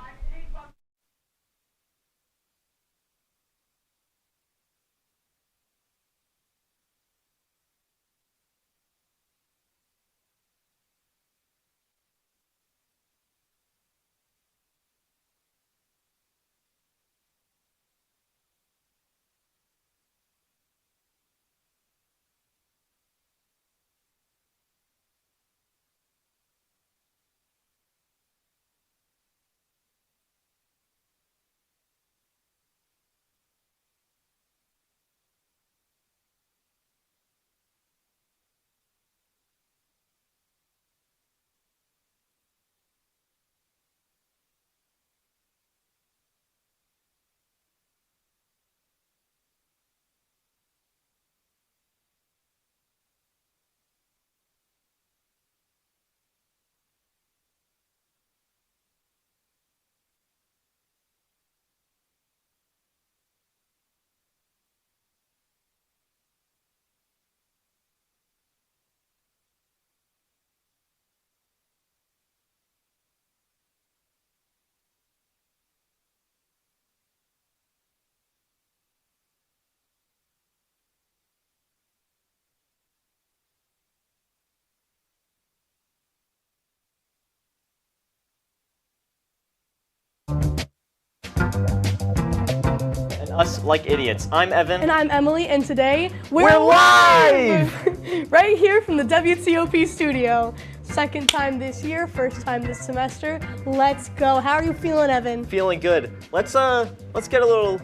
S15: And us like idiots. I'm Evan.
S13: And I'm Emily, and today
S15: We're
S13: live! Right here from the WTOP studio. Second time this year, first time this semester. Let's go. How are you feeling, Evan?
S15: Feeling good. Let's get a little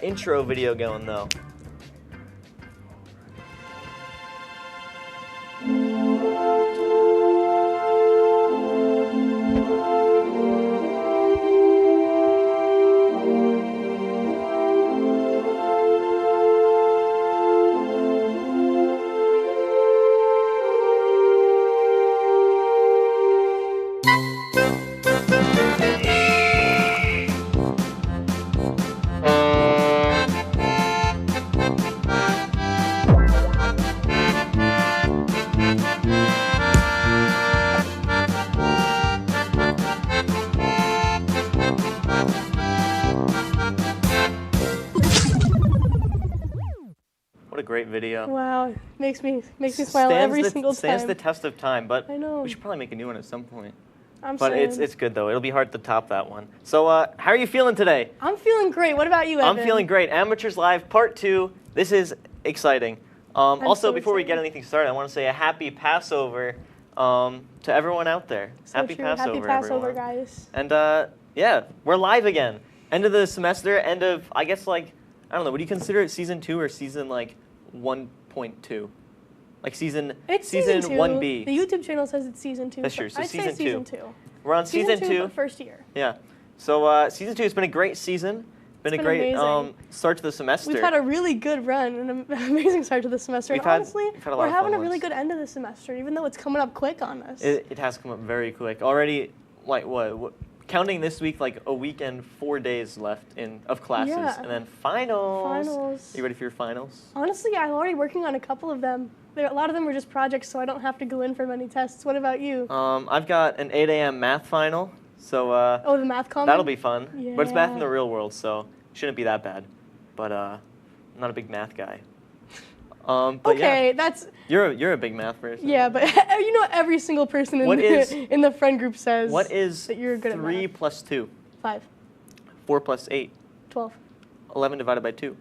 S15: intro video going though. What a great video.
S13: Wow, makes me smile every single time.
S15: Stands the test of time, but
S13: I know.
S15: we should probably make a new one at some point.
S13: But
S15: it's good though. It'll be hard to top that one. So how are you feeling today?
S13: I'm feeling great. What about you, Evan?
S15: I'm feeling great. Amateurs Live Part 2. This is exciting. Also,
S13: so
S15: before we get anything started, I want to say a happy Passover to everyone out there.
S13: So
S15: happy
S13: true.
S15: Passover,
S13: Happy Passover,
S15: everyone.
S13: guys.
S15: And yeah, we're live again. End of the semester, end of, I guess, like, I don't know, would you consider it season 2 or season, like, 1.2? Like season 1B.
S13: The YouTube channel says it's season 2.
S15: That's true. So
S13: I'd say season 2.
S15: We're on season 2.
S13: But first year.
S15: Yeah. So season 2 has been a great season. Been a great start to the semester.
S13: We've had a really good run and an amazing start to the semester. And honestly, we're having a really good end of the semester, even though it's coming up quick on us.
S15: It has come up very quick. Already, like what? Counting this week, like a week and 4 days left of classes, and then finals. Are you ready for your finals?
S13: Honestly, I'm already working on a couple of them. A lot of them were just projects, so I don't have to go in for many tests. What about you?
S15: I've got an 8 a.m. math final, so
S13: oh, the math common?
S15: That'll be fun.
S13: Yeah.
S15: But it's math in the real world, so it shouldn't be that bad. But I'm not a big math guy. But
S13: okay,
S15: yeah,
S13: that's...
S15: You're a big math person.
S13: Yeah, but you know every single person in the friend group says that you're good at math.
S15: 3 plus 2?
S13: 5.
S15: 4 plus 8?
S13: 12.
S15: 11 divided by 2?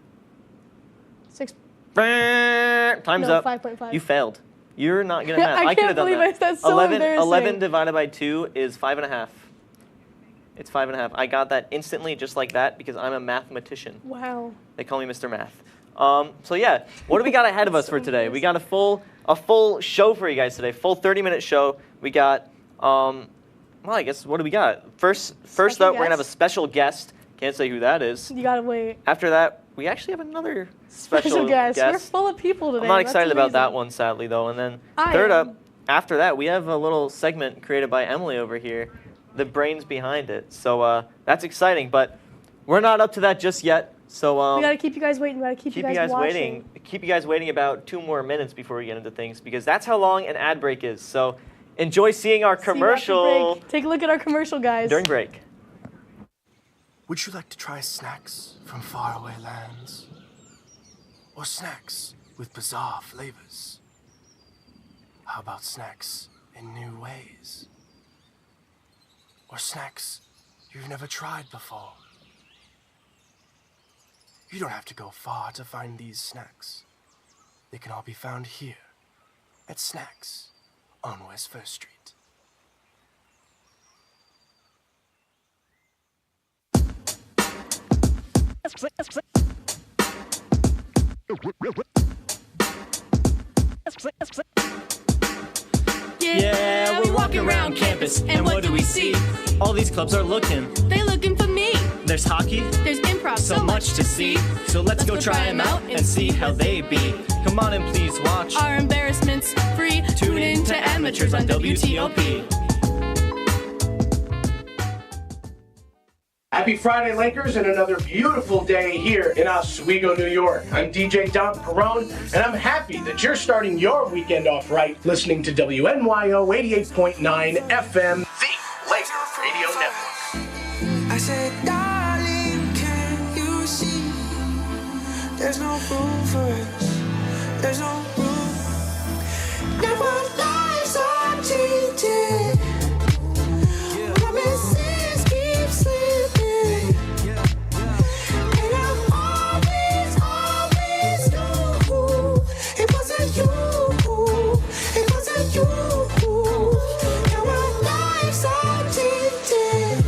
S13: 6.
S15: Time's up.
S13: 5.5.
S15: You failed. You're not good at math.
S13: I can't believe I said so
S15: 11 divided by 2 is 5.5. It's 5.5. I got that instantly just like that because I'm a mathematician.
S13: Wow.
S15: They call me Mr. Math. So yeah, what do we got ahead of us for today? We got a full show for you guys today. Full 30-minute show. We got, well, I guess, what do we got? First up, we're going to have a special guest. Can't say who that is.
S13: You got to wait.
S15: After that, we actually have another special
S13: guest. We're full of people today.
S15: I'm not excited about that one, sadly, though. And then third up, after that, we have a little segment created by Emily over here, the brains behind it. So that's exciting. But we're not up to that just yet. So
S13: we gotta keep you guys waiting. We gotta keep you guys watching.
S15: Keep you guys waiting about 2 more minutes before we get into things, because that's how long an ad break is. So enjoy seeing our commercial.
S13: Take a look at our commercial, guys.
S15: During break.
S17: Would you like to try snacks from faraway lands? Or snacks with bizarre flavors? How about snacks in new ways? Or snacks you've never tried before? You don't have to go far to find these snacks. They can all be found here at Snacks on West First Street.
S15: Yeah, we're walking around campus, and what do we see? All these clubs are looking.
S22: They're looking for me.
S15: There's hockey.
S22: There's improv.
S15: So much to see. So let's go try them out and see how they be. Come on and please watch.
S22: Our embarrassment's free. Tune in to Amateurs on WTOP.
S23: Happy Friday, Lakers, and another beautiful day here in Oswego, New York. I'm DJ Don Perone, and I'm happy that you're starting your weekend off right listening to WNYO 88.9 FM, the Laker Radio Network.
S11: I said, darling, can you see? There's no room for us. There's no room. Now our lives are changing. Promises keep slipping. And I always knew it wasn't you. It wasn't you. Now our lives are changing.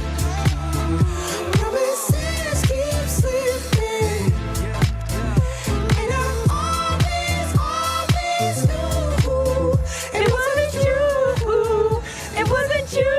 S11: Promises keep slipping. And I always knew it wasn't you. It wasn't you.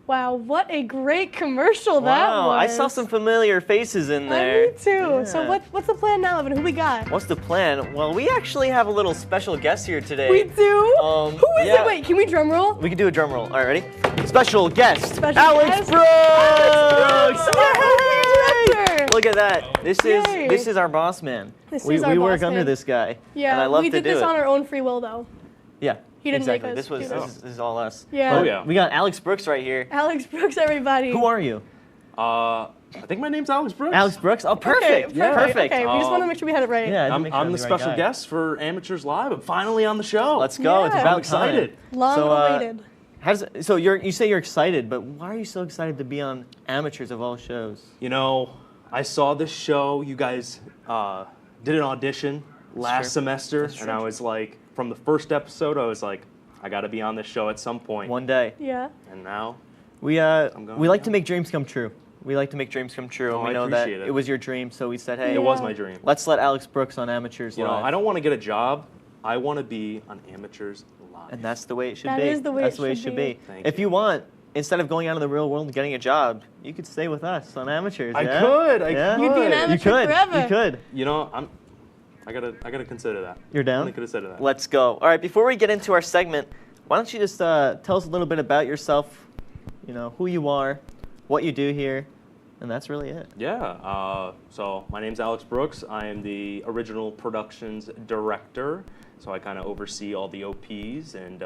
S13: Wow, what a great commercial that
S15: Wow,
S13: was.
S15: I saw some familiar faces in there.
S13: Me too.
S15: Yeah.
S13: So what's the plan now, Evan? Who we got?
S15: What's the plan? Well, we actually have a little special guest here today.
S13: We do? Who is
S15: yeah.
S13: it? Wait, can we drum roll?
S15: We can do a drum roll. All right, ready? Special guest,
S13: Special
S15: Alex
S13: guest?
S15: Brooks!
S13: Director!
S15: Look at that. This is our boss man.
S13: This
S15: we
S13: is our
S15: we work
S13: boss
S15: under
S13: man.
S15: this guy.
S13: Yeah,
S15: and I love
S13: we
S15: to
S13: did
S15: do
S13: this
S15: it.
S13: on our own free will, though.
S15: Yeah.
S13: He didn't
S15: exactly.
S13: make us do
S15: This is all us.
S13: Yeah.
S15: But
S13: Oh, yeah.
S15: We got Alex Brooks right here.
S13: Alex Brooks, everybody.
S15: Who are you?
S20: I think my name's Alex Brooks.
S15: Alex Brooks? Oh, perfect.
S13: Okay,
S15: Yeah. Perfect.
S13: Okay, we just want to make sure we had it right.
S15: Yeah,
S20: I'm the special guest for Amateurs Live. I'm finally on the show.
S15: Let's go. It's
S13: Yeah.
S15: about
S20: I'm excited.
S13: Long awaited.
S15: You say you're excited, but why are you so excited to be on Amateurs of all shows?
S20: You know, I saw this show. You guys did an audition last semester, and I was like, from the first episode, I was like, I got to be on this show at some point.
S15: One day.
S13: Yeah.
S20: And now
S15: we like to make dreams come true. We like to make dreams come true, and
S20: Oh,
S15: we
S20: I
S15: know that
S20: appreciate it.
S15: it was your dream, so we said, hey,
S20: It was my dream.
S15: Let's let Alex Brooks on Amateurs
S20: You know,
S15: Live.
S20: I don't want to get a job. I want to be on Amateurs Live.
S15: And that's the way it should
S13: That
S15: be.
S13: is the way
S15: that's
S13: it
S15: the way it
S13: should
S15: should
S13: be.
S15: be.
S20: Thank
S15: If you want, instead of going out in the real world and getting a job, you could stay with us on Amateurs.
S20: I
S15: yeah?
S20: could.
S15: Yeah?
S13: You'd be an amateur
S15: You could.
S13: forever.
S15: You could.
S20: You know, I gotta consider that.
S15: You're down?
S20: I'm gonna consider that.
S15: Let's go. All right, before we get into our segment, why don't you just tell us a little bit about yourself, you know, who you are, what you do here, and that's really it.
S20: Yeah, so my name's Alex Brooks. I am the original productions director, so I kind of oversee all the OPs, and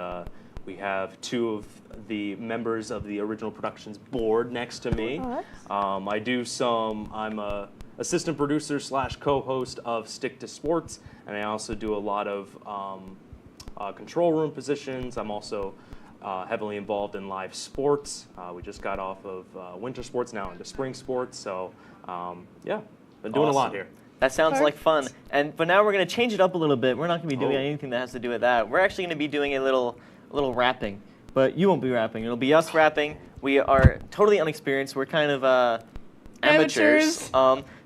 S20: we have 2 of the members of the original productions board next to me. I'm a assistant producer / co-host of Stick to Sports, and I also do a lot of control room positions. I'm also heavily involved in live sports. We just got off of winter sports, now into spring sports. So yeah, been doing a lot here.
S15: That sounds like fun. But now we're going to change it up a little bit. We're not going to be doing anything that has to do with that. We're actually going to be doing a little rapping. But you won't be rapping. It'll be us rapping. We are totally unexperienced. We're kind of amateurs.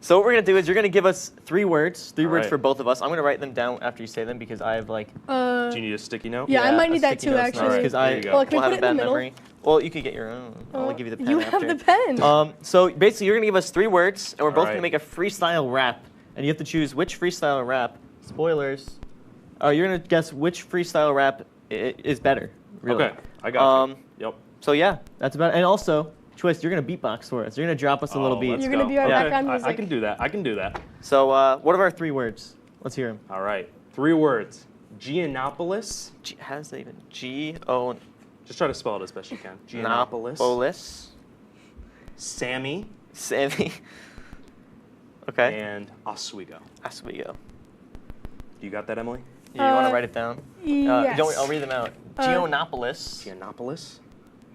S15: So what we're going to do is you're going to give us 3 words, 3 words
S20: right.
S15: for both of us. I'm going to write them down after you say them because I have like...
S20: Do you need a sticky note?
S13: Yeah, I might need
S15: a
S13: that
S15: sticky
S13: too,
S15: note's
S13: actually.
S15: nice, because
S20: There you go.
S13: Well, can
S15: will
S13: we
S15: have
S13: put
S15: a
S13: it in
S15: bad
S13: the middle?
S15: memory. Well, you can get your own. I'll give you the pen
S13: You
S15: after.
S13: have the pen.
S15: So basically, you're going to give us 3 words, and we're both
S20: right.
S15: going to make a freestyle rap. And you have to choose which freestyle rap, spoilers, you're going to guess which freestyle rap is better, really.
S20: Okay, I got you. Yep.
S15: So yeah, that's about it. And also, Twist, you're going to beatbox for us. You're going to drop us a little beat.
S22: You're going to be our background music.
S20: I can do that. I can do that.
S15: So what are our 3 words? Let's hear them.
S20: All right. 3 words. Giannopolis.
S15: How's that even? G-O...
S20: Just try to spell it as best you can. Giannopolis. Sammy.
S15: Okay.
S20: And Oswego.
S15: Oswego.
S20: You got that, Emily?
S15: You want to write it down?
S22: Yes.
S15: I'll read them out. Giannopolis.
S20: Giannopolis.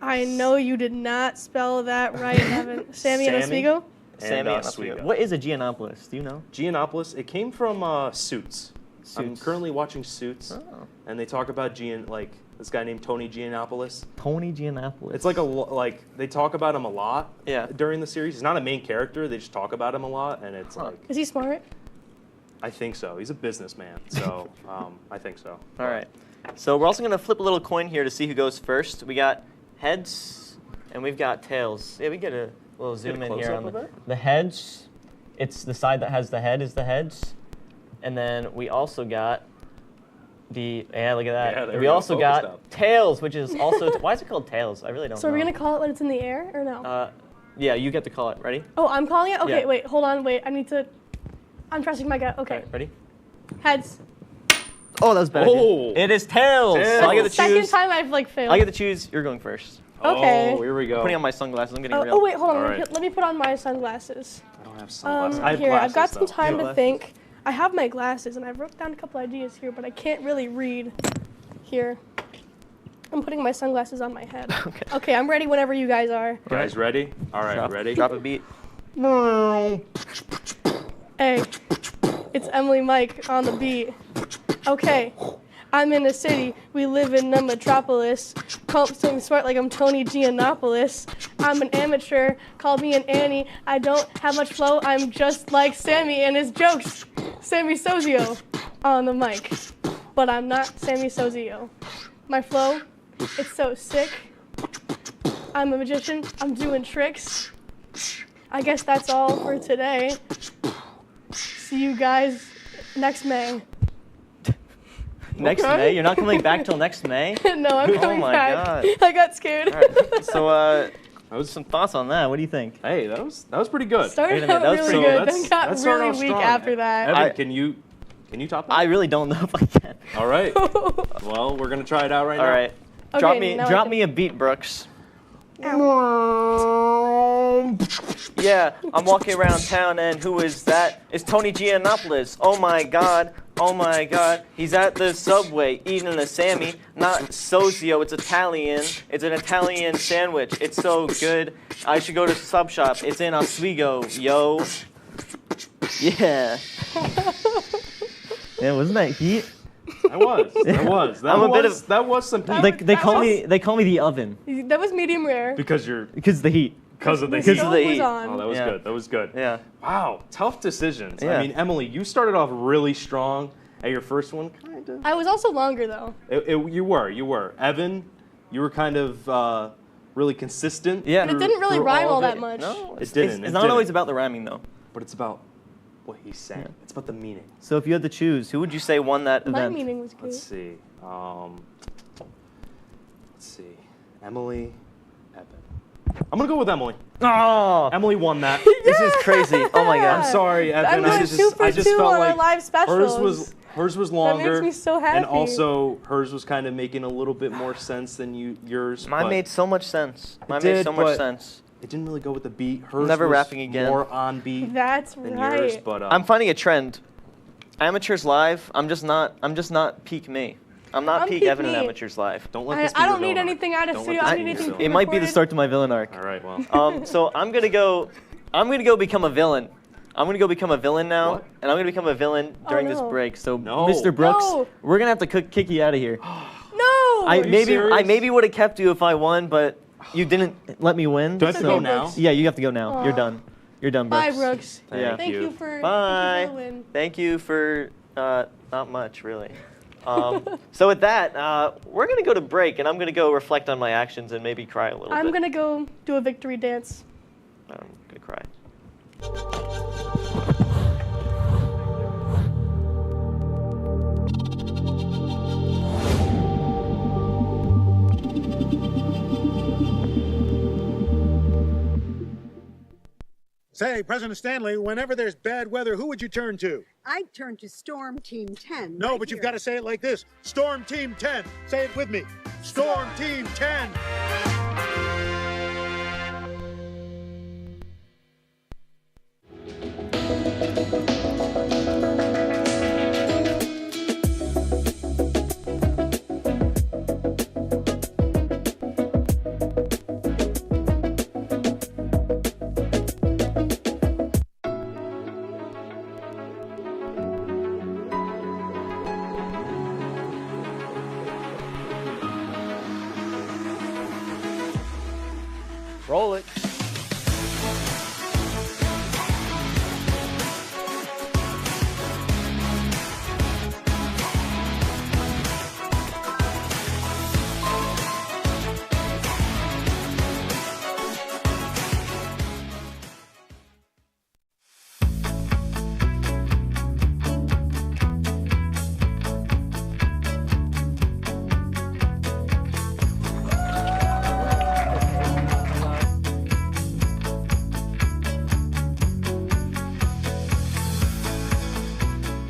S22: I know you did not spell that right, Evan. Sammy and Oswego?
S15: Sammy and Oswego. What is a Giannopolis? Do you know?
S20: Giannopolis, it came from Suits. I'm currently watching Suits, and they talk about this guy named Tony Giannopoulos.
S15: Tony Giannopoulos.
S20: It's they talk about him a lot during the series. He's not a main character. They just talk about him a lot, and it's
S22: Is he smart?
S20: I think so. He's a businessman, so I think so.
S15: All right. So we're also going to flip a little coin here to see who goes first. We got heads, and we've got tails. Yeah, we get a little zoom in here on the heads. It's the side that has the head is the heads. And then we also got look at that.
S20: Yeah,
S15: we also got tails, which is also, why is it called tails? I really don't know.
S22: So are we going to call it when it's in the air, or no?
S15: Yeah, you get to call it. Ready?
S22: Oh, I'm calling it? Okay,
S15: Yeah.
S22: wait, hold on, wait. I'm trusting my gut. Okay.
S15: Ready?
S22: Heads.
S15: Oh, that was bad.
S20: Oh.
S15: It is tails. So I get to choose.
S22: Second time I've failed.
S15: I get to choose. You're going first.
S22: Okay.
S20: Oh, here we go.
S15: Putting on my sunglasses. I'm getting real.
S22: Oh, wait, hold on.
S20: All
S22: Let me put on my sunglasses.
S20: I don't have sunglasses. I have
S22: Here,
S20: glasses,
S22: I've got some
S20: though.
S22: time to think. I have my glasses, and I've wrote down a couple ideas here, but I can't really read here. I'm putting my sunglasses on my head. Okay, I'm ready whenever you guys are.
S20: Guys ready? All right, ready?
S15: Drop a beat.
S22: Hey, it's Emily Mike on the beat. Okay, I'm in a city. We live in a metropolis. Can't sing smart like I'm Tony Giannopoulos. I'm an amateur. Call me an Annie. I don't have much flow. I'm just like Sammy and his jokes. Sammy Sozio on the mic. But I'm not Sammy Sozio. My flow, it's so sick. I'm a magician. I'm doing tricks. I guess that's all for today. See you guys next May.
S15: Next May? You're not coming back till next May?
S22: No, I'm coming back.
S15: Oh my God.
S22: I got scared.
S15: All right. So, some thoughts on that. What do you think?
S20: Hey, that was pretty good.
S22: Started out really good, then got really weak after that.
S20: Evan, can you top that?
S15: I really don't know if I can.
S20: All right. Well, we're gonna try it out right now.
S15: All right.
S22: Okay,
S15: Drop me a beat, Brooks. Yeah, I'm walking around town, and who is that? It's Tony Giannopoulos. Oh my God. He's at the Subway eating a Sammy, not Sozio. It's Italian. It's an Italian sandwich. It's so good. I should go to Sub Shop. It's in Oswego, yo. Yeah. Yeah, wasn't that heat?
S20: That was. That was some heat.
S15: They call me the oven.
S22: That was medium rare.
S20: Because
S15: the heat.
S20: Because of the heat.
S22: Because of the heat.
S20: Oh, that was good. That was good.
S15: Yeah.
S20: Wow, tough decisions.
S15: Yeah.
S20: I mean, Emily, you started off really strong at your first one, kind of.
S22: I was also longer though.
S20: You were. Evan, you were kind of really consistent.
S15: Yeah.
S22: But it didn't really rhyme all that much.
S15: No,
S20: it didn't.
S15: It's not always about the rhyming though.
S20: But it's about what he's saying. Yeah. It's about the meaning.
S15: So if you had to choose, who would you say won that event?
S22: My meaning was good.
S20: Let's see. Emily, Evan. I'm gonna go with Emily.
S15: Oh,
S20: Emily won that.
S15: This is crazy. Oh my God.
S20: I'm sorry, Evan.
S22: I'm going 2 for 2
S20: felt
S22: on
S20: like
S22: our live specials.
S20: hers was longer.
S22: That makes me so happy.
S20: And also hers was kind of making a little bit more sense than yours.
S15: Mine made so much sense.
S20: It didn't really go with the beat. Hers
S15: Never
S20: was
S15: rapping again.
S20: more on beat
S22: That's
S20: than
S22: right.
S20: yours. But
S15: I'm finding a trend. Amateurs live. I'm just not peak me. I'm not peak Evan in Amateurs live.
S20: Don't let this be
S22: I
S20: your
S22: don't need
S20: villain
S22: anything
S20: arc.
S22: out of studio. I don't need anything
S15: It might be the start to my villain arc.
S20: All right, well.
S15: So I'm gonna go become a villain. I'm gonna go become a villain now, and I'm gonna become a villain during this break. So, Mr. Brooks, we're gonna have to kick you out of here.
S22: No.
S15: I maybe would have kept you if I won, but you didn't let me win.
S20: Do I have to go now?
S15: Yeah, you have to go now. You're done. You're done, Brooks.
S22: Bye, Brooks.
S20: Thank you.
S22: Thank you for the win.
S15: Thank you for not much, really. So with that, we're going to go to break, and I'm going to go reflect on my actions and maybe cry a little bit.
S22: I'm going to go do a victory dance.
S15: I'm going to cry.
S1: Say, President Stanley, whenever there's bad weather, who would you turn to?
S2: I'd turn to Storm Team 10.
S1: No,
S2: right
S1: but you've
S2: here.
S1: got to say it like this. Storm Team 10. Say it with me. Storm Team 10.
S15: Roll it.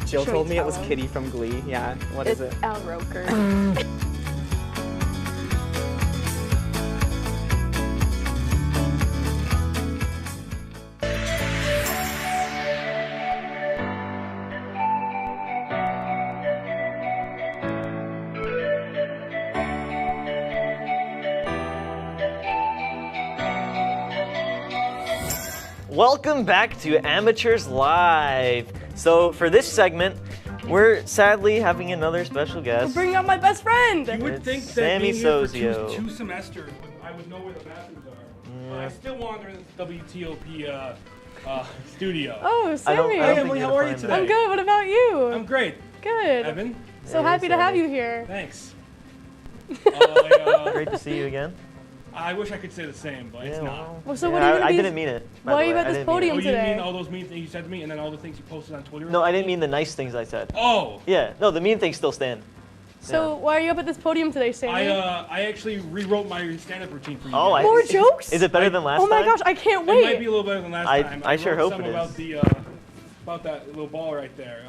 S5: Jill
S6: Should
S5: told
S6: we
S5: me it
S6: tell
S5: was
S6: him?
S5: Kitty from Glee. Yeah, what is
S6: It's
S5: it?
S6: Al Roker.
S15: Welcome back to Amateurs Live. So for this segment, we're sadly having another special guest.
S6: Bring out my best friend.
S24: You would
S15: It's
S24: think that
S15: Sammy
S24: being here
S15: Sozio.
S24: for two semesters, I would know where the bathrooms are. But I still wander in the WTOP studio.
S6: Oh, Sammy.
S24: Hey, Emily, how are you today?
S6: I'm good. What about you?
S24: I'm great.
S6: Good.
S24: Evan?
S6: So happy to have you here.
S24: Thanks.
S15: Great to see you again.
S24: I wish I could say the same, but it's not.
S6: Well, so what are you gonna
S15: I
S6: be?
S15: didn't mean it. by
S6: Why
S15: the
S6: are you
S15: way.
S6: at
S15: I
S6: this
S15: didn't mean it.
S6: podium
S24: Oh, you
S6: today?
S24: mean all those mean things you said to me and then all the things you posted on Twitter?
S15: No, I didn't mean the nice things I said.
S24: Oh.
S15: Yeah, no, the mean things still stand.
S6: So why are you up at this podium today, Sammy?
S24: I actually rewrote my stand-up routine for you.
S15: Oh,
S24: guys.
S6: More jokes?
S15: Is it better than last
S6: Oh my
S15: time?
S6: gosh, I can't
S24: It might
S6: wait.
S24: be a little better than last time.
S15: I sure
S24: wrote
S15: hope
S24: some
S15: it
S24: about
S15: is.
S24: the about that little ball right there.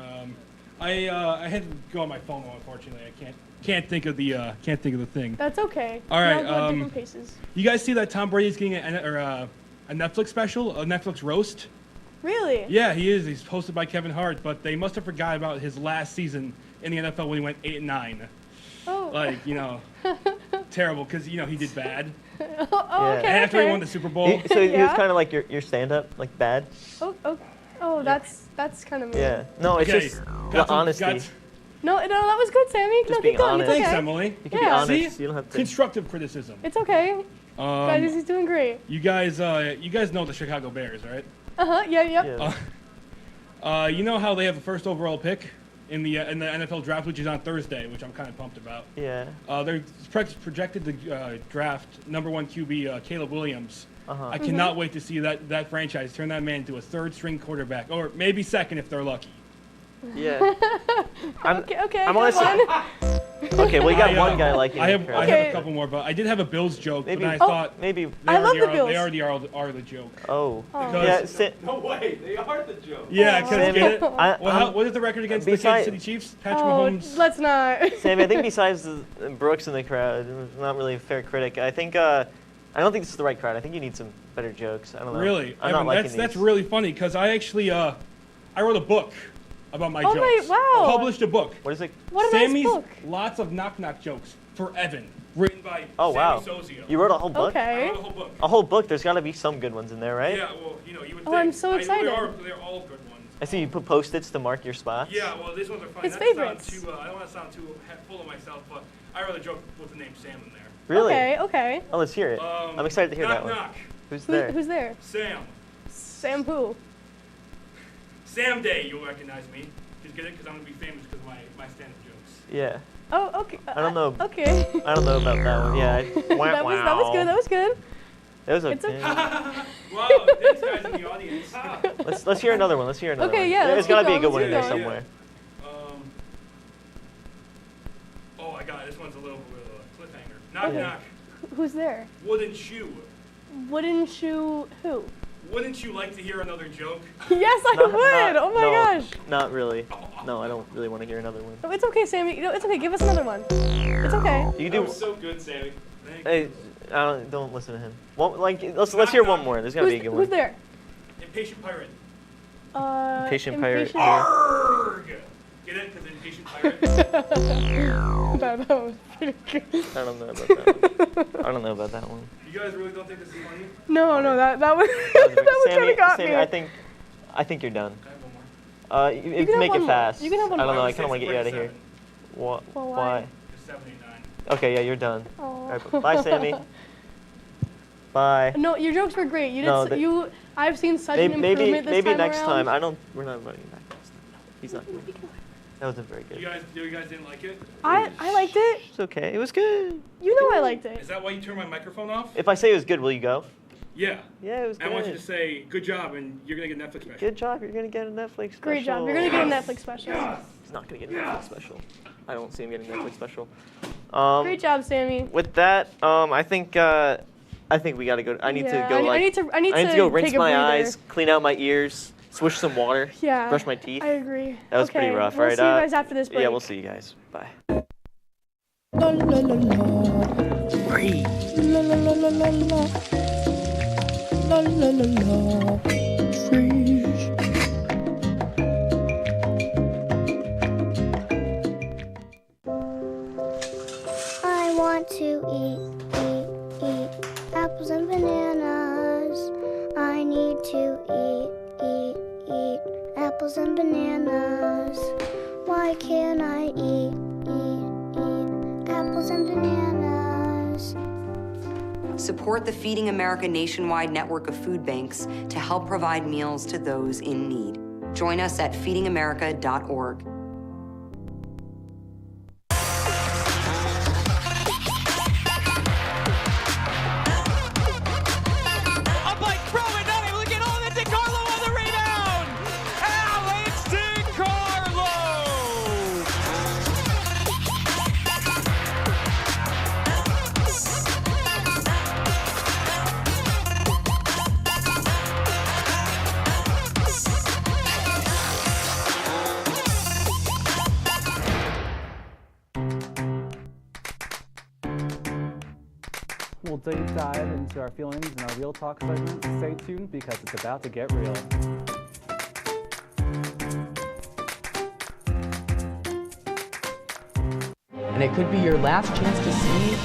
S24: I had to go on my phone, unfortunately. I can't think of the thing.
S6: That's okay.
S24: All right.
S6: We all go at different paces.
S24: You guys see that Tom Brady's getting a Netflix special, a Netflix roast?
S6: Really?
S24: Yeah, he is. He's hosted by Kevin Hart, but they must have forgot about his last season in the NFL when he went 8-9.
S6: Oh.
S24: Like, terrible because he did bad.
S6: Okay.
S24: And after he won the Super Bowl.
S15: So he was
S6: Yeah.
S15: kind of like your stand-up, like bad.
S6: Oh, that's kind of mean.
S15: Yeah. No, it's
S24: Okay,
S15: just
S24: got
S15: the
S24: some-
S15: honesty.
S24: got-
S6: No, that was good, Sammy.
S15: Just
S6: no,
S15: being
S6: keep going.
S15: honest.
S6: It's okay.
S24: Thanks, Emily.
S15: You can be
S6: Yeah.
S15: honest.
S24: See?
S15: You don't have to.
S24: Constructive criticism.
S6: It's okay. Guys, he's doing great.
S24: You guys know the Chicago Bears, right?
S6: Yeah, yep.
S24: You know how they have the first overall pick in the NFL draft, which is on Thursday, which I'm kind of pumped about.
S15: Yeah.
S24: They're projected to draft #1 QB Caleb Williams. I
S6: Mm-hmm.
S24: cannot wait to see that franchise turn that man into a third-string quarterback, or maybe second if they're lucky.
S15: Yeah.
S6: Okay,
S15: I'm
S6: good
S15: honestly.
S6: one.
S15: Okay, well you got one guy like you.
S24: I have a couple more, but I did have a Bills joke,
S15: Maybe.
S24: but I thought
S15: maybe.
S6: I love the Bills.
S24: They already are the joke.
S15: Oh.
S24: Because-
S15: Yeah.
S24: No way, they are the joke. Yeah, because
S15: Sammy,
S24: get it?
S15: I-
S24: What is the record against the Kansas City Chiefs? Patrick Mahomes.
S6: Let's not.
S15: Sammy, I think besides Brooks in the crowd, not really a fair critic. I think I don't think this is the right crowd. I think you need some better jokes. I don't know.
S24: Really?
S15: I'm not
S24: Evan,
S15: liking
S24: that's
S15: these.
S24: really funny because I actually I wrote a book about my
S6: Oh
S24: jokes.
S6: my- wow.
S24: Published a book.
S15: What is it?
S6: What a nice
S24: Sammy's
S6: book.
S24: Lots of knock-knock jokes for Evan, written by
S15: Oh wow.
S24: Sammy Sozio.
S15: You wrote a whole book.
S6: Okay.
S24: I wrote a whole book.
S15: A whole book. There's got to be some good ones in there, right?
S24: Yeah, well, you would think.
S6: Oh, I'm so excited.
S24: They're all good ones.
S15: I see you put Post-its to mark your spots.
S24: Yeah, well, these ones are fun.
S6: His
S24: Not to sound
S6: favorites.
S24: too, I don't want to sound too full of myself, but I wrote a joke with the name Sam in there.
S15: Really?
S6: Okay.
S15: Oh, let's hear it. I'm excited to hear that one.
S24: Knock.
S15: Who's there?
S6: Who's there?
S24: Sam.
S6: Sam who?
S24: Sam Day, you'll recognize me. Just get it? Because I'm going to be famous because of my stand-up jokes.
S15: Yeah.
S6: Oh, okay.
S15: I don't know.
S6: Okay.
S15: I don't know about that one. Yeah.
S6: that was good. That was good.
S15: That was
S6: It's
S15: okay.
S24: Wow, thanks guys in the audience.
S15: Let's hear another one. Let's hear another
S6: Okay,
S15: one.
S6: yeah,
S15: There's
S6: let's
S15: got to
S6: keep
S15: be a good
S6: going,
S15: one in there
S6: let's keep
S15: somewhere.
S24: Oh my God, this one's a little cliffhanger. Knock
S6: Okay.
S24: knock.
S6: Who's there?
S24: Wooden shoe.
S6: Wooden shoe who?
S24: Wouldn't you like to hear another joke?
S6: Yes, I would. Oh my gosh.
S15: Not really. No, I don't really want to hear another one.
S6: Oh, it's okay, Sammy. It's okay. Give us another one. It's okay.
S15: You do.
S24: That was so good, Sammy.
S15: Hey, don't listen to him. Let's hear one more. There's gotta be a good one.
S6: Who's there?
S24: Impatient pirate.
S15: Impatient pirate.
S24: Arrgh! Get it? Because impatient pirate.
S6: That was pretty good.
S15: I don't know about that one. I don't know about that one.
S24: You guys really don't think this is funny?
S6: No, that was that kind of got
S15: Sammy,
S6: me.
S15: I think you're done.
S6: You can
S15: Make
S6: have
S15: it
S6: one
S15: fast.
S6: more. You can have one
S15: I don't
S6: more.
S15: know. I kind of want to get you out of here.
S6: Well,
S15: Why?
S24: Just 79.
S15: Okay, yeah, you're done.
S6: Aw.
S15: All right, bye, Sammy. Bye.
S6: No, your jokes were great. I've seen such
S15: Maybe
S6: an improvement this
S15: maybe
S6: time
S15: next
S6: around.
S15: time. We're not running back. He's not going. That wasn't very good.
S24: You guys didn't like it?
S6: I liked it.
S15: It's okay. It was good.
S6: You know I liked it.
S24: Is that why you turned my microphone off?
S15: If I say it was good, will you go?
S24: Yeah.
S15: Yeah, it was
S24: I
S15: good.
S24: want you to say good job and you're gonna get Netflix special.
S15: Good job. You're gonna get a Netflix special.
S6: Great job. You're gonna get a Netflix special.
S15: He's not gonna get a Netflix special. I don't see him getting a Netflix special.
S6: Great job, Sammy.
S15: With that, I think we gotta go. I need to go.
S6: I need to
S15: go rinse
S6: take a
S15: my
S6: breather.
S15: eyes, clean out my ears, swish some water,
S6: Yeah.
S15: brush my teeth.
S6: I agree.
S15: That was
S6: okay,
S15: pretty rough.
S6: We'll
S15: All right.
S6: see you guys after this break.
S15: Yeah, we'll see you guys. Bye.
S11: La la la la.
S15: Breathe.
S11: La la la la la la. La la la la. Freeze.
S7: I want to eat apples and bananas. I need to eat apples and bananas. Why can't I eat apples and bananas?
S8: Support the Feeding America nationwide network of food banks to help provide meals to those in need. Join us at feedingamerica.org.
S10: We'll deep dive into our feelings in our Real Talk segment. Stay tuned because it's about to get real.
S9: And it could be your last chance to see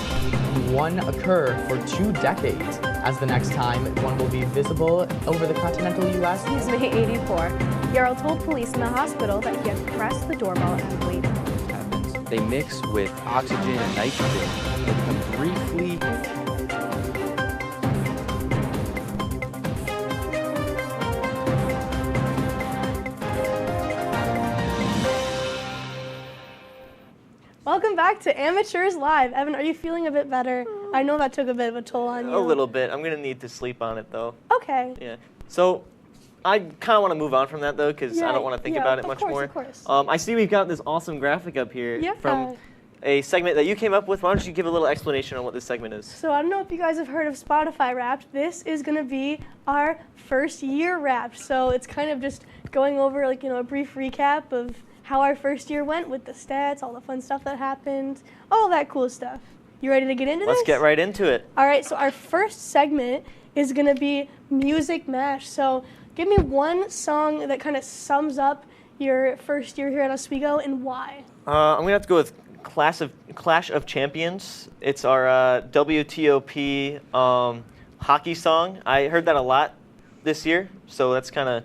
S9: one occur for 2 decades, as the next time one will be visible over the continental U.S.
S22: He's May 84. Yarl told police in the hospital that he had pressed the doorbell and waited.
S18: They mix with oxygen and nitrogen. They become briefly
S22: Welcome back to Amateurs Live. Evan, are you feeling a bit better? I know that took a bit of a toll on you.
S15: A little bit. I'm gonna need to sleep on it though.
S22: Okay.
S15: Yeah. So, I kind of want to move on from that though, because I don't want to think about it much more.
S22: Of course.
S15: I see we've got this awesome graphic up here
S22: Yeah.
S15: from a segment that you came up with. Why don't you give a little explanation on what this segment is?
S22: So I don't know if you guys have heard of Spotify Wrapped. This is going to be our first year Wrapped. So it's kind of just going over like, a brief recap of how our first year went with the stats, all the fun stuff that happened, all that cool stuff. You ready to get into this?
S15: Let's get right into it.
S22: All right, so our first segment is going to be Music Mash. So give me one song that kind of sums up your first year here at Oswego and why.
S15: I'm going to have to go with Clash of Champions. It's our WTOP hockey song. I heard that a lot this year, so that's kind of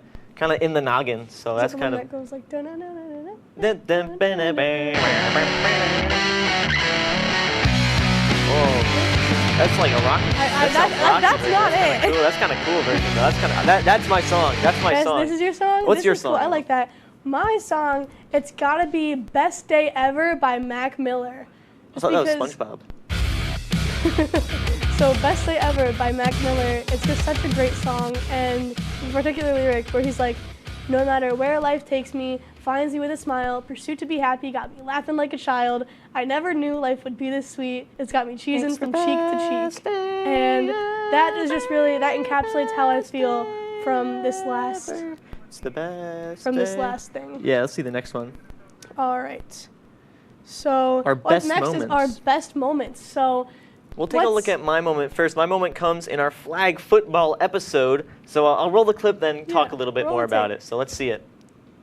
S15: in the noggin. So that's kind of.
S22: That goes like.
S15: Oh, that's like a rock.
S22: That's not it.
S15: Cool. That's kind of cool version. Though. That's my song. That's my song.
S22: This is your song.
S15: What's your
S22: song?
S15: song?
S22: Cool. I like that. My song, it's gotta be "Best Day Ever" by Mac Miller.
S15: I thought that was SpongeBob.
S22: So "Best Day Ever" by Mac Miller, it's just such a great song, and in particular lyric where he's like, "No matter where life takes me, finds me with a smile, pursuit to be happy, got me laughing like a child. I never knew life would be this sweet. It's got me cheesing from cheek to cheek." And that is just really, that encapsulates how I feel from this last.
S15: It's the best.
S22: From this
S15: day.
S22: last thing.
S15: Yeah, let's see the next one.
S22: All right. So
S15: Our best
S22: next
S15: moments.
S22: is our best moments. So
S15: We'll take a look at my moment first. My moment comes in our flag football episode. So I'll roll the clip, then talk a little bit more about it. So let's see it.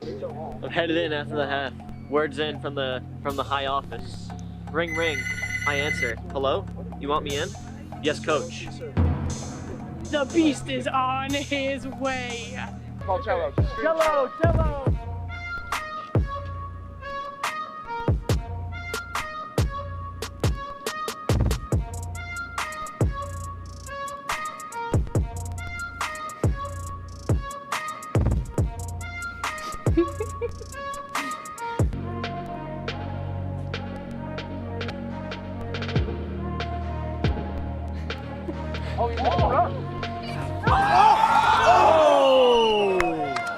S15: I'm headed in after the half. Words in from the high office. Ring, ring. I answer. Hello? You want me in? Yes, coach.
S22: the beast is on his way.
S14: Call cello.
S22: Cello, cello.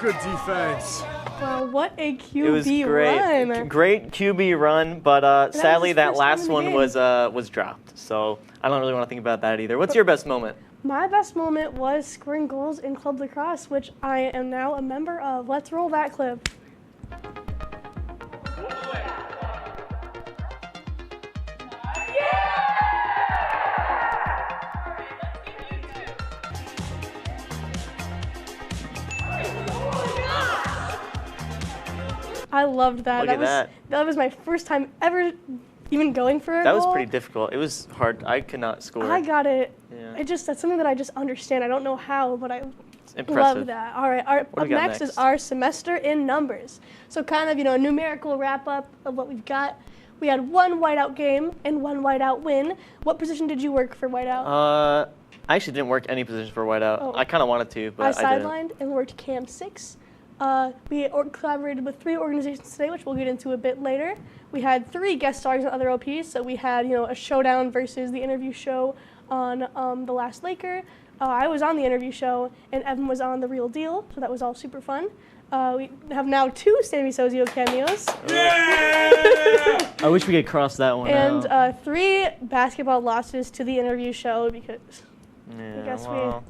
S16: Good defense.
S22: Wow, what a QB
S15: It was great.
S22: run.
S15: Great QB run, but sadly
S22: his
S15: that
S22: first time
S15: last
S22: in the
S15: one
S22: game.
S15: was dropped. So I don't really want to think about that either. What's your best moment?
S22: My best moment was scoring goals in club lacrosse, which I am now a member of. Let's roll that clip. I loved that.
S15: Look at
S22: That was my first time ever even going for a
S15: That
S22: goal.
S15: was pretty difficult. It was hard. I could not score.
S22: I got it.
S15: Yeah.
S22: That's something that I just understand. I don't know how, but I
S15: impressive.
S22: love that. All right,
S15: What do
S22: up
S15: we got
S22: next is our semester in numbers. So kind of, a numerical wrap up of what we've got. We had one whiteout game and one whiteout win. What position did you work for whiteout?
S15: I actually didn't work any position for whiteout.
S22: Oh.
S15: I kind of wanted to, but
S22: I
S15: I didn't.
S22: sidelined and worked Cam 6. We collaborated with 3 organizations today, which we'll get into a bit later. We had 3 guest stars on other OPs, so we had a showdown versus the interview show on The Last Laker. I was on the interview show, and Evan was on The Real Deal, so that was all super fun. We have now 2 Sammy Sozio cameos.
S15: I wish we could cross that one out.
S22: And 3 basketball losses to the interview show because
S15: Yeah,
S22: I guess
S15: well,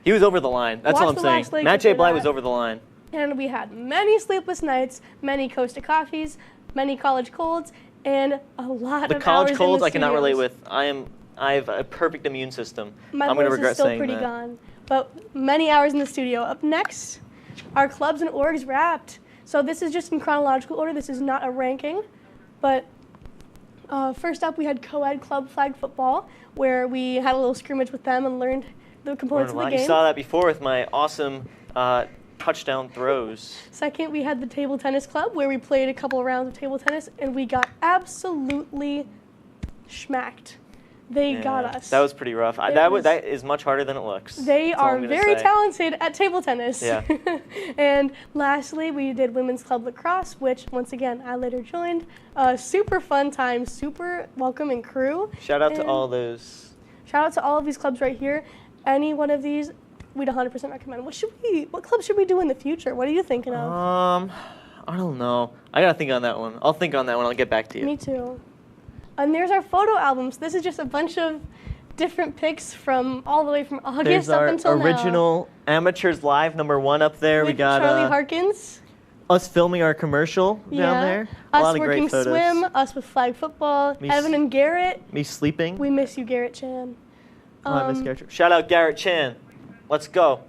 S15: he was over the line. That's all
S22: Watch
S15: I'm
S22: The Last
S15: saying.
S22: Laker
S15: Matt J.
S22: for
S15: Bly
S22: that.
S15: was over the line.
S22: And we had many sleepless nights, many Costa coffees, many college colds, and a lot
S15: The
S22: of
S15: college
S22: hours in
S15: colds
S22: the
S15: I cannot relate
S22: studios.
S15: with. I have a perfect immune system.
S22: My
S15: I'm going to
S22: voice
S15: regret
S22: is still
S15: saying
S22: pretty
S15: that.
S22: gone, but many hours in the studio. Up next, our clubs and orgs wrapped. So this is just in chronological order. This is not a ranking, but first up we had co-ed club flag football, where we had a little scrimmage with them and learned the components of the game.
S15: You saw that before with my awesome touchdown throws.
S22: Second, we had the table tennis club, where we played a couple rounds of table tennis, and we got absolutely schmacked. They got us.
S15: That was pretty rough. That is much harder than it looks.
S22: They
S15: That's all
S22: are
S15: I'm gonna
S22: very
S15: say.
S22: talented at table tennis.
S15: Yeah.
S22: And lastly, we did women's club lacrosse, which once again I later joined. Super fun time, super welcoming crew.
S15: Shout out to
S22: And
S15: all those.
S22: Shout out to all of these clubs right here. Any one of these, we'd 100% recommend. What club should we do in the future? What are you thinking of?
S15: I don't know. I gotta think on that one. I'll think on that one. I'll get back to you.
S22: Me too. And there's our photo albums. This is just a bunch of different pics from all the way from August
S15: There's
S22: up
S15: our
S22: until
S15: original Amateurs Live #1 up there.
S22: now.
S15: We
S22: With
S15: got
S22: Charlie Harkins.
S15: us filming our commercial down there. A
S22: Us
S15: lot of
S22: working
S15: great photos.
S22: swim, us with flag football,
S15: Me
S22: Evan and Garrett.
S15: Me sleeping.
S22: We miss you, Garrett Chan.
S15: I miss Garrett. Shout out Garrett Chan. Let's go.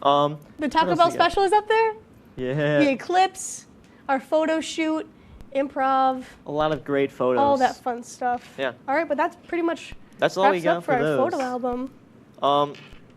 S22: The
S15: what
S22: Taco
S15: else
S22: Bell
S15: we got?
S22: special is up there.
S15: Yeah.
S22: The Eclipse, our photo shoot, improv,
S15: A lot of great photos.
S22: all that fun stuff.
S15: Yeah.
S22: All right, but that's pretty much
S15: That's all we
S22: wraps
S15: got
S22: up
S15: for
S22: our
S15: those.
S22: photo album.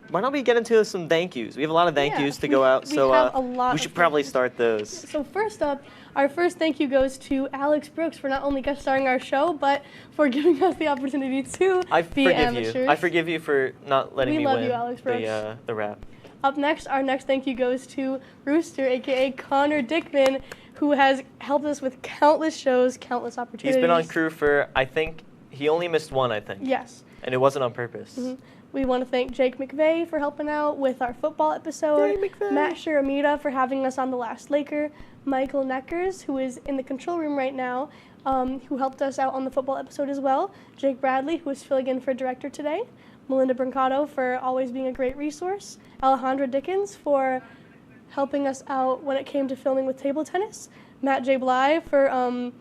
S15: Why don't we get into some thank yous? We have a lot of thank yous to
S22: we-
S15: go out,
S22: we
S15: so
S22: have a lot
S15: we
S22: of
S15: should probably start those.
S22: So first up, our first thank you goes to Alex Brooks for not only guest starring our show, but for giving us the opportunity to
S15: I
S22: be
S15: forgive
S22: amateurs.
S15: you. I forgive you for not letting
S22: We
S15: me
S22: love
S15: win
S22: you, Alex Brooks.
S15: the rap.
S22: Up next, our next thank you goes to Rooster, aka Connor Dickman, who has helped us with countless shows, countless opportunities.
S15: He's been on crew for, I think, he only missed one, I think.
S22: Yes.
S15: And it wasn't on purpose.
S22: Mhm. We want to thank Jake McVeigh for helping out with our football episode, Matt Shiramita for having us on The Last Laker, Michael Neckers, who is in the control room right now, who helped us out on the football episode as well, Jake Bradley, who is filling in for director today, Melinda Brancato for always being a great resource, Alejandra Dickens for helping us out when it came to filming with table tennis, Matt J. Bly for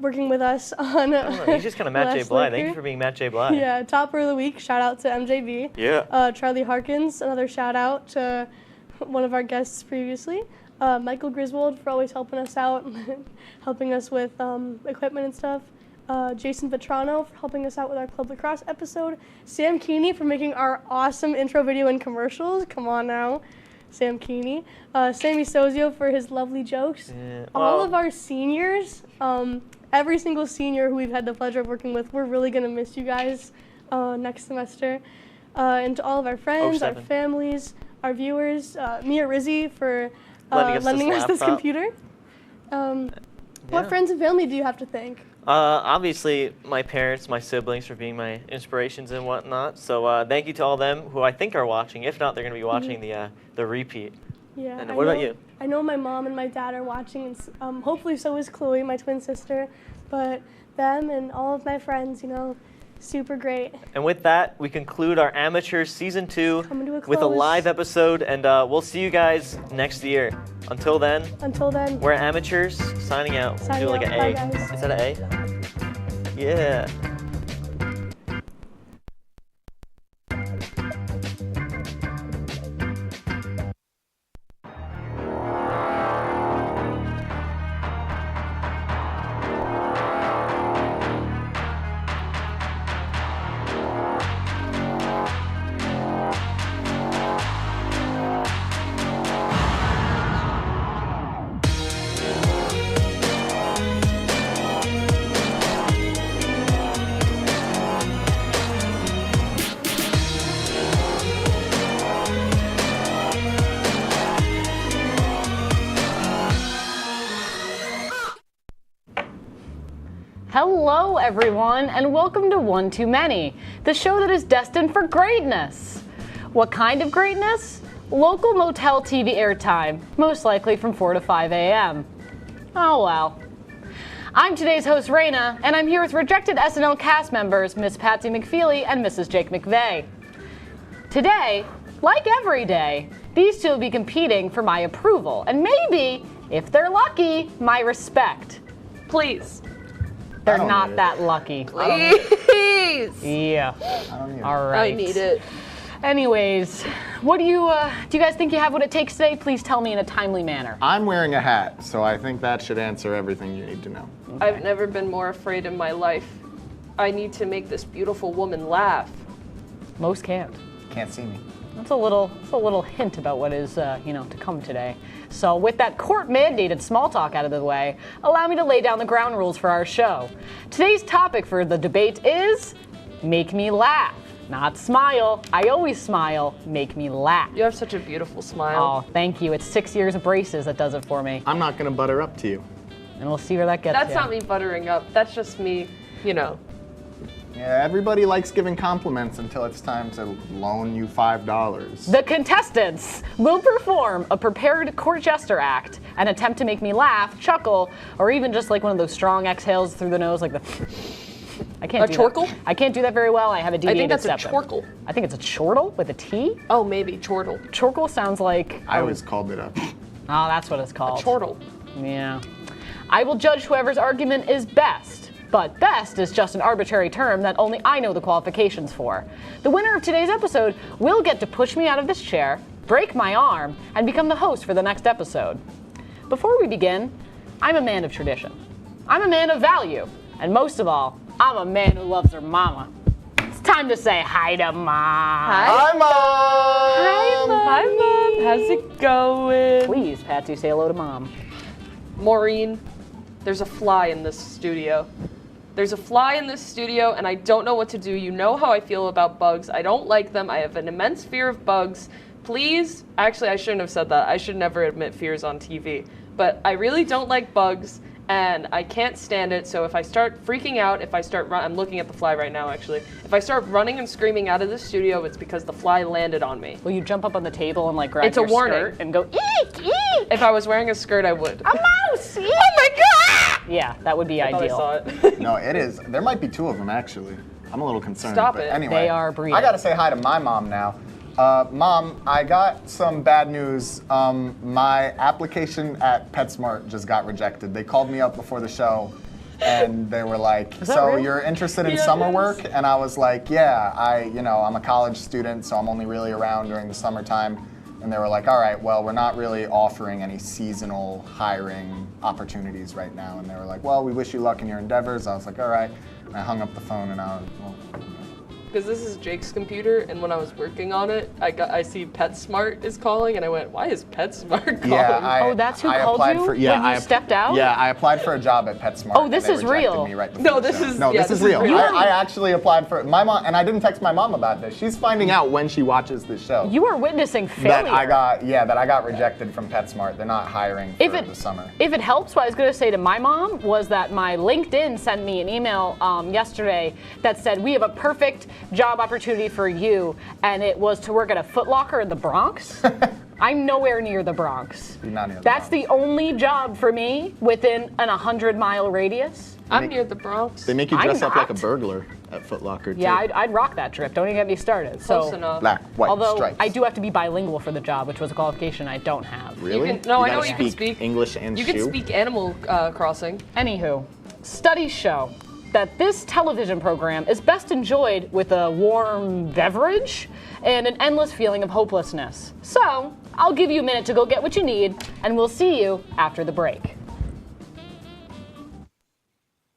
S22: working with us on
S15: He's just kind of Matt J. Bly. Thank you for being Matt J. Bly.
S22: Yeah, Topper of the Week, shout out to MJB.
S15: Yeah.
S22: Charlie Harkins, another shout out to one of our guests previously. Michael Griswold for always helping us out, helping us with equipment and stuff. Jason Vetrano for helping us out with our Club Lacrosse episode. Sam Keeney for making our awesome intro video and commercials. Come on now, Sam Keeney. Sammy Sozio for his lovely jokes.
S15: Yeah,
S22: All of our seniors, every single senior who we've had the pleasure of working with, we're really going to miss you guys next semester. And to all of our friends, our families, our viewers, Mia Rizzi for lending us this computer. What friends and family do you have to thank?
S15: Obviously, my parents, my siblings for being my inspirations and whatnot. So thank you to all them who I think are watching. If not, they're going to be watching the repeat.
S22: Yeah.
S15: And what about you?
S22: I know my mom and my dad are watching, and hopefully so is Chloe, my twin sister. But them and all of my friends, super great.
S15: And with that, we conclude our Amateur Season 2 with a
S22: close.
S15: live episode, and we'll see you guys next year. Until then, we're Amateurs, signing out.
S22: Signing
S15: Do like
S22: out.
S15: an
S22: Bye,
S15: A.
S22: guys.
S15: Is that an A? Yeah.
S3: Hello, everyone, and welcome to One Too Many, the show that is destined for greatness. What kind of greatness? Local motel TV airtime, most likely from 4 to 5 a.m. Oh well. I'm today's host, Raina, and I'm here with rejected SNL cast members, Miss Patsy McFeely and Mrs. Jake McVeigh. Today, like every day, these two will be competing for my approval, and maybe, if they're lucky, my respect.
S6: Please.
S3: They're not that lucky.
S6: Please.
S3: Yeah. All right.
S6: I need it.
S3: Anyways, what do you guys think you have what it takes today? Please tell me in a timely manner.
S4: I'm wearing a hat, so I think that should answer everything you need to know.
S6: I've never been more afraid in my life. I need to make this beautiful woman laugh.
S3: Most can't.
S4: Can't see me.
S3: That's a little hint about what is, to come today. So with that court-mandated small talk out of the way, allow me to lay down the ground rules for our show. Today's topic for the debate is make me laugh, not smile. I always smile. Make me laugh.
S6: You have such a beautiful smile.
S3: Oh, thank you. It's 6 years of braces that does it for me.
S4: I'm not gonna butter up to you.
S3: And we'll see where that gets
S6: That's
S3: you.
S6: not me buttering up. That's just me,
S4: Yeah, everybody likes giving compliments until it's time to loan you $5.
S3: The contestants will perform a prepared court jester act and attempt to make me laugh, chuckle, or even just like one of those strong exhales through the nose, like the. I can't do
S6: chortle?
S3: that. I can't do that very well. I have a deviated
S6: I think that's a
S3: septum.
S6: chortle.
S3: I think it's a chortle with a T.
S6: Oh, maybe chortle.
S3: Chortle sounds like.
S4: I always called it a.
S3: Oh, that's what it's called.
S6: A chortle.
S3: Yeah. I will judge whoever's argument is best. But best is just an arbitrary term that only I know the qualifications for. The winner of today's episode will get to push me out of this chair, break my arm, and become the host for the next episode. Before we begin, I'm a man of tradition. I'm a man of value. And most of all, I'm a man who loves her mama. It's time to say hi to Mom.
S6: Hi,
S4: Mom!
S6: Hi, Mom. Hi, Mom. How's it going?
S3: Please, Patsy, say hello to Mom.
S6: Maureen, there's a fly in this studio. There's a fly in this studio, and I don't know what to do. You know how I feel about bugs. I don't like them. I have an immense fear of bugs. Please, actually, I shouldn't have said that. I should never admit fears on TV. But I really don't like bugs, and I can't stand it. So if I start freaking out, I'm looking at the fly right now, actually. If I start running and screaming out of the studio, it's because the fly landed on me.
S3: Will you jump up on the table and like grab
S6: It's a
S3: your
S6: warning.
S3: skirt and go, eek, eek?
S6: If I was wearing a skirt, I would.
S3: A mouse! Oh my god! Yeah, that would be
S6: I
S3: ideal.
S6: thought I saw it.
S4: No, it is. There might be two of them, actually. I'm a little concerned.
S6: Stop
S4: but
S6: it.
S4: Anyway,
S3: They are breeding.
S4: I gotta say hi to my mom now. Mom, I got some bad news. My application at PetSmart just got rejected. They called me up before the show, and they were like, "So you're interested in summer work?" And I was like, "Yeah, I'm a college student, so I'm only really around during the summertime." And they were like, "All right, well, we're not really offering any seasonal hiring opportunities right now." And they were like, "Well, we wish you luck in your endeavors." I was like, "All right." And I hung up the phone, and I was, well.
S6: Because this is Jake's computer, and when I was working on it, I see PetSmart is calling, and I went, "Why is PetSmart calling?"
S4: Yeah,
S3: that's who called you when you stepped out?
S4: Yeah, I applied for a job at PetSmart.
S3: Oh, this
S4: and
S3: is
S4: they rejected
S3: real.
S4: me right before
S6: No,
S4: the
S6: this
S4: show.
S6: is-
S4: No,
S6: yeah,
S4: this is
S6: this is
S4: real.
S6: real.
S4: I actually applied for my mom, and I didn't text my mom about this. She's finding out when she watches this show.
S3: You are witnessing failure.
S4: That I got rejected from PetSmart. They're not hiring for the summer.
S3: If it helps, what I was going to say to my mom was that my LinkedIn sent me an email yesterday that said, "We have a perfect job opportunity for you," and it was to work at a Foot Locker in the Bronx. I'm nowhere near the Bronx.
S4: You're not near the
S3: That's the only job for me within an 100-mile radius.
S6: I'm near the Bronx.
S4: They make you dress
S3: I'm
S4: up like a
S3: not.
S4: burglar at Foot Locker, too.
S3: Yeah, I'd rock that trip. Don't even get me started.
S6: Close enough.
S4: Black, white,
S3: although
S4: stripes.
S3: I do have to be bilingual for the job, which was a qualification I don't have.
S4: Really?
S6: I know you can speak
S4: English and
S6: You can
S4: shoe?
S6: speak Animal Crossing.
S3: Anywho, studies show that this television program is best enjoyed with a warm beverage and an endless feeling of hopelessness. So, I'll give you a minute to go get what you need, and we'll see you after the break.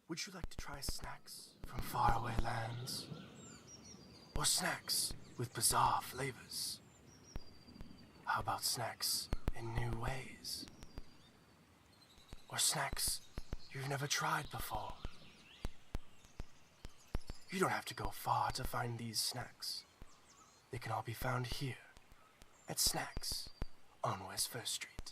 S11: Would you like to try snacks from faraway lands? Or snacks with bizarre flavors? How about snacks in new ways? Or snacks you've never tried before? You don't have to go far to find these snacks. They can all be found here at Snacks on West First Street.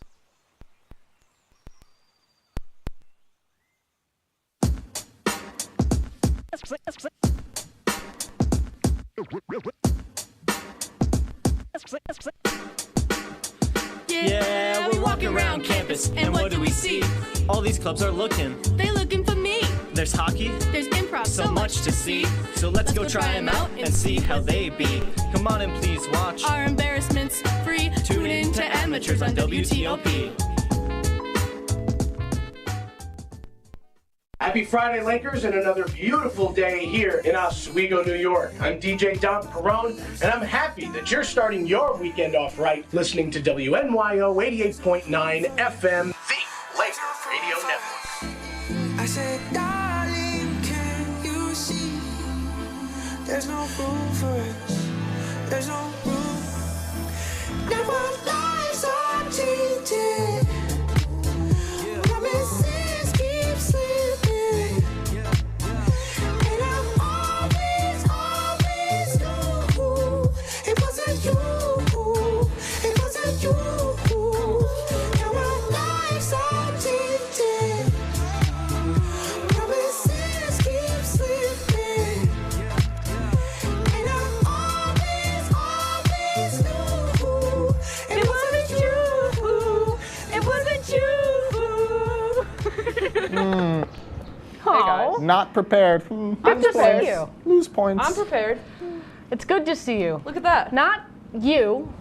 S12: Yeah, we're walking around campus, and what do we see?
S17: All these clubs are looking.
S12: They looking for me.
S17: There's hockey,
S12: There's improv,
S17: so much to see. So let's go try them out and see how they be. Come on and please watch.
S12: Our embarrassments free. Tune in to Amateurs on WTOP.
S23: Happy Friday, Lakers, and another beautiful day here in Oswego, New York. I'm DJ Dom Perone, and I'm happy that you're starting your weekend off right listening to WNYO 88.9 FM, the Laker Radio Network.
S11: I said, darling, can you see? There's no room for us. There's no room. Now our lives are tainted. Promises keep slipping. And I always knew it wasn't you. It wasn't you. Now our lives are tainted. Promises keep slipping. And I always knew it wasn't you. It wasn't you.
S3: Hey guys.
S4: Not prepared.
S3: Good to see you.
S4: Lose points.
S6: I'm prepared.
S3: It's good to see you.
S6: Look at that.
S3: Not you.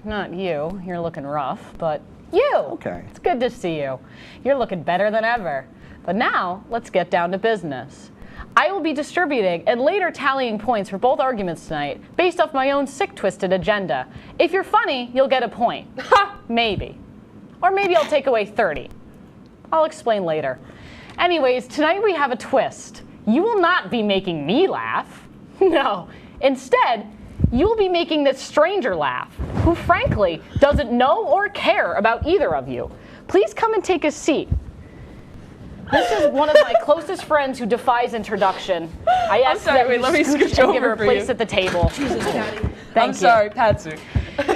S3: You're looking rough, but you.
S4: Okay.
S3: It's good to see you. You're looking better than ever. But now, let's get down to business. I will be distributing and later tallying points for both arguments tonight based off my own sick, twisted agenda. If you're funny, you'll get a point. Ha! Maybe. Or maybe I'll take away 30. I'll explain later. Anyways, tonight we have a twist. You will not be making me laugh. No. Instead, you'll be making this stranger laugh, who frankly doesn't know or care about either of you. Please come and take a seat. This is one of my closest friends who defies introduction. I
S6: I'm
S3: asked
S6: sorry,
S3: that
S6: wait,
S3: you
S6: let me
S3: scooch
S6: scooch
S3: and give her
S6: over
S3: a
S6: for
S3: place
S6: you.
S3: at the table.
S6: I'm sorry, Patsy.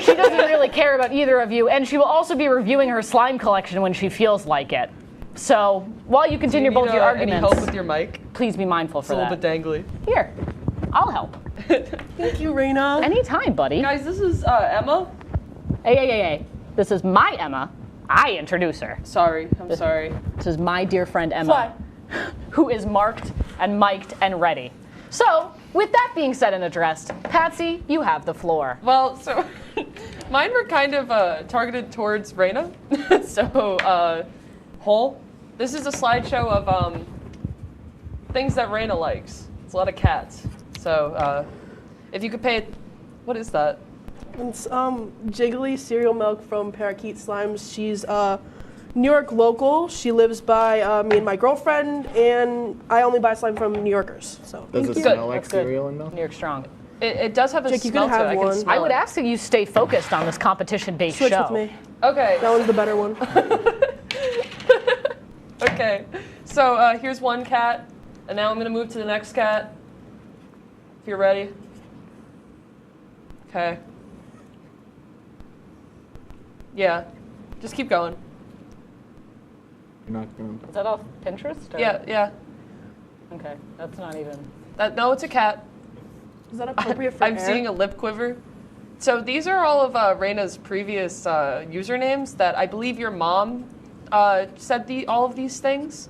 S3: She doesn't really care about either of you, and she will also be reviewing her slime collection when she feels like it. So, while you continue both your arguments,
S6: Any help with your mic?
S3: Please be mindful for
S6: It's a
S3: that.
S6: little bit dangly.
S3: Here, I'll help.
S6: Thank you, Raina.
S3: Anytime, buddy.
S6: Guys, this is Emma.
S3: Hey. This is my Emma. I introduce her.
S6: Sorry, I'm sorry.
S3: This is my dear friend Emma, who is marked and mic'd and ready. So, With that being said and addressed, Patsy, you have the floor.
S6: Well, so mine were kind of targeted towards Raina. So, Hole. This is a slideshow of things that Raina likes. It's a lot of cats. So, if you could pay it, what is that?
S13: It's Jiggly cereal milk from Parakeet Slimes. She's New York local. She lives by me and my girlfriend, and I only buy slime from New Yorkers. So
S4: Does it smell like cereal and milk?
S3: New York strong.
S6: It does have a
S13: Jake, you
S6: smell
S13: can
S6: to it.
S13: have
S6: I can
S13: one.
S6: smell
S3: I would
S6: it.
S3: ask that you stay focused on this competition-based
S13: Switch
S3: show.
S13: with me.
S6: Okay.
S13: That one's the better one.
S6: Okay. So here's one cat, and now I'm gonna move to the next cat. If you're ready. Okay. Yeah. Just keep going.
S4: You're not going.
S3: Is that off Pinterest? Or?
S6: Yeah, yeah.
S3: Okay, that's not even.
S6: No, it's a cat.
S13: Is that appropriate for
S6: I'm
S13: hair?
S6: seeing a lip quiver. So these are all of Raina's previous usernames that I believe your mom said all of these things.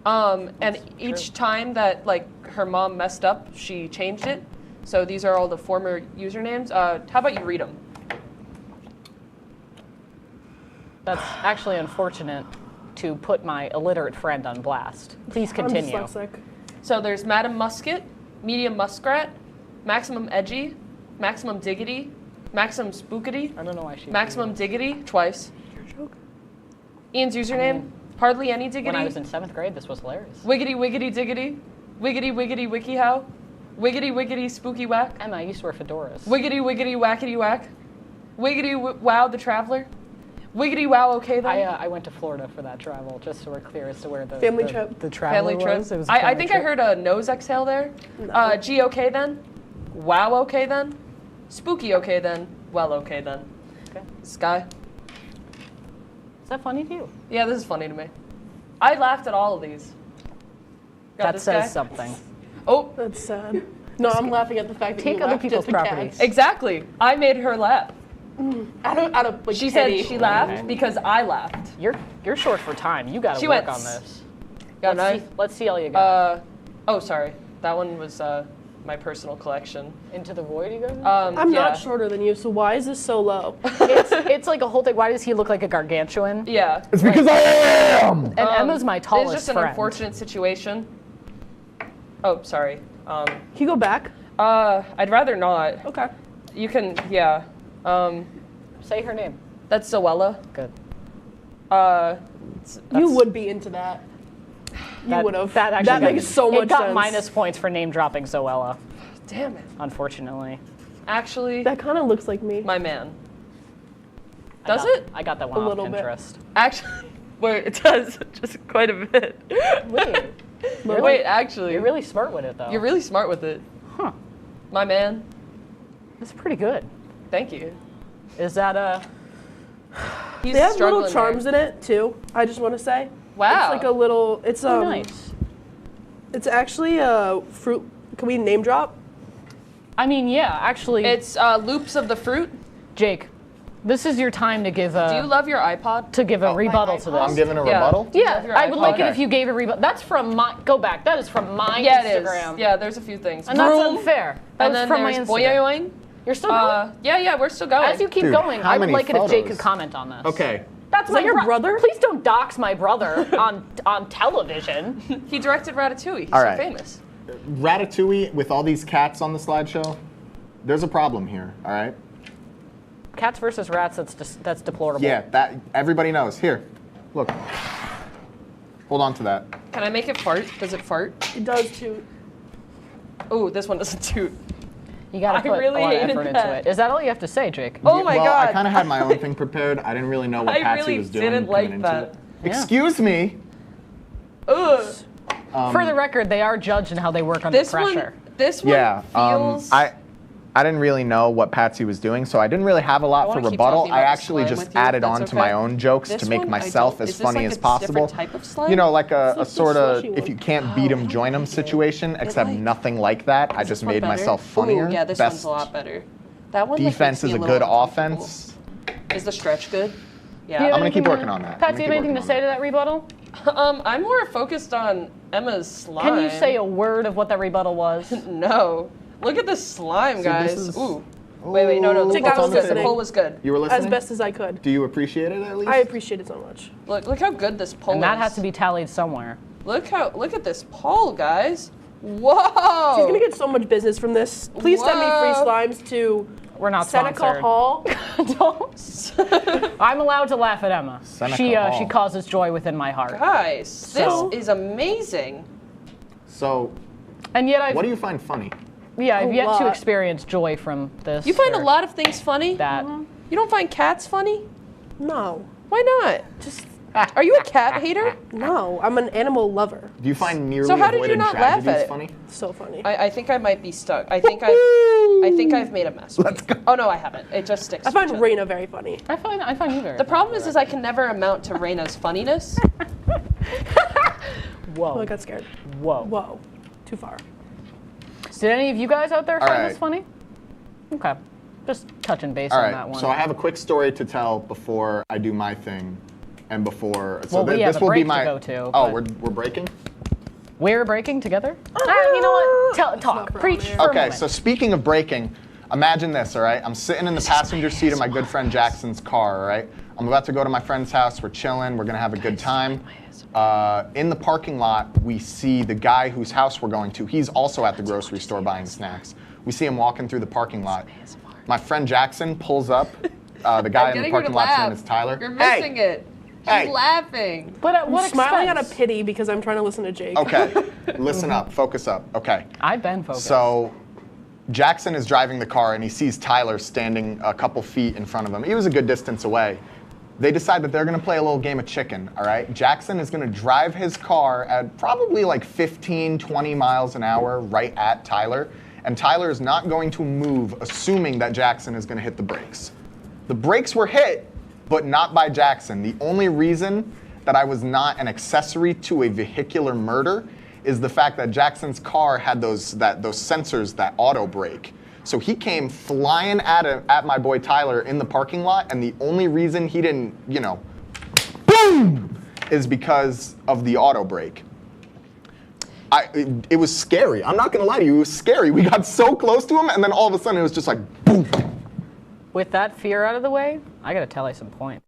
S6: And each time that like her mom messed up, she changed it. So these are all the former usernames. How about you read them?
S3: That's actually unfortunate to put my illiterate friend on blast. Please continue.
S13: I'm dyslexic.
S6: So there's Madam Musket, Medium Muskrat, Maximum Edgy, Maximum Diggity, Maximum Spookity.
S3: I don't know why she.
S6: Maximum Diggity twice. Ian's username, Hardly Any Diggity.
S3: When I was in 7th grade, this was hilarious.
S6: Wiggity Wiggity Diggity, Wiggity Wiggity Wiki How, Wiggity Wiggity Spooky Whack.
S3: Emma, I used to wear fedoras.
S6: Wiggity Wiggity Wackety Whack, Wiggity Wow the Traveler, Wiggity Wow Okay Then.
S3: I went to Florida for that travel, just so we're clear as to where the
S13: Family
S3: the,
S13: trip.
S3: the travel
S6: Family trip.
S3: was. It was a
S6: I
S3: family
S6: think
S3: trip.
S6: I heard a nose exhale there.
S13: No.
S6: G okay then, Wow okay then, Spooky okay then, Well okay then.
S3: Okay.
S6: Sky.
S3: Is that funny to you?
S6: Yeah, this is funny to me. I laughed at all of these. Got
S3: That
S6: this
S3: says
S6: guy?
S3: something.
S6: Oh,
S13: That's sad. No, I'm laughing at the fact that
S3: Take
S13: you
S3: other
S13: laughed at
S3: people's
S13: the
S3: property.
S13: cats.
S6: exactly. I made her laugh.
S13: Out of like
S6: She
S13: pity.
S6: said she laughed because I laughed.
S3: You're short for time. You got
S6: She
S3: to work
S6: went
S3: on this.
S6: Got a
S3: Let's
S6: knife?
S3: let's see all you got.
S6: Oh, sorry. That one was my personal collection.
S3: Into the void, you go.
S13: I'm
S6: yeah.
S13: not shorter than you, so why is this so low?
S3: it's like a whole thing. Why does he look like a gargantuan?
S6: Yeah.
S4: It's because I am!
S3: And Emma's my tallest
S6: It's just an
S3: friend.
S6: unfortunate situation. Oh, sorry.
S13: Can you go back?
S6: I'd rather not.
S13: Okay.
S6: You can, yeah.
S3: Say her name.
S6: That's Zoella.
S3: Good.
S13: You would be into that. You would have.
S3: That actually
S13: That
S3: got,
S13: makes so much
S3: It got
S13: sense.
S3: minus points for name dropping Zoella,
S6: Damn it.
S3: unfortunately.
S6: Actually,
S13: That kind of looks like me.
S6: my man.
S3: I
S6: Does
S3: got-
S6: it?
S3: I got that one
S13: A
S3: off
S13: little bit.
S3: Pinterest.
S6: Actually, wait, it does. Just quite a bit.
S3: Wait.
S6: Wait, actually.
S3: You're really smart with it, though.
S6: You're really smart with it.
S3: Huh.
S6: My man.
S3: That's pretty good.
S6: Thank you.
S3: Is that
S6: He's
S13: They have
S6: struggling
S13: little charms
S6: there.
S13: in it too. I just want to say.
S6: Wow.
S13: It's like a little. It's
S3: nice?
S13: It's actually a fruit. Can we name drop?
S3: I mean, yeah, actually.
S6: It's loops of the fruit.
S3: Jake, this is your time to give a.
S6: Do you love your iPod?
S3: To give a rebuttal to this.
S4: I'm giving a
S6: Yeah.
S4: rebuttal?
S6: Do you
S3: Yeah,
S6: love your
S3: I would
S6: iPod?
S3: like it
S4: Okay.
S3: if you gave a rebuttal. That's from my. Go back. That is from my
S6: Yeah, it
S3: Instagram.
S6: is. Yeah, there's a few things.
S3: And that's
S6: Vroom.
S3: unfair. That
S6: And
S3: was
S6: then
S3: from my
S6: there's
S3: Instagram.
S6: boyoing.
S3: You're still going?
S6: Yeah, we're still going.
S3: As you keep
S4: Dude,
S3: going,
S4: how
S3: I would
S4: many
S3: like it if Jake
S4: photos?
S3: could comment on this.
S4: Okay.
S3: That's
S13: Is
S3: my
S13: that your brother?
S3: Please don't dox my brother on television.
S6: He directed Ratatouille. He's
S4: All
S6: so
S4: right.
S6: famous.
S4: Ratatouille with all these cats on the slideshow, there's a problem here, all right?
S3: Cats versus rats. That's deplorable.
S4: Yeah, that everybody knows. Here, look. Hold on to that.
S6: Can I make it fart? Does it fart?
S13: It does too.
S6: Oh, this one doesn't toot.
S3: You gotta
S6: I
S3: put
S6: really
S3: a lot of
S6: hated
S3: effort
S6: that.
S3: into it. Is that all you have to say, Jake?
S6: Oh my
S4: well,
S6: god.
S4: I kind of had my own thing prepared. I didn't really know what
S6: I
S4: Patsy
S6: really
S4: was doing
S6: didn't
S4: coming
S6: like
S4: into
S6: that.
S4: it. Excuse me.
S6: Ugh.
S3: For the record, they are judged in how they work under
S6: This
S3: pressure.
S6: This one
S4: Yeah,
S6: feels.
S4: I didn't really know what Patsy was doing, so I didn't really have a lot
S6: I
S4: for
S6: wanna keep
S4: rebuttal.
S6: talking
S4: I
S6: about
S4: actually
S6: slime
S4: just
S6: with you,
S4: added
S6: if
S4: on
S6: that's
S4: to my
S6: okay.
S4: own jokes
S6: This
S4: to make
S6: one, I
S4: myself
S6: don't-
S4: as
S6: is this
S4: funny
S6: like
S4: as
S6: a
S4: possible.
S6: different type of slime?
S4: You know, like a
S13: like the
S4: sort of
S13: slushy
S4: if
S13: one.
S4: you can't beat 'em, join 'em situation, except nothing like that. I just made myself funnier.
S6: Ooh, yeah, this
S4: Best
S6: one's a lot better. That one
S4: defense
S6: like,
S4: is
S6: makes
S4: a
S6: me
S4: good
S6: little
S4: offense.
S6: Is the stretch good?
S3: Do you
S6: Yeah.
S3: have
S4: I'm gonna keep
S3: anything
S4: working on that.
S3: Pat,
S4: I'm
S3: do you
S4: gonna
S3: have
S4: keep
S3: anything to
S4: working
S3: say to that rebuttal?
S6: I'm more focused on Emma's slime.
S3: Can you say a word of what that rebuttal was?
S6: No. Look at this slime,
S4: See,
S6: guys.
S4: this is-
S6: Ooh. Wait, no, the poll was good. The poll was good.
S4: You were listening?
S13: As best as I could.
S4: Do you appreciate it at least?
S13: I appreciate it so much.
S6: Look how good this poll is.
S3: And that has to be tallied somewhere.
S6: Look at this poll, guys. Whoa!
S13: She's gonna get so much business from this. Please send me free slimes to
S3: We're not
S13: Seneca
S3: sponsored.
S13: Hall.
S3: I'm allowed to laugh at Emma.
S4: Seneca
S3: She
S4: Hall.
S3: causes joy within my heart.
S6: Guys,
S3: So-
S6: this is amazing.
S4: So,
S3: And yet
S4: what do you find funny?
S3: Yeah, I've
S6: A
S3: yet to
S6: lot.
S3: experience joy from this.
S6: You find a
S3: or
S6: lot of things funny?
S3: That.
S6: You don't find cats funny?
S13: No.
S6: Why not? Are you a cat hater?
S13: No, I'm an animal lover.
S4: Do you find nearly
S6: So how did you
S4: avoided
S6: not laugh
S4: tragedies
S6: at it?
S4: funny?
S13: So funny.
S6: I think I might be stuck. I think I've made a mess. Let's go. Oh no, I haven't. It just sticks.
S13: I find Raina very funny.
S3: I find you very.
S6: The problem is I can never amount to Raina's funniness.
S3: Whoa.
S13: Oh, I got scared.
S3: Whoa.
S13: Whoa. Too far.
S3: Did any of you guys out there
S4: All
S3: find
S4: right.
S3: this funny? Okay. Just touching base
S4: All
S3: on
S4: right,
S3: that one.
S4: so I have a quick story to tell before I do my thing, and before. So
S3: Well, we have
S4: this
S3: a
S4: will be
S3: break to
S4: my.
S3: go to,
S4: Oh,
S3: but-
S4: we're breaking.
S3: We're breaking together? You know what? Talk. Preach for a
S4: Okay,
S3: moment.
S4: so speaking of breaking, imagine this, all right? I'm sitting in the passenger seat of my good friend Jackson's car, all right? I'm about to go to my friend's house. We're chilling. We're going to have a good time. In the parking lot, we see the guy whose house we're going to. He's also at the grocery store buying snacks. We see him walking through the parking lot. My friend Jackson pulls up. The guy in the parking lot's name is Tyler.
S6: You're missing it. She's
S4: Hey.
S6: laughing.
S3: But at
S13: I'm
S3: what
S13: smiling
S3: expense?
S13: out of pity because I'm trying to listen to Jake.
S4: Okay, listen up, focus up. Okay.
S3: I've been focused.
S4: So Jackson is driving the car and he sees Tyler standing a couple feet in front of him. He was a good distance away. They decide that they're going to play a little game of chicken, all right? Jackson is going to drive his car at probably like 15, 20 miles an hour right at Tyler. And Tyler is not going to move, assuming that Jackson is going to hit the brakes. The brakes were hit, but not by Jackson. The only reason that I was not an accessory to a vehicular murder is the fact that Jackson's car had those sensors that auto brake. So he came flying at my boy Tyler in the parking lot, and the only reason he didn't, boom, is because of the auto brake. It was scary. I'm not gonna lie to you, it was scary. We got so close to him, and then all of a sudden it was just like, boom.
S3: With that fear out of the way, I gotta tally some points.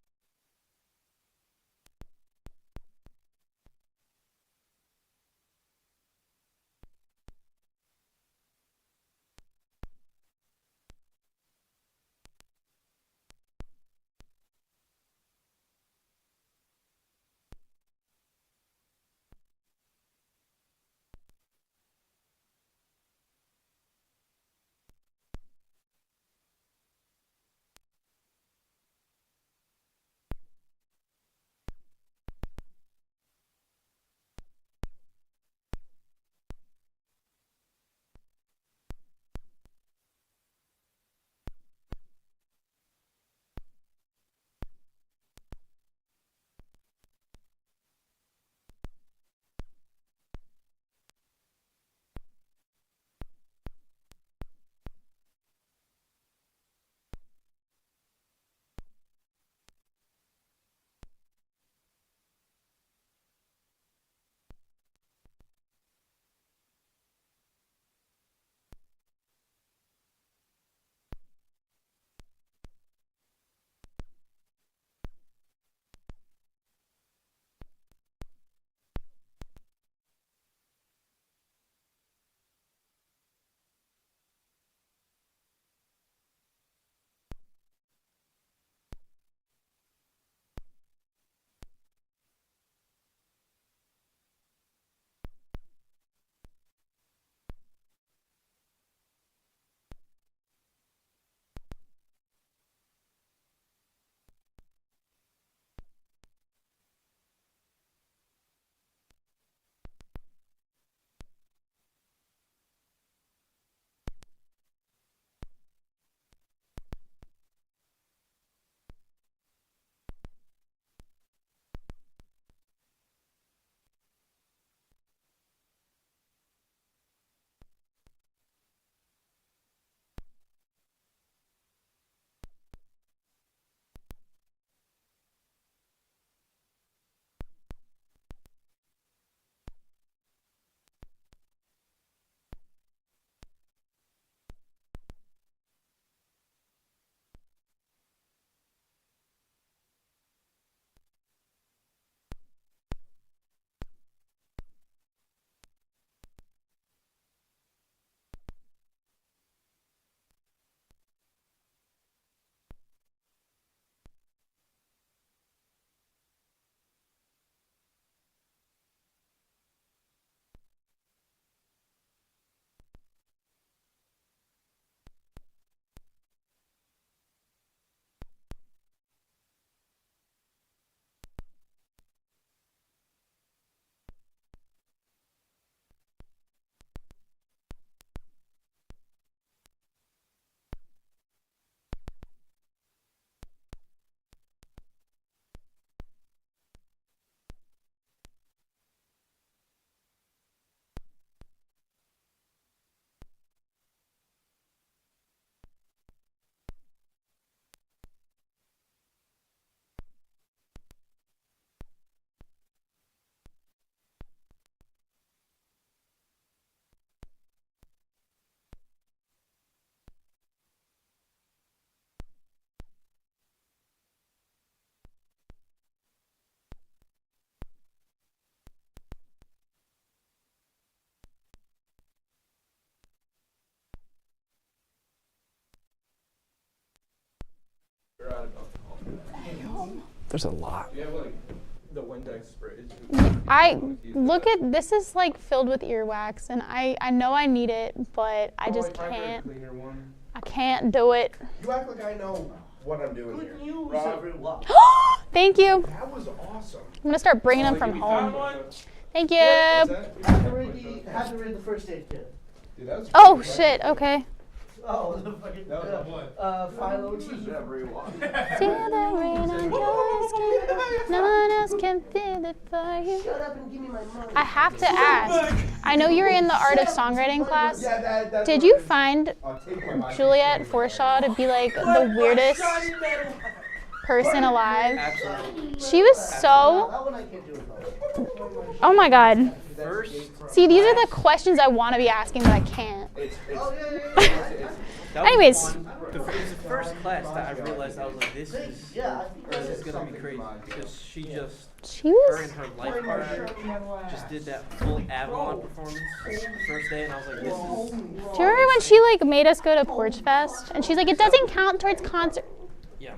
S16: There's a lot.
S2: You have like the Windex sprays.
S19: I look at this is like filled with earwax, and I know I need it, but I just can't. I can't do it.
S2: You act like I know what I'm doing here.
S19: Thank you.
S2: That was awesome.
S19: I'm gonna start bringing them from home. Thank you.
S20: Have to read the first aid kit.
S19: Oh shit. Okay.
S20: Oh, the fucking Philo T.
S19: No one else can feel it for you.
S20: Shut up and give me my money.
S19: I have to ask. I know you're in the art of songwriting class. Did you find Juliet Forshaw to be like the weirdest person alive?
S20: Absolutely.
S19: She was so. Oh my god. See, these are the questions I want to be asking that I can't. Anyways.
S21: It was the first class that I realized I was like, this is gonna be crazy, because she was her and her life partner just did that full Avalon performance the first day, and I was like, this is.
S19: Do you remember when she like made us go to Porch Fest and she's like, it doesn't count towards concert?
S21: Yeah.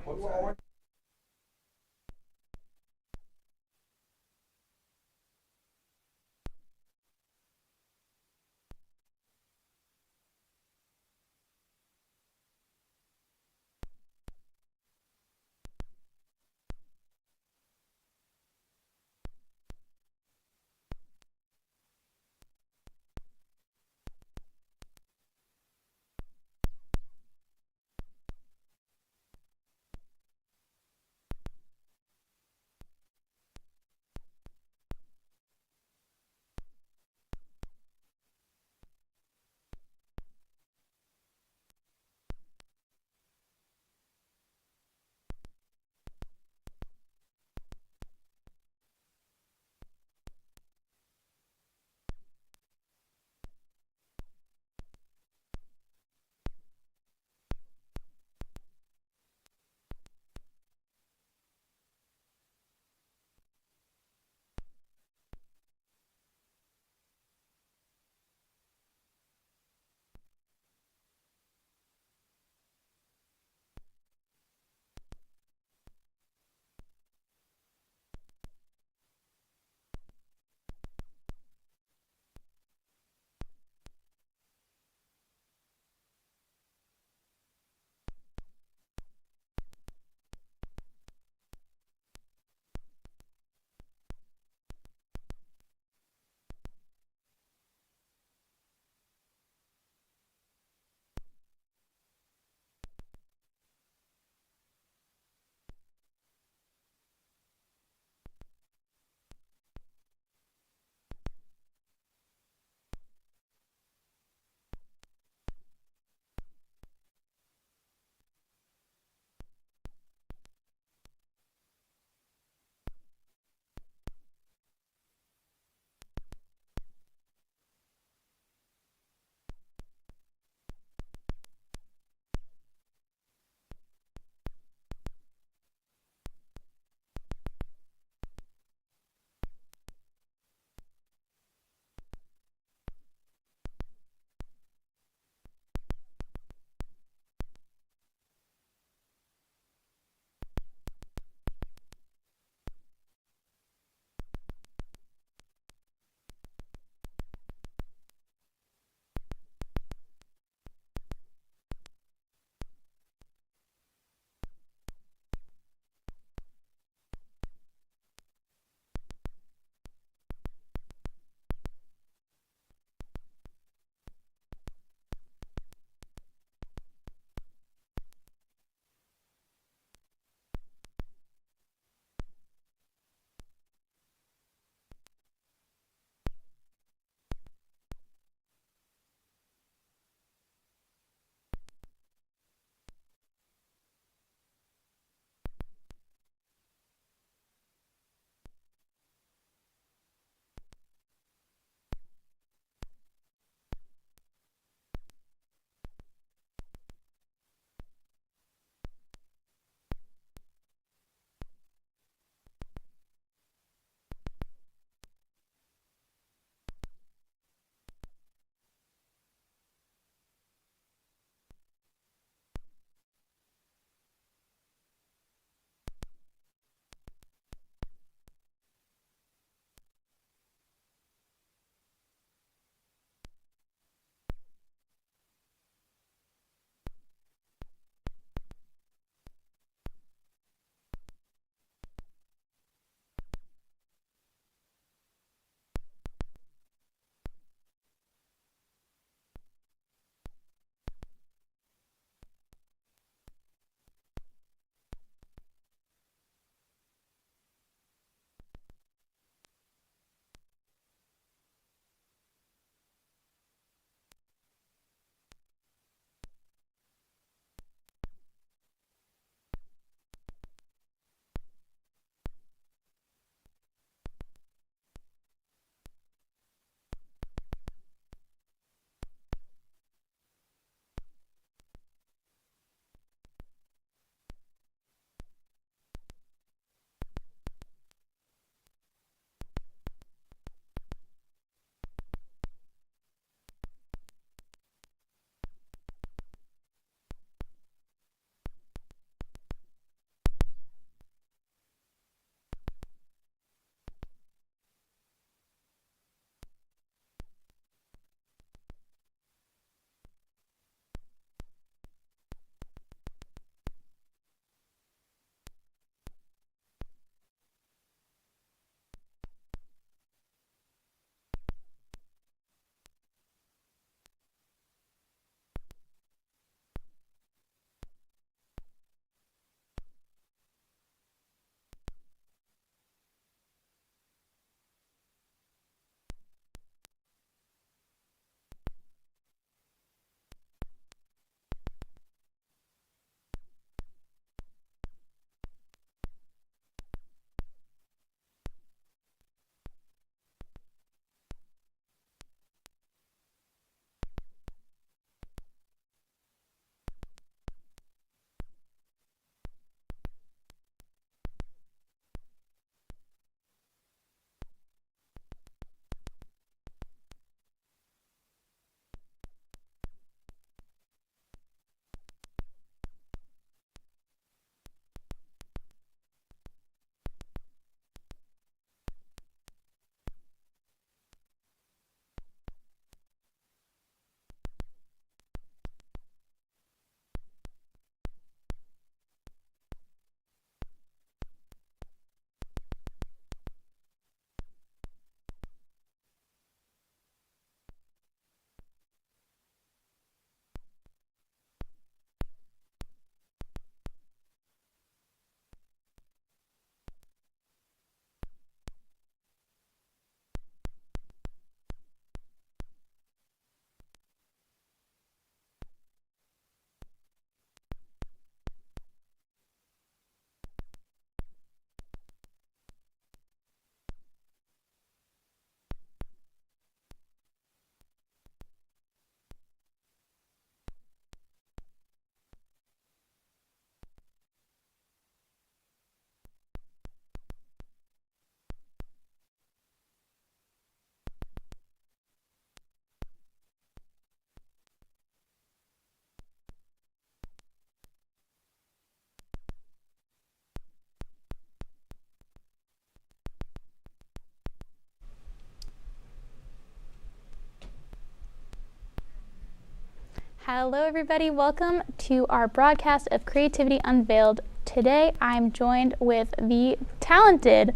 S19: Hello everybody, welcome to our broadcast of Creativity Unveiled. Today I'm joined with the talented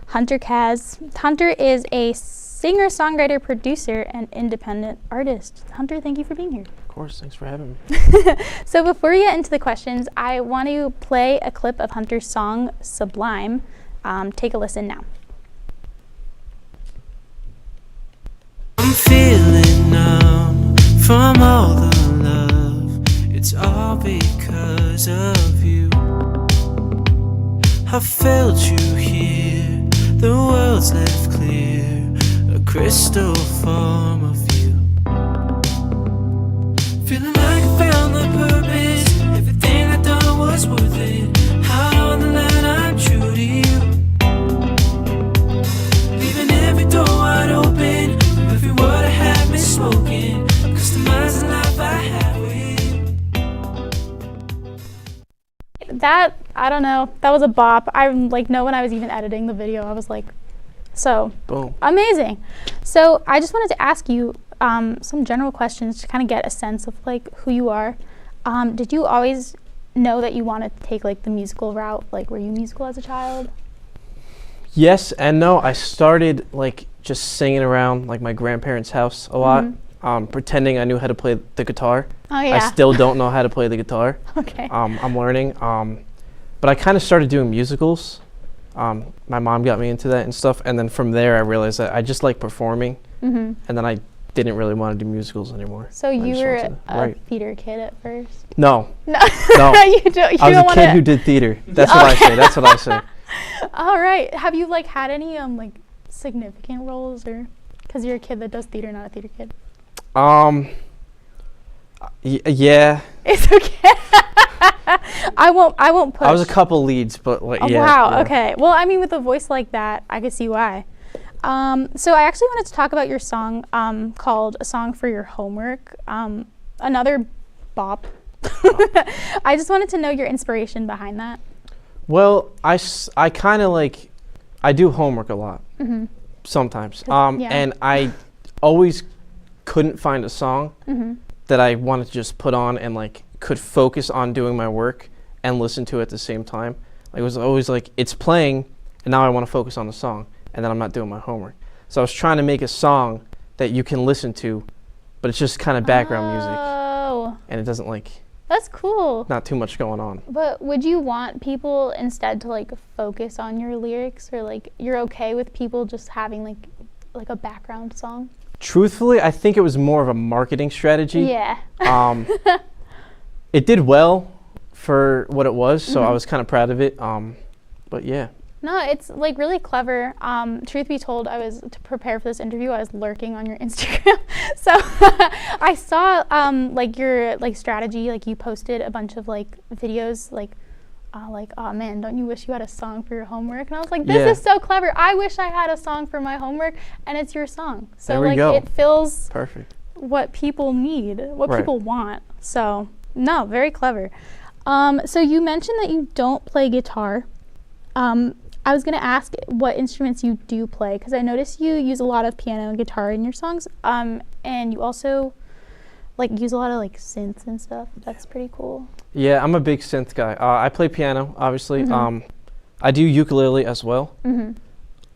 S19: Hunter Kaz. Hunter is a singer, songwriter, producer, and independent artist. Hunter, thank you for being here.
S21: Of course, thanks for having me.
S19: So before we get into the questions, I want to play a clip of Hunter's song, Sublime. Take a listen now.
S11: I'm feeling numb from all the love. It's all because of you. I felt you here. The world's left clear. A crystal form of you. Feeling like I found the purpose. Everything I done was worth it. Out on the line, I'm true to you. Leaving every door wide open. Every word I have been spoken. Customize the life I have with you.
S19: That, I don't know, that was a bop. I know when I was even editing the video, I was like, so
S21: boom,
S19: amazing. So I just wanted to ask you some general questions to kind of get a sense of who you are. Did you always know that you wanted to take the musical route? Were you musical as a child?
S21: Yes and no. I started just singing around my grandparents' house a lot, pretending I knew how to play the guitar.
S19: Oh yeah.
S21: I still don't know how to play the guitar.
S19: Okay.
S21: I'm learning. But I kind of started doing musicals. My mom got me into that and stuff, and then from there I realized that I just like performing, and then I didn't really want to do musicals anymore.
S19: So you were a theater kid at first?
S21: No.
S19: No.
S21: No.
S19: You
S21: I was a kid who did theater. That's what I say. That's what I say.
S19: All right. Have you had any significant roles, or because you're a kid that does theater, not a theater kid?
S21: Yeah.
S19: It's okay. I won't push.
S21: I was a couple leads, but
S19: Oh,
S21: yeah.
S19: wow.
S21: Yeah.
S19: Okay. Well, I mean, with a voice like that, I could see why. So I actually wanted to talk about your song called "A Song for Your Homework." Another bop. I just wanted to know your inspiration behind that.
S21: Well, I kind of I do homework a lot sometimes. And I always couldn't find a song that I wanted to just put on and could focus on doing my work and listen to it at the same time. It was always it's playing and now I want to focus on the song and then I'm not doing my homework. So I was trying to make a song that you can listen to, but it's just kind of background music. And it doesn't
S19: That's cool.
S21: not too much going on.
S19: But would you want people instead to focus on your lyrics, or you're okay with people just having a background song?
S21: Truthfully, I think it was more of a marketing strategy.
S19: Yeah.
S21: It did well for what it was, so I was kind of proud of it. But yeah.
S19: No, it's really clever. Truth be told, to prepare for this interview, I was lurking on your Instagram. So I saw your strategy, you posted a bunch of videos oh man, don't you wish you had a song for your homework? And I was like, this is so clever. I wish I had a song for my homework, and it's your song. So
S21: there we go.
S19: It fills
S21: perfect
S19: what people need, what people want. So no, very clever. So you mentioned that you don't play guitar. I was going to ask what instruments you do play, because I noticed you use a lot of piano and guitar in your songs, and you also use a lot of synths and stuff. That's pretty cool.
S21: Yeah, I'm a big synth guy. I play piano, obviously. I do ukulele as well.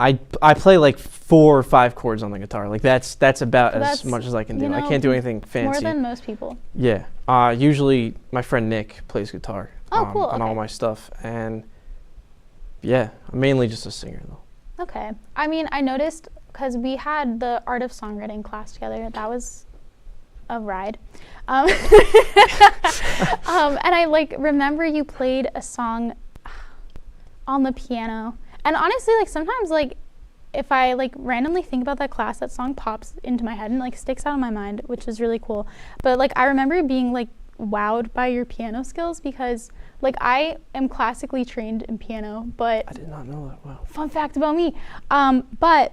S21: I play 4 or 5 chords on the guitar. That's about as much as I can do. I can't do anything fancy.
S19: More than most people.
S21: Yeah. Usually my friend Nick plays guitar
S19: cool.
S21: on all my stuff, and yeah, I'm mainly just a singer though.
S19: Okay. I mean, I noticed because we had the art of songwriting class together. That was a ride. And I remember you played a song on the piano. And honestly, sometimes if I randomly think about that class, that song pops into my head and sticks out of my mind, which is really cool. But I remember being wowed by your piano skills, because I am classically trained in piano, but
S21: I did not know that. Wow.
S19: Fun fact about me. But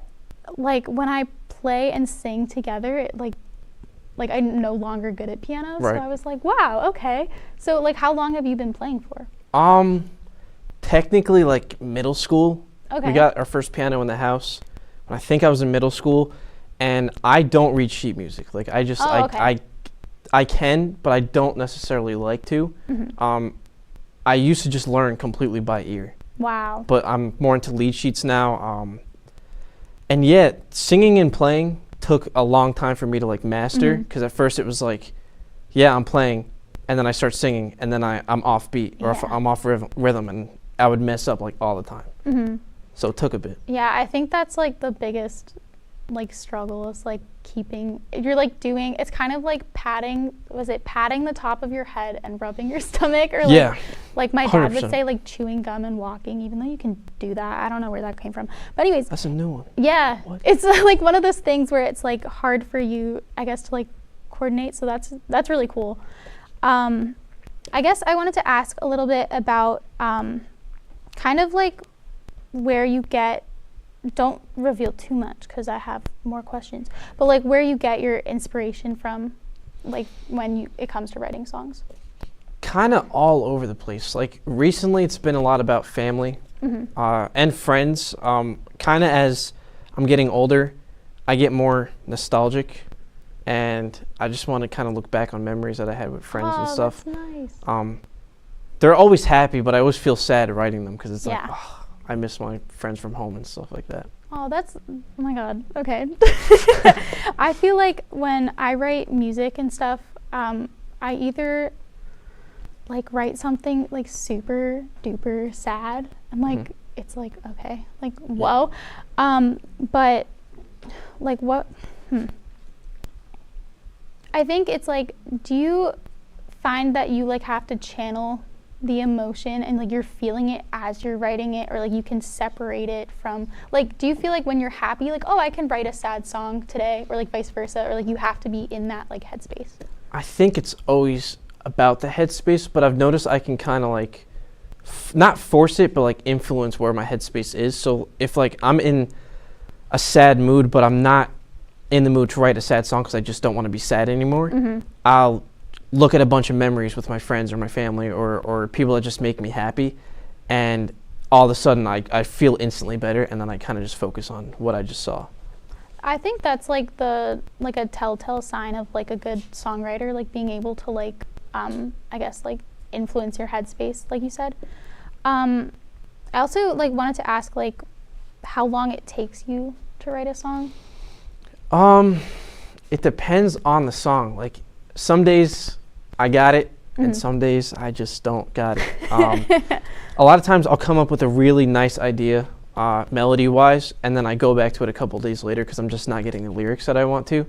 S19: when I play and sing together, it I'm no longer good at piano.
S21: Right.
S19: So I was like, wow, okay. So how long have you been playing for?
S21: Technically middle school.
S19: Okay.
S21: We got our first piano in the house when I think I was in middle school, and I don't read sheet music. I just I can, but I don't necessarily like to. I used to just learn completely by ear.
S19: Wow.
S21: But I'm more into lead sheets now. And yet, singing and playing took a long time for me to like master, because at first it was like, yeah, I'm playing, and then I start singing, and then I'm off beat, or if I'm off rhythm, and I would mess up like all the time. So it took a bit.
S19: Yeah, I think that's like the biggest like struggle is like keeping, you're like doing, it's kind of like patting the top of your head and rubbing your stomach, or like my dad
S21: 100%.
S19: would say like chewing gum and walking, even though you can do that. I don't know where that came from, but anyways,
S21: that's a new one.
S19: Yeah, it's like one of those things where it's like hard for you, I guess, to like coordinate, so that's really cool. I guess I wanted to ask a little bit about kind of like where you get, don't reveal too much because I have more questions, but like where you get your inspiration from, like when it comes to writing songs.
S21: Kind of all over the place. Like recently it's been a lot about family and friends. Kind of as I'm getting older, I get more nostalgic, and I just want to kind of look back on memories that I had with friends and stuff.
S19: That's nice.
S21: They're always happy, but I always feel sad writing them because it's like,
S19: Yeah.
S21: I miss my friends from home and stuff like that.
S19: Oh, oh my God, okay. I feel like when I write music and stuff, I either like write something like super duper sad and like it's like, okay, like whoa, but like what, I think it's like, do you find that you like have to channel the emotion and like you're feeling it as you're writing it, or like you can separate it from, like, do you feel like when you're happy, like, oh, I can write a sad song today, or like vice versa, or like you have to be in that like headspace?
S21: I think it's always about the headspace, but I've noticed I can kind of like not force it, but like influence where my headspace is. So if like I'm in a sad mood, but I'm not in the mood to write a sad song because I just don't want to be sad anymore, I'll look at a bunch of memories with my friends or my family or people that just make me happy, and all of a sudden I feel instantly better, and then I kind of just focus on what I just saw.
S19: I think that's like a telltale sign of like a good songwriter, like being able to like I guess like influence your headspace, like you said. I also like wanted to ask like how long it takes you to write a song.
S21: It depends on the song. Like some days I got it, and some days I just don't got it. A lot of times I'll come up with a really nice idea, melody-wise, and then I go back to it a couple days later because I'm just not getting the lyrics that I want to.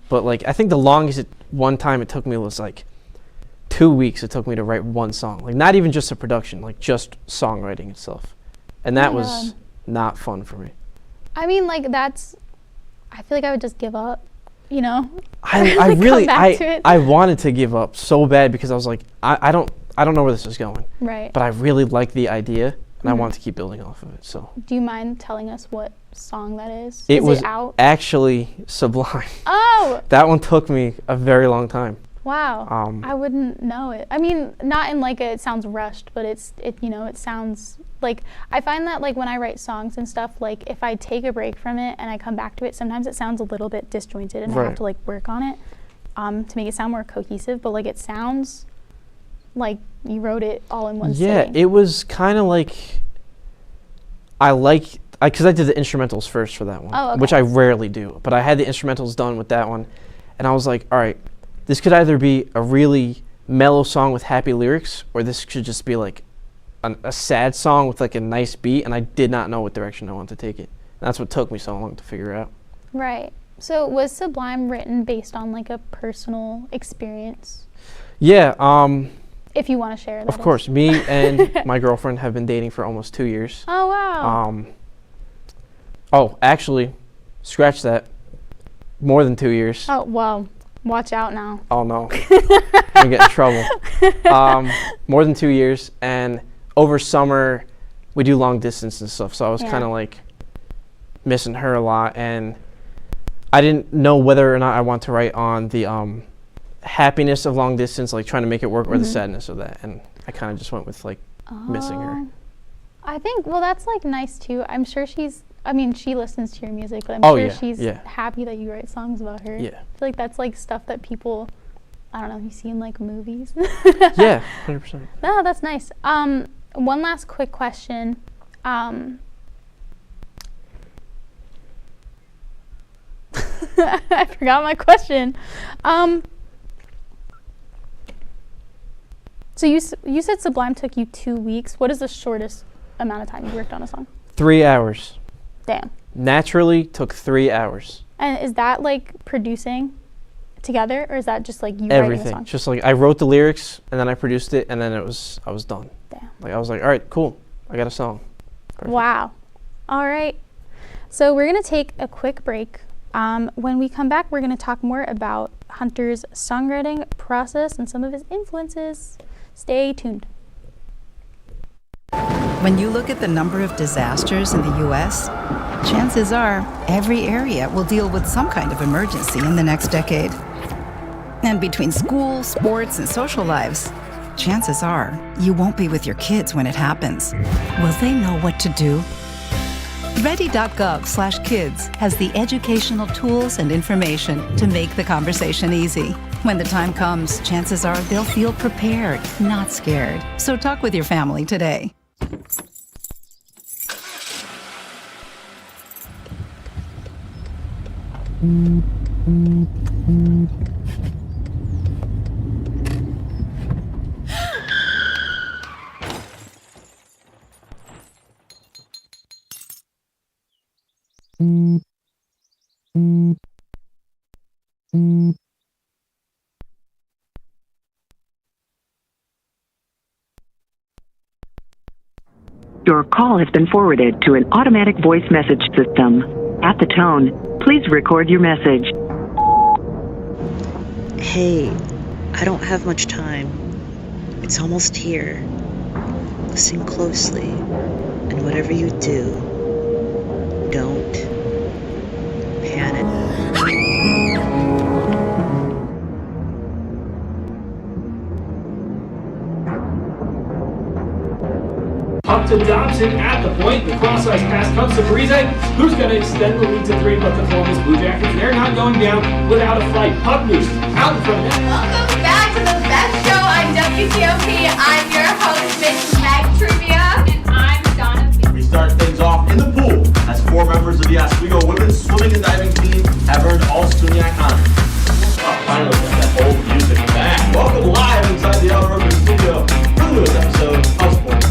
S21: But like I think the longest one time it took me was like 2 weeks. It took me to write one song, like not even just a production, like just songwriting itself, and that was not fun for me.
S19: I mean, like I feel like I would just give up, you know?
S21: I really wanted to give up so bad because I was like, I don't know where this is going.
S19: Right.
S21: But I really like the idea, and I want to keep building off of it. So.
S19: Do you mind telling us what song that is?
S21: It was
S19: it out?
S21: Actually Sublime.
S19: Oh.
S21: That one took me a very long time.
S19: Wow. I wouldn't know it. I mean, not in like it sounds rushed, but it sounds like, I find that like when I write songs and stuff, like if I take a break from it and I come back to it, sometimes it sounds a little bit disjointed, and I have to like work on it to make it sound more cohesive, but like it sounds like you wrote it all in one sitting.
S21: It was kind of like, because I did the instrumentals first for that one, which I rarely do, but I had the instrumentals done with that one, and I was like, all right, this could either be a really mellow song with happy lyrics, or this should just be like a sad song with like a nice beat, and I did not know what direction I wanted to take it. And that's what took me so long to figure out.
S19: Right. So was Sublime written based on like a personal experience?
S21: Yeah.
S19: If you want to share that.
S21: Of course. Me and my girlfriend have been dating for almost 2 years.
S19: Oh, wow.
S21: Oh, actually, scratch that. More than 2 years.
S19: Oh, wow. Watch out now.
S21: Oh, no. I'm going to get in trouble. More than 2 years, and over summer, we do long distance and stuff, so I was kind of like missing her a lot, and I didn't know whether or not I want to write on the happiness of long distance, like trying to make it work, or the sadness of that, and I kind of just went with like missing her.
S19: I think, well, that's like nice too. I'm sure she listens to your music, but I'm sure she's happy that you write songs about her.
S21: Yeah.
S19: I feel like that's like stuff that people I don't know, you've seen like movies.
S1: Yeah, 100%.
S19: No, that's nice. One last quick question. I forgot my question. So you said Sublime took you 2 weeks. What is the shortest amount of time you worked on a song?
S1: 3 hours.
S19: Damn.
S1: Naturally took 3 hours.
S19: And is that like producing together, or is that just like you writing the
S1: Everything.
S19: song?
S1: Just like I wrote the lyrics and then I produced it and then I was done.
S19: Damn.
S1: Like I was like, all right, cool. I got a song. Perfect.
S19: Wow. All right. So we're going to take a quick break. When we come back, we're going to talk more about Hunter's songwriting process and some of his influences. Stay tuned.
S5: When you look at the number of disasters in the U.S., chances are every area will deal with some kind of emergency in the next decade. And between school, sports, and social lives, chances are you won't be with your kids when it happens. Will they know what to do? Ready.gov/kids has the educational tools and information to make the conversation easy. When the time comes, chances are they'll feel prepared, not scared. So talk with your family today.
S7: Your call has been forwarded to an automatic voice message system. At the tone, please record your message.
S24: Hey, I don't have much time. It's almost here. Listen closely, and whatever you do, don't panic.
S25: Up to Dobson at the point. The cross-ice pass comes to Parise, who's going to extend the lead to 3, but the Columbus Blue Jackets, they're not going down without a fight. Puck loose, out in front of net.
S26: Welcome back to the best show on WTOP. I'm your host, Miss Meg Trivia. And I'm Donna B.
S27: We start things off in the pool as 4 members of the Oswego women's swimming and diving team have earned all SUNY honors. Oh, finally got that old music back. Welcome live inside the Outrigger studio for the newest episode of Sports.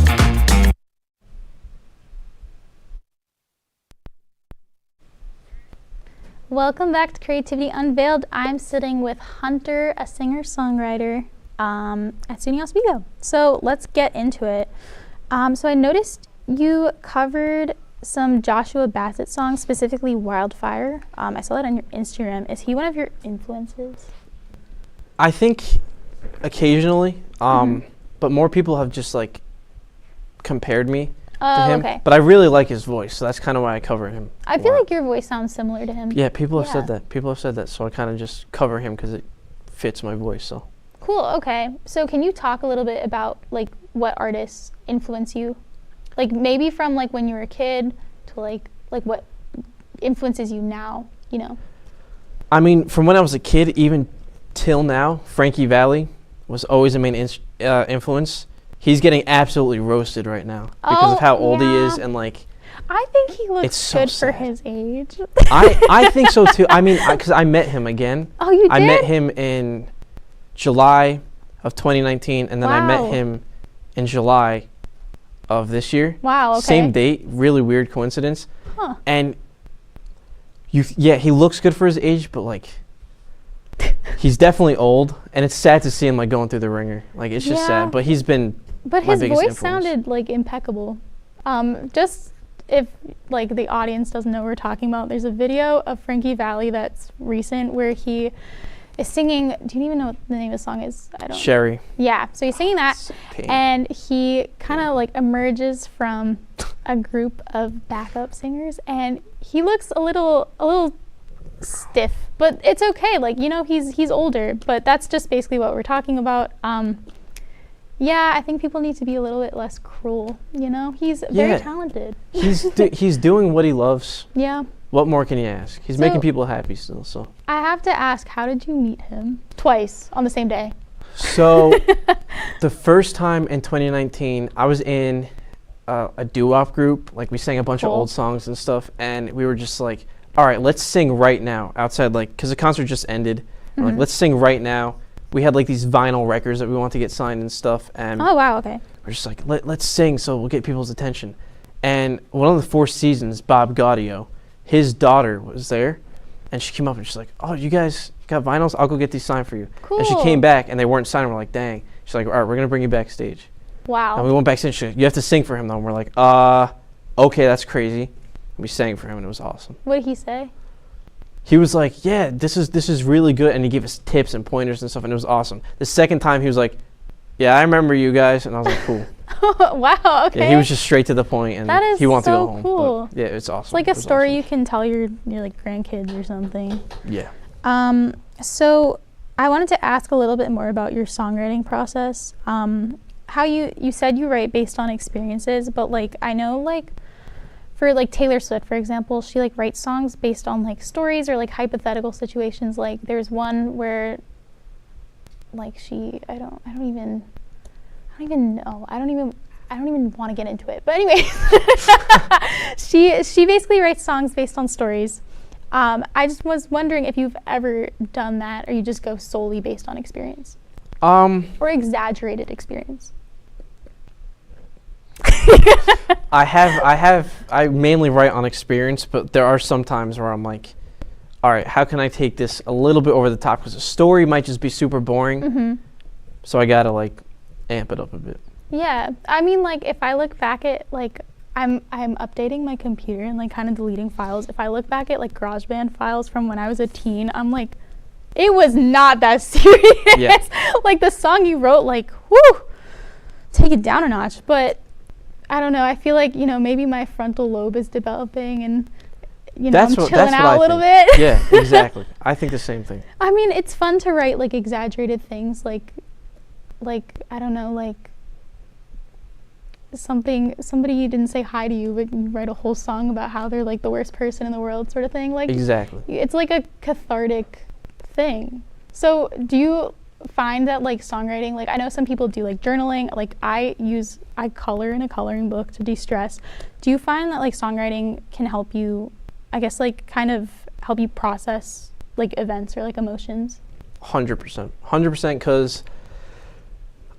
S19: Welcome back to Creativity Unveiled. I'm sitting with Hunter, a singer-songwriter at SUNY Oswego. So let's get into it. So I noticed you covered some Joshua Bassett songs, specifically Wildfire. I saw that on your Instagram. Is he one of your influences?
S1: I think occasionally, but more people have just like compared me to him.
S19: Okay.
S1: But I really like his voice, so that's kind of why I cover him.
S19: I feel like your voice sounds similar to him.
S1: Yeah, people have said that. People have said that, so I kind of just cover him because it fits my voice. So.
S19: Cool. Okay. So can you talk a little bit about like what artists influence you, like maybe from like when you were a kid to like what influences you now? You know.
S1: I mean, from when I was a kid, even till now, Frankie Valli was always a main influence. He's getting absolutely roasted right now because of how old he is and like.
S19: I think he looks
S1: so
S19: good
S1: sad.
S19: for his age.
S1: I think so too. I mean, because I met him again.
S19: Oh, you did?
S1: I met him in July of 2019, and then I met him in July of this year.
S19: Wow. Okay.
S1: Same date. Really weird coincidence.
S19: Huh.
S1: And he looks good for his age, but like. He's definitely old, and it's sad to see him like going through the ringer. Like it's just sad, but he's been.
S19: But
S1: my
S19: his
S1: biggest
S19: voice
S1: influence.
S19: sounded like impeccable. Just if like the audience doesn't know what we're talking about, there's a video of Frankie Valli that's recent where he is singing. Do you even know what the name of the song is? I don't.
S1: Sherry.
S19: Yeah, so he's singing that, and he kind of like emerges from a group of backup singers, and he looks a little stiff, but it's okay. Like, you know, he's older, but that's just basically what we're talking about. Yeah, I think people need to be a little bit less cruel. You know, he's very talented.
S1: He's doing what he loves.
S19: Yeah.
S1: What more can you ask? He's making people happy still. So
S19: I have to ask, how did you meet him? Twice on the same day.
S1: So the first time in 2019, I was in a doo-wop group. Like we sang a bunch of old songs and stuff, and we were just like, all right, let's sing right now outside, like, because the concert just ended. We're like, let's sing right now. We had like these vinyl records that we wanted to get signed and stuff, and
S19: oh wow, okay.
S1: we're just like, let's sing so we'll get people's attention. And one of the Four Seasons, Bob Gaudio, his daughter was there, and she came up and she's like, oh, you guys got vinyls? I'll go get these signed for you.
S19: Cool.
S1: And she came back and they weren't signed. We're like, dang. She's like, all right, we're gonna bring you backstage.
S19: Wow.
S1: And we went backstage. She's like, you have to sing for him though. And we're like, okay, that's crazy. And we sang for him and it was awesome.
S19: What did he say?
S1: He was like, yeah, this is really good, and he gave us tips and pointers and stuff, and it was awesome. The second time he was like, yeah, I remember you guys, and I was like, cool.
S19: Wow, okay.
S1: Yeah, he was just straight to the point, and
S19: that is
S1: he wanted
S19: so
S1: to go home.
S19: Cool.
S1: But yeah, it's awesome.
S19: It's like a story you can tell your like grandkids or something.
S1: Yeah.
S19: So I wanted to ask a little bit more about your songwriting process. How you said you write based on experiences, but like I know like for like Taylor Swift, for example, she like writes songs based on like stories or like hypothetical situations. Like there's one where like I don't even want to get into it. But anyway, she basically writes songs based on stories. I just was wondering if you've ever done that, or you just go solely based on experience, or exaggerated experience.
S1: I mainly write on experience, but there are some times where I'm like, all right, how can I take this a little bit over the top? Because the story might just be super boring. So I gotta like amp it up a bit.
S19: Yeah, I mean, like if I look back at like I'm updating my computer and like kind of deleting files. If I look back at like GarageBand files from when I was a teen, I'm like, it was not that serious. Yeah. Like the song you wrote, like, whoo, take it down a notch. But I don't know. I feel like, you know, maybe my frontal lobe is developing and, you know, I'm chilling out a little bit.
S1: Yeah, exactly. I think the same thing.
S19: I mean, it's fun to write like exaggerated things, like I don't know, like somebody you didn't say hi to you, but you write a whole song about how they're like the worst person in the world, sort of thing. Like
S1: exactly.
S19: It's like a cathartic thing. So do you find that like songwriting, like I know some people do like journaling, like I color in a coloring book to de-stress. Do you find that like songwriting can help you, I guess, like kind of help you process like events or like emotions?
S1: 100%, because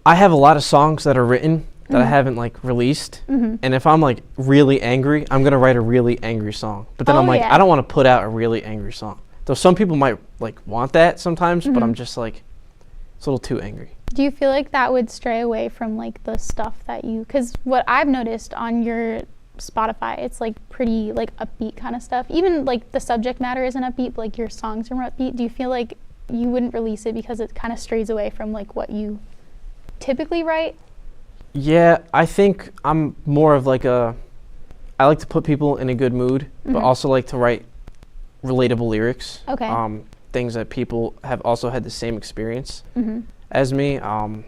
S1: I have a lot of songs that are written that I haven't like released, and if I'm like really angry, I'm gonna write a really angry song. But then I'm like, I don't want to put out a really angry song. Though some people might like want that sometimes, but I'm just like, it's a little too angry.
S19: Do you feel like that would stray away from like the stuff that you, because what I've noticed on your Spotify, it's like pretty like upbeat kind of stuff. Even like the subject matter isn't upbeat, but like your songs are upbeat. Do you feel like you wouldn't release it because it kind of strays away from like what you typically write?
S1: Yeah, I think I'm more of like I like to put people in a good mood, but also like to write relatable lyrics.
S19: Okay.
S1: Things that people have also had the same experience as me. But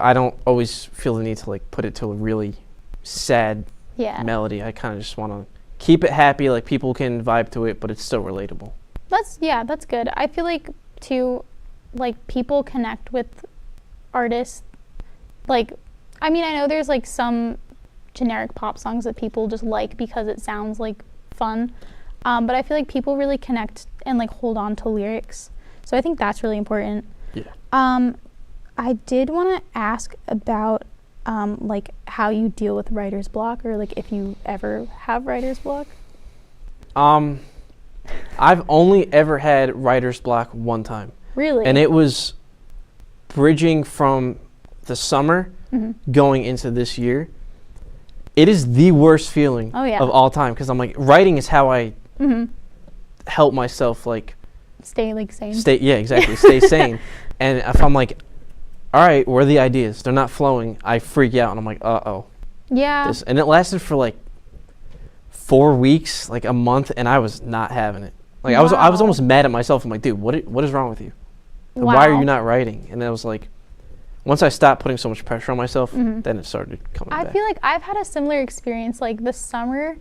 S1: I don't always feel the need to like put it to a really sad melody. I kind of just want to keep it happy, like people can vibe to it, but it's still relatable.
S19: That's good. I feel like too, like people connect with artists. Like, I mean, I know there's like some generic pop songs that people just like because it sounds like fun. But I feel like people really connect and like hold on to lyrics. So I think that's really important.
S1: Yeah.
S19: I did want to ask about like how you deal with writer's block, or like if you ever have writer's block.
S1: I've only ever had writer's block one time.
S19: Really?
S1: And it was bridging from the summer going into this year. It is the worst feeling of all time, because I'm like, writing is how I help myself like
S19: stay like sane.
S1: Stay sane. And if I'm like, all right, where are the ideas? They're not flowing. I freak out and I'm like, uh-oh.
S19: Yeah.
S1: And it lasted for like 4 weeks, like a month, and I was not having it. Like I was almost mad at myself. I'm like, dude, what is wrong with you?
S19: Wow.
S1: Why are you not writing? And I was like, once I stopped putting so much pressure on myself, then it started coming back.
S19: I feel like I've had a similar experience. Like this summer,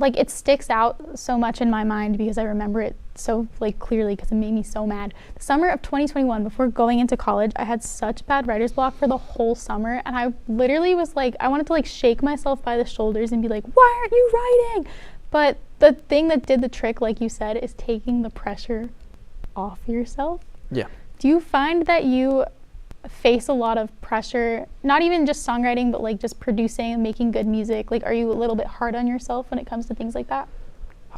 S19: like it sticks out so much in my mind because I remember it so like clearly because it made me so mad. The summer of 2021, before going into college, I had such bad writer's block for the whole summer, and I literally was like, I wanted to like shake myself by the shoulders and be like, why aren't you writing? But the thing that did the trick, like you said, is taking the pressure off yourself.
S1: Yeah.
S19: Do you find that you face a lot of pressure, not even just songwriting, but like just producing and making good music? Like, are you a little bit hard on yourself when it comes to things like that?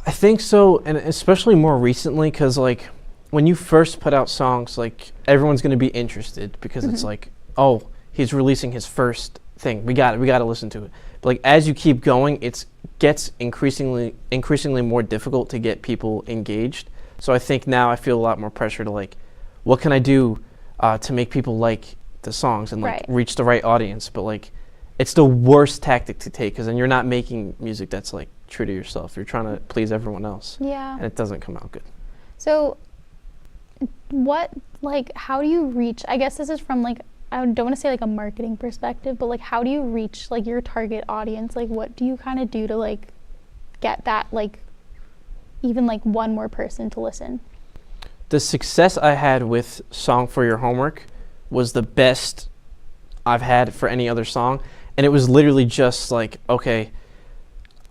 S1: I think so, and especially more recently, because like when you first put out songs, like everyone's going to be interested because it's like, oh, he's releasing his first thing. We got to listen to it. But like as you keep going, it gets increasingly more difficult to get people engaged. So I think now I feel a lot more pressure to like, what can I do to make people like the songs and like reach the right audience? But like, it's the worst tactic to take because then you're not making music that's like true to yourself. You're trying to please everyone else.
S19: Yeah.
S1: And it doesn't come out good.
S19: So how do you reach, I guess this is from like, I don't want to say like a marketing perspective, but like how do you reach like your target audience? Like what do you kind of do to like get that like even like one more person to listen?
S1: The success I had with Song for Your Homework was the best I've had for any other song. And it was literally just like, okay,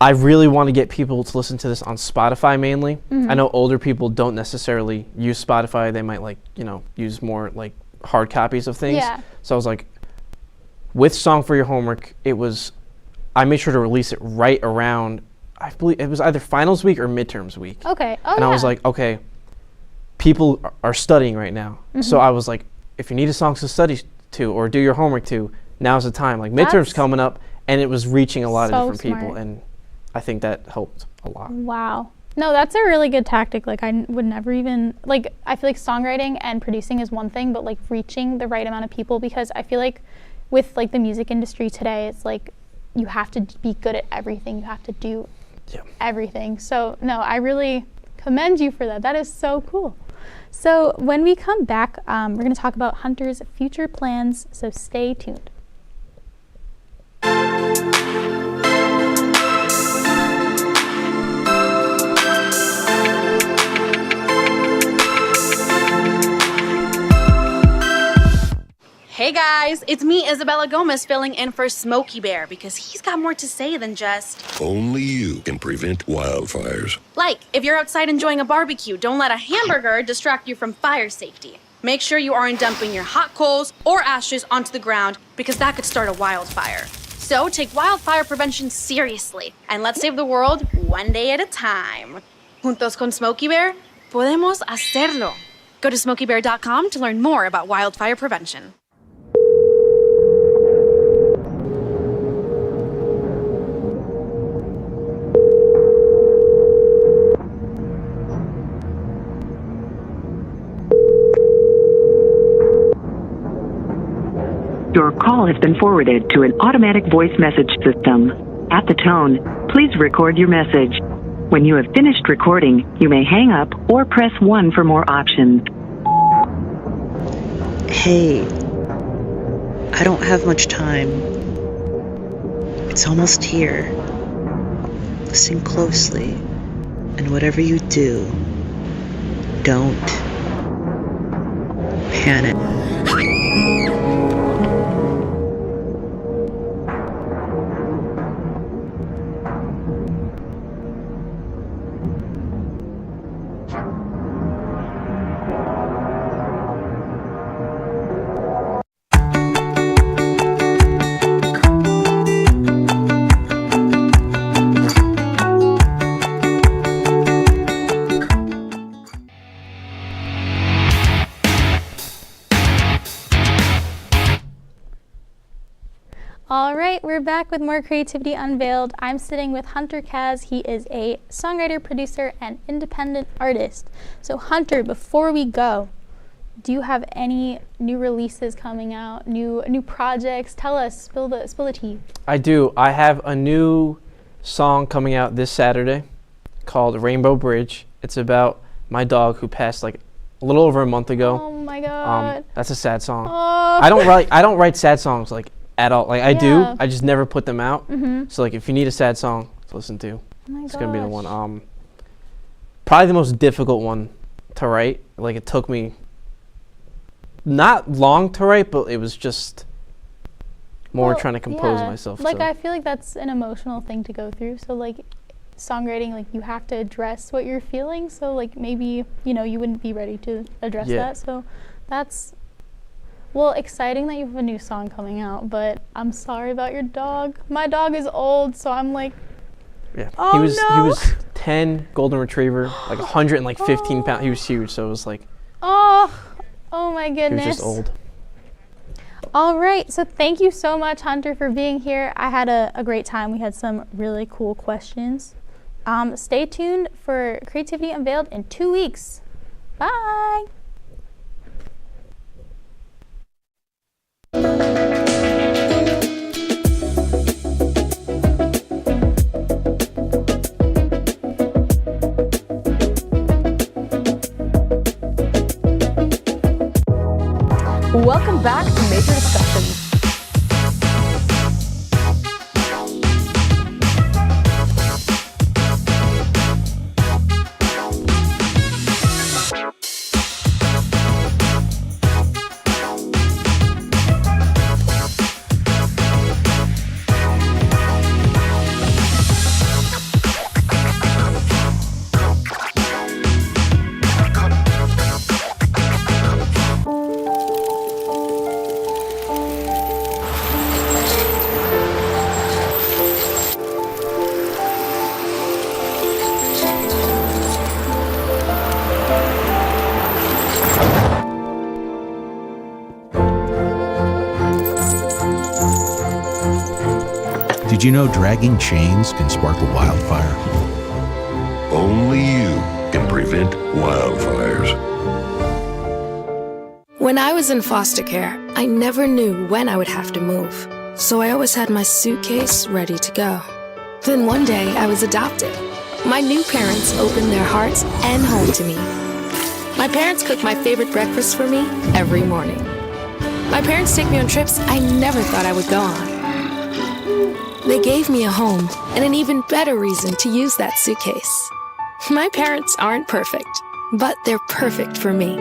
S1: I really want to get people to listen to this on Spotify mainly. I know older people don't necessarily use Spotify. They might like, use more like hard copies of things.
S19: Yeah.
S1: So I was like, with Song for Your Homework, I made sure to release it right around, I believe it was either finals week or midterms week.
S19: Okay. Oh,
S1: and I was like, okay, people are studying right now. So I was like, if you need a song to study to or do your homework to, now's the time. Like midterms coming up, and it was reaching a lot of different people, and I think that helped a lot.
S19: Wow. No, that's a really good tactic. Like I would never even, like I feel like songwriting and producing is one thing, but like reaching the right amount of people, because I feel like with like the music industry today, it's like you have to be good at everything. You have to do everything. So no, I really commend you for that. That is so cool. So when we come back, we're going to talk about Hunter's future plans, so stay tuned.
S8: Hey guys, it's me, Isabella Gomez, filling in for Smokey Bear because he's got more to say than just...
S9: Only you can prevent wildfires.
S8: Like, if you're outside enjoying a barbecue, don't let a hamburger distract you from fire safety. Make sure you aren't dumping your hot coals or ashes onto the ground because that could start a wildfire. So take wildfire prevention seriously and let's save the world one day at a time. Juntos con Smokey Bear, podemos hacerlo. Go to smokeybear.com to learn more about wildfire prevention.
S7: Your call has been forwarded to an automatic voice message system. At the tone, please record your message. When you have finished recording, you may hang up or press 1 for more options.
S24: Hey, I don't have much time. It's almost here. Listen closely, and whatever you do, don't panic.
S19: All right, we're back with more Creativity Unveiled. I'm sitting with Hunter Kaz. He is a songwriter, producer, and independent artist. So Hunter, before we go, do you have any new releases coming out, new projects? Tell us, spill the tea.
S1: I do. I have a new song coming out this Saturday called Rainbow Bridge. It's about my dog who passed like a little over a month ago.
S19: Oh my God.
S1: That's a sad song.
S19: Oh.
S1: I don't write sad songs like at all. Like I do, I just never put them out. So like if you need a sad song to listen to, It's gonna be the one. Probably the most difficult one to write. Like, it took me not long to write, but it was just more trying to compose myself.
S19: Like, I feel like that's an emotional thing to go through. So, like, songwriting, like, you have to address what you're feeling. So, like, maybe, you know, you wouldn't be ready to address that. So that's, well, exciting that you have a new song coming out, but I'm sorry about your dog. My dog is old, so I'm like,
S1: yeah.
S19: Oh,
S1: he was 10 golden retriever, like 115 pounds. He was huge, so it was like,
S19: oh my goodness.
S1: He was just old.
S19: All right, so thank you so much, Hunter, for being here. I had a great time. We had some really cool questions. Stay tuned for Creativity Unveiled in 2 weeks. Bye.
S6: Welcome back to Major Discussions.
S10: Did you know dragging chains can spark a wildfire?
S9: Only you can prevent wildfires.
S12: When I was in foster care, I never knew when I would have to move, so I always had my suitcase ready to go. Then one day, I was adopted. My new parents opened their hearts and home to me. My parents cook my favorite breakfast for me every morning. My parents take me on trips I never thought I would go on. They gave me a home and an even better reason to use that suitcase. My parents aren't perfect, but they're perfect for me.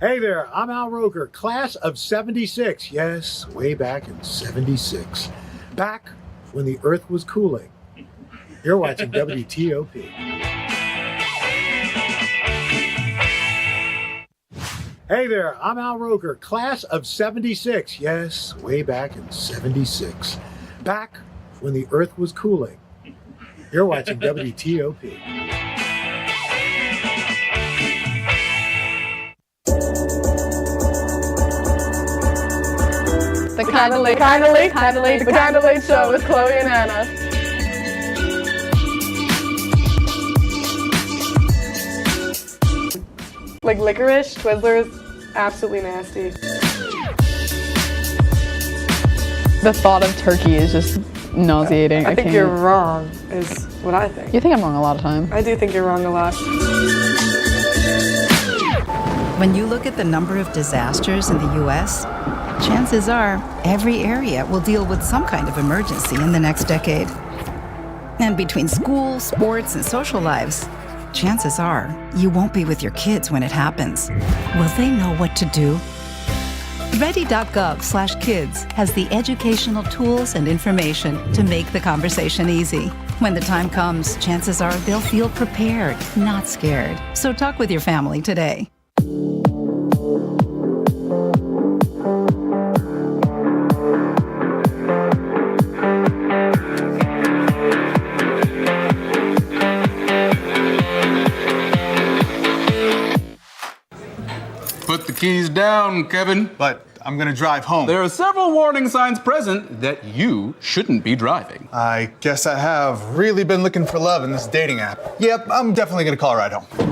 S14: Hey there, I'm Al Roker, class of 76. Yes, way back in 76. Back when the earth was cooling. You're watching WTOP. Hey there, I'm Al Roker, class of 76. Yes, way back in 76. Back when the earth was cooling. You're watching WTOP.
S15: The Kinda Late Show with Chloe and Anna. Like licorice, Twizzlers, absolutely nasty.
S17: The thought of turkey is just nauseating.
S15: I think you're wrong, is what I think.
S17: You think I'm wrong a lot of time.
S15: I do think you're wrong a lot.
S5: When you look at the number of disasters in the U.S., chances are every area will deal with some kind of emergency in the next decade. And between school, sports, and social lives, chances are you won't be with your kids when it happens. Will they know what to do? Ready.gov/kids has the educational tools and information to make the conversation easy. When the time comes, chances are they'll feel prepared, not scared. So talk with your family today.
S18: Put the keys down, Kevin.
S4: But I'm gonna drive home.
S18: There are several warning signs present that you shouldn't be driving.
S4: I guess I have really been looking for love in this dating app. Yep, I'm definitely gonna call a ride home.